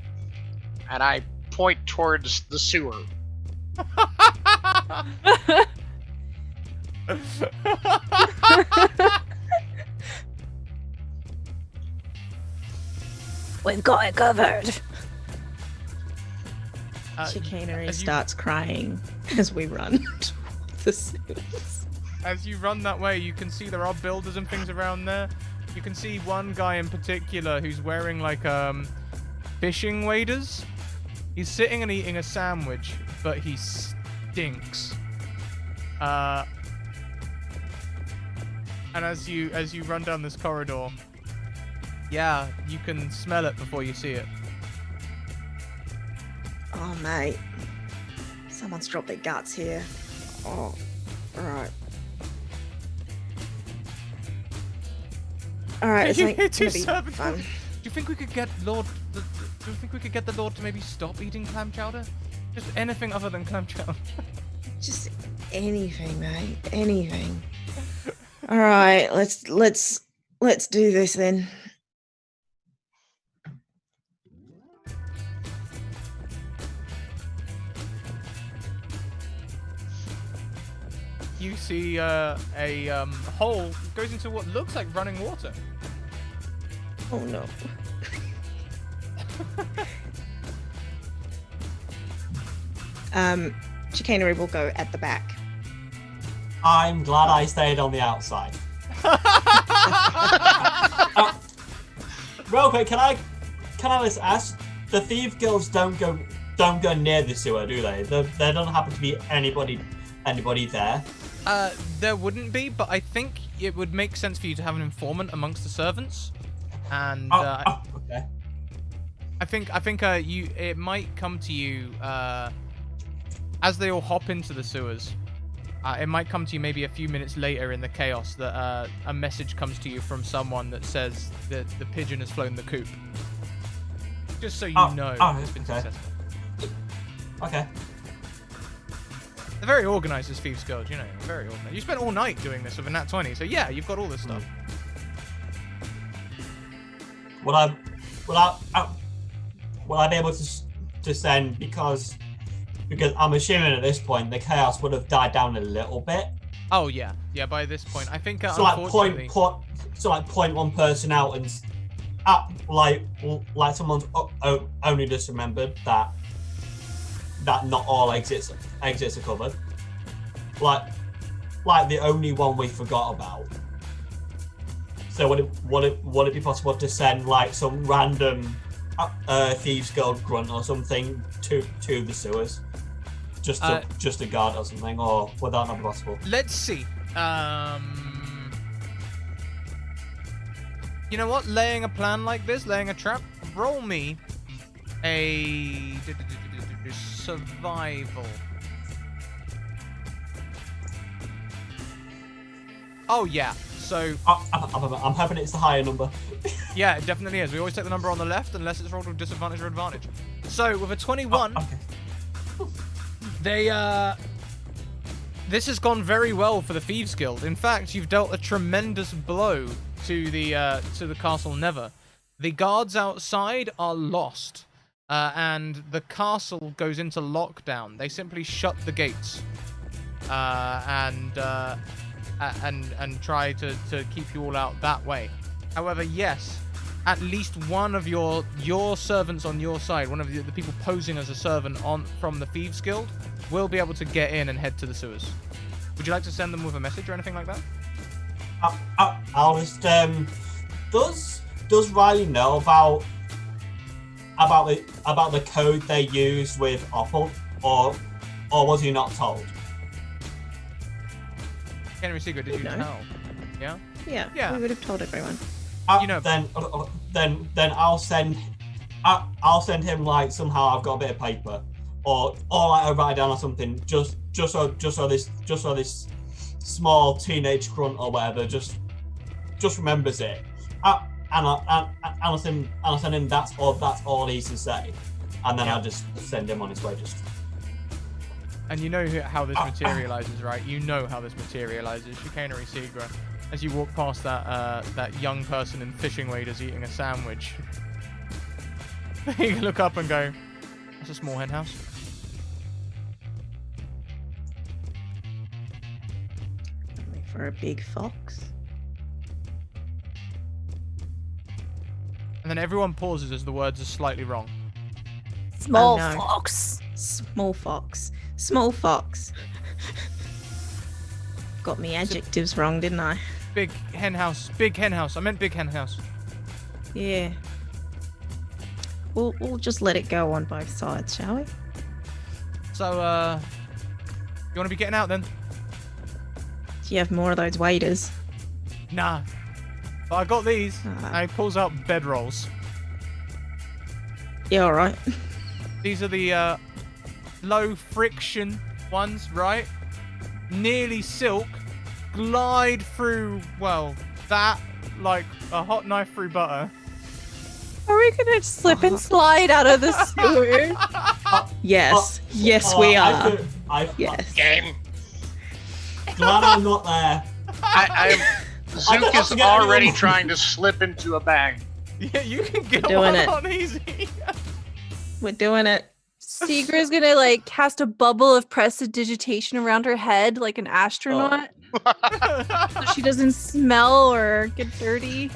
And I point towards the sewer. We've got it covered. Chicanery as you- starts crying as we run towards the sewers. As you run that way, you can see there are builders and things around there. You can see one guy in particular who's wearing like fishing waders. He's sitting and eating a sandwich, but he stinks. And as you run down this corridor, yeah, you can smell it before you see it. Oh, mate. Someone's dropped their guts here. Oh, alright. Alright, it's like You're gonna too be servant. fun. Do you think we could get Do you think we could get the Lord to maybe stop eating clam chowder? Just anything other than clam chowder. Just anything, mate. Anything. Alright, let's do this then. You see a hole goes into what looks like running water. Oh no. Chicanery will go at the back. I'm glad I stayed on the outside. real quick, can I just ask? The thief guilds don't go near the sewer, do they? There don't happen to be anybody there. There wouldn't be, but I think it would make sense for you to have an informant amongst the servants, and okay. I think it might come to you as they all hop into the sewers. It might come to you maybe a few minutes later in the chaos that a message comes to you from someone that says that the pigeon has flown the coop. Just so you know it's been successful. Okay. They're very organised as Thieves Guild, you know. Very organised. You spent all night doing this with a nat 20, so yeah, you've got all this stuff. Will I be able to send because I'm assuming at this point the chaos would have died down a little bit. Oh yeah. By this point, I think So unfortunately... point one person out and like someone's only just remembered that not all exits are covered. Like the only one we forgot about. So would it be possible to send like some random Thieves Guild grunt or something to the sewers, just to guard or something, or would that not be possible? Let's see. You know what? Laying a plan like this, laying a trap, roll me a survival. Oh yeah. So I'm hoping it's the higher number. yeah, it definitely is. We always take the number on the left unless it's rolled with disadvantage or advantage. So with a 21, this has gone very well for the Thieves Guild. In fact, you've dealt a tremendous blow to the Castle Never. The guards outside are lost, and the castle goes into lockdown. They simply shut the gates, and try to keep you all out that way. However, yes, at least one of your servants on your side, one of the people posing as a servant from the Thieves Guild, will be able to get in and head to the sewers. Would you like to send them with a message or anything like that? I'll just does Riley know about the code they use with Opal, or was he not told? Henry Secret, did you tell? Yeah? Yeah, we would have told everyone. Then I'll send him like somehow I've got a bit of paper, or like I write down or something, just so this small teenage grunt or whatever just remembers it. I'll send him that's all he needs to say, and then I'll just send him on his way. And you know how this materializes, right? You know how this materializes. Chicanery Segra. As you walk past that young person in fishing waders eating a sandwich, you can look up and go, that's a small hen house. Only for a big fox. And then everyone pauses as the words are slightly wrong. Small Oh, no. fox. Small fox. Small fox. Got me adjectives wrong, didn't I? Big hen house. Big hen house. I meant big hen house. Yeah. We'll just let it go on both sides, shall we? So, you want to be getting out then? Do you have more of those waders? Nah. But I got these. Ah. And he pulls out bedrolls. Yeah, alright. These are the low friction ones, right? Nearly silk. Glide through, well, that like a hot knife through butter. Are we gonna slip and slide out of the sewer? Yes. Yes, we are. Yes. Game. Glad I'm not there. Zook is already trying to slip into a bag. Yeah, you can get doing one it. on easy. We're doing it. Seegra's gonna like cast a bubble of prestidigitation around her head like an astronaut. So she doesn't smell or get dirty.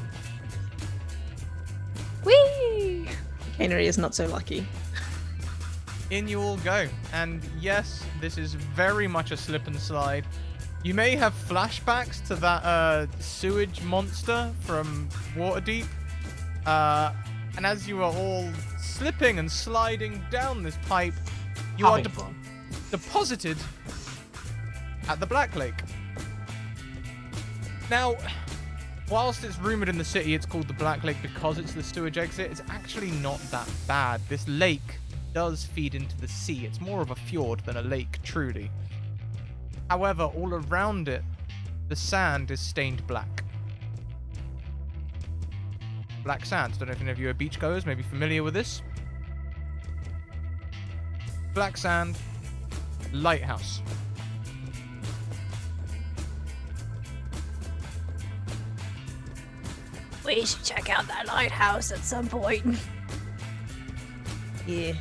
Whee! Henry is not so lucky. In you all go. And yes, this is very much a slip and slide. You may have flashbacks to that sewage monster from Waterdeep. And as you are all slipping and sliding down this pipe, you are Having fun. deposited at the Black Lake. Now, whilst it's rumored in the city it's called the Black Lake because it's the sewage exit, it's actually not that bad. This lake does feed into the sea. It's more of a fjord than a lake, truly. However, all around it, the sand is stained black. Black sand. Don't know if any of you are beachgoers, maybe familiar with this. Black sand, lighthouse. We should check out that lighthouse at some point. Yeah.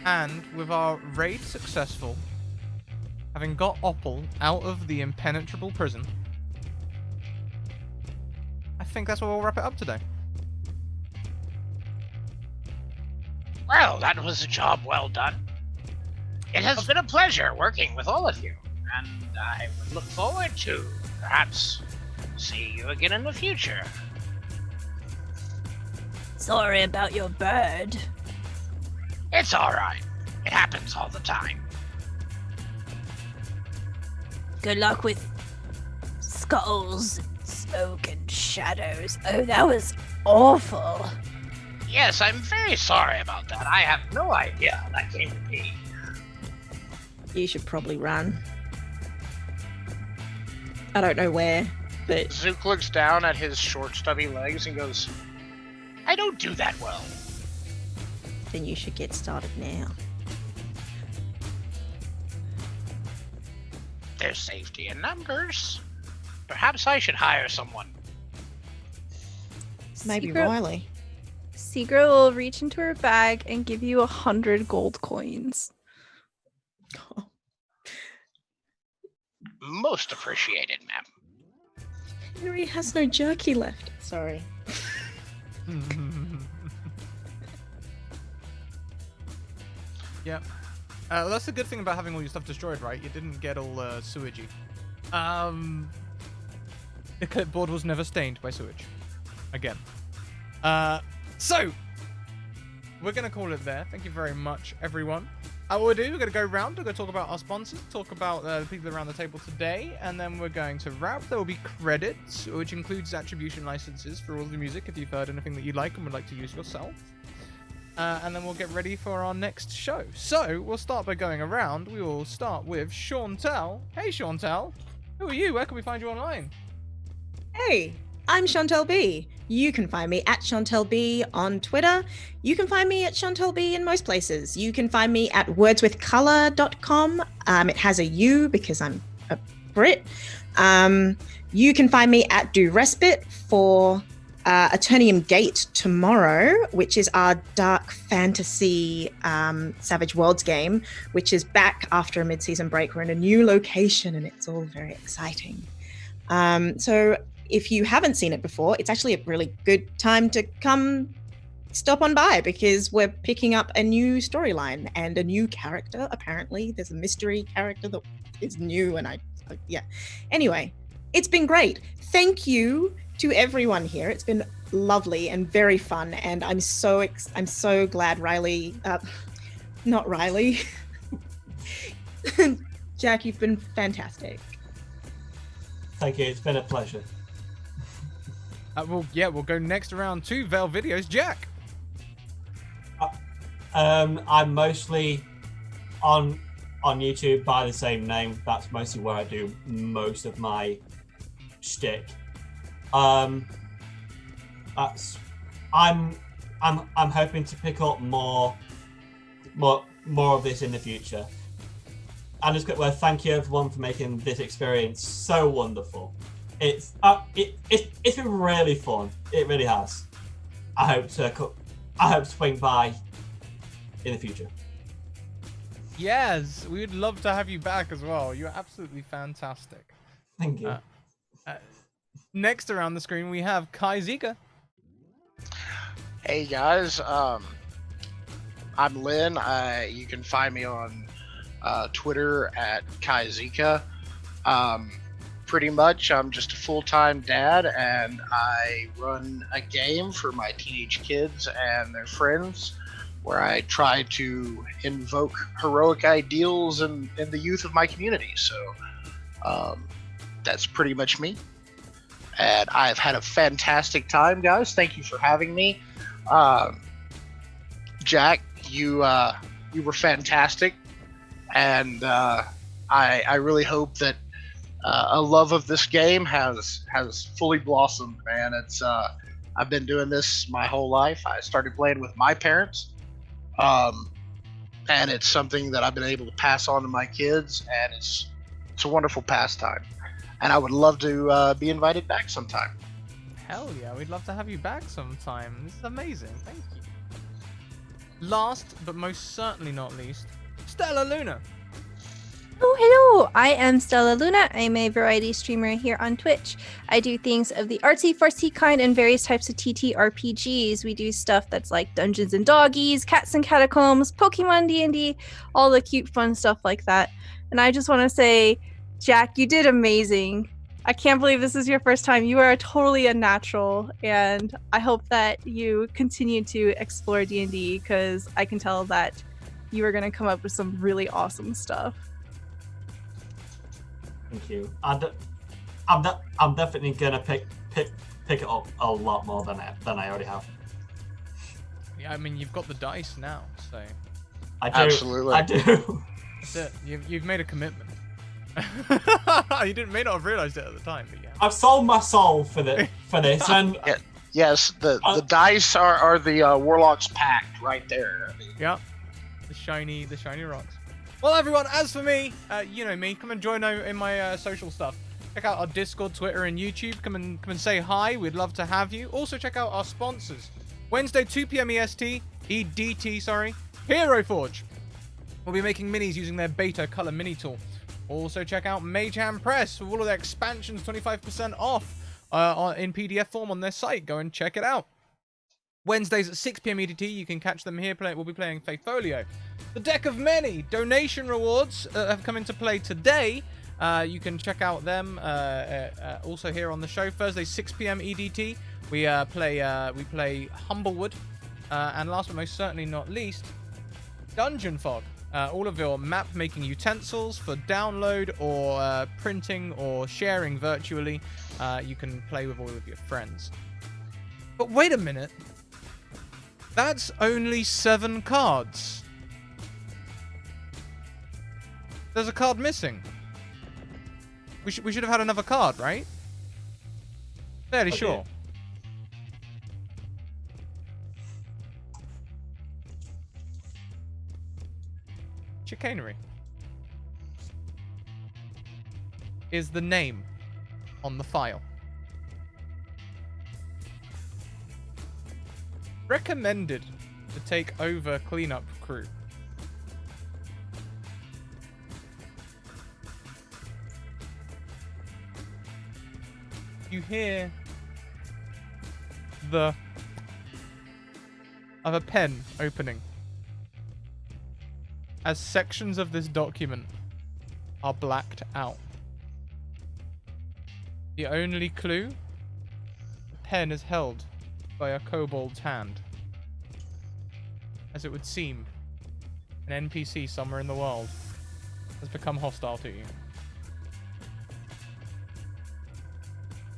And with our raid successful, having got Opal out of the impenetrable prison, I think that's where we'll wrap it up today. Well, that was a job well done. It has been a pleasure working with all of you, and I would look forward to perhaps see you again in the future. Sorry about your bird. It's alright. It happens all the time. Good luck with skulls, smoke, and shadows. Oh, that was awful. Yes, I'm very sorry about that. I have no idea how that came to be. You should probably run. I don't know where, but Zook looks down at his short, stubby legs and goes, I don't do that well. then you should get started now. There's safety in numbers. Perhaps I should hire someone. Maybe Secret- Riley. Seagra will reach into her bag and give you 100 gold coins. Most appreciated, ma'am. Henry has no jerky left. Sorry. Yep. That's the good thing about having all your stuff destroyed, right? You didn't get all sewagey. The clipboard was never stained by sewage. Again. So, we're going to call it there. Thank you very much, everyone. What we'll do, we're going to go round, we're going to talk about our sponsors, talk about the people around the table today, and then we're going to wrap. There will be credits, which includes attribution licenses for all the music if you've heard anything that you like and would like to use yourself. And then we'll get ready for our next show. So, we'll start by going around. We will start with Chantel. Hey, Chantel. Who are you? Where can we find you online? Hey, I'm Chantel B. You can find me at Chantel B on Twitter. You can find me at Chantel B in most places. You can find me at wordswithcolor.com. It has a U because I'm a Brit. You can find me at Do Respite for Eternium Gate tomorrow, which is our dark fantasy Savage Worlds game, which is back after a mid-season break. We're in a new location and it's all very exciting. So if you haven't seen it before, it's actually a really good time to come stop on by because we're picking up a new storyline and a new character. Apparently, there's a mystery character that is new, and yeah. Anyway, it's been great. Thank you to everyone here. It's been lovely and very fun, and I'm so glad Riley, not Riley, Jack, you've been fantastic. Thank you. It's been a pleasure. We'll go next around to Veil Videos. Jack. I'm mostly on YouTube by the same name. That's mostly where I do most of my shtick. I'm hoping to pick up more of this in the future. And just quick thank you everyone for making this experience so wonderful. It's been really fun. It really has. I hope to swing by in the future. Yes, we would love to have you back as well. You're absolutely fantastic. Thank you. Next around the screen we have Kai Zika. Hey guys, I'm Lynn. You can find me on Twitter at Kai Zika. pretty much, I'm just a full-time dad, and I run a game for my teenage kids and their friends, where I try to invoke heroic ideals in the youth of my community. So that's pretty much me. And I've had a fantastic time, guys. Thank you for having me. Jack, you were fantastic, and I really hope that a love of this game has fully blossomed, man. It's I've been doing this my whole life. I started playing with my parents, and it's something that I've been able to pass on to my kids, and it's a wonderful pastime. And I would love to be invited back sometime. Hell yeah, we'd love to have you back sometime. This is amazing. Thank you. Last, but most certainly not least, Stella Luna. Oh, hello! I am Stella Luna. I'm a variety streamer here on Twitch. I do things of the artsy-fartsy kind and various types of TTRPGs. We do stuff that's like Dungeons and Doggies, Cats and Catacombs, Pokemon D&D, all the cute, fun stuff like that. And I just want to say, Jack, you did amazing. I can't believe this is your first time. You are totally a natural, and I hope that you continue to explore D&D, because I can tell that you are going to come up with some really awesome stuff. Thank you. I'm definitely gonna pick it up a lot more than I already have. Yeah, I mean, you've got the dice now, so... I do. Absolutely. I do. That's it. You've made a commitment. You may not have realised it at the time, but yeah. I've sold my soul for this, and Yeah. Yes, the dice are the Warlock's Pact right there. I mean, Yeah, the shiny rocks. Well, everyone, as for me, you know me. Come and join in my social stuff. Check out our Discord, Twitter, and YouTube. Come and say hi. We'd love to have you. Also, check out our sponsors. Wednesday, 2 p.m. EDT, sorry. Hero Forge. We'll be making minis using their beta color mini tool. Also, check out Mage Hand Press with all of their expansions, 25% off in PDF form on their site. Go and check it out. Wednesdays at 6 p.m. EDT, you can catch them here. We'll be playing Faitholio. The Deck of Many donation rewards have come into play today. You can check out them also here on the show. Thursday, 6 p.m. EDT, we play Humblewood, and last but most certainly not least, Dungeon Fog. All of your map-making utensils for download or printing or sharing virtually. You can play with all of your friends. But wait a minute. That's only 7 cards. There's a card missing. We should have had another card, right? Fairly sure. Chicanery is the name on the file. Recommended to take over cleanup crew. You hear the of a pen opening as sections of this document are blacked out. The only clue, the pen is held by a kobold's hand. As it would seem, an NPC somewhere in the world has become hostile to you.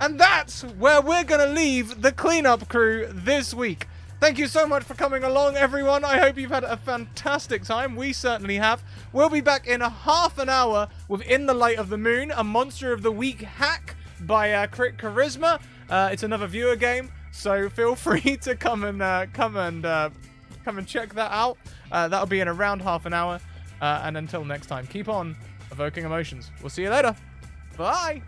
And that's where we're gonna leave the cleanup crew this week. Thank you so much for coming along, everyone. I hope you've had a fantastic time. We certainly have. We'll be back in a half an hour with In the Light of the Moon, a Monster of the Week hack by Crit Charisma. It's another viewer game, so feel free to come and check that out. That'll be in around half an hour. And until next time, keep on evoking emotions. We'll see you later. Bye.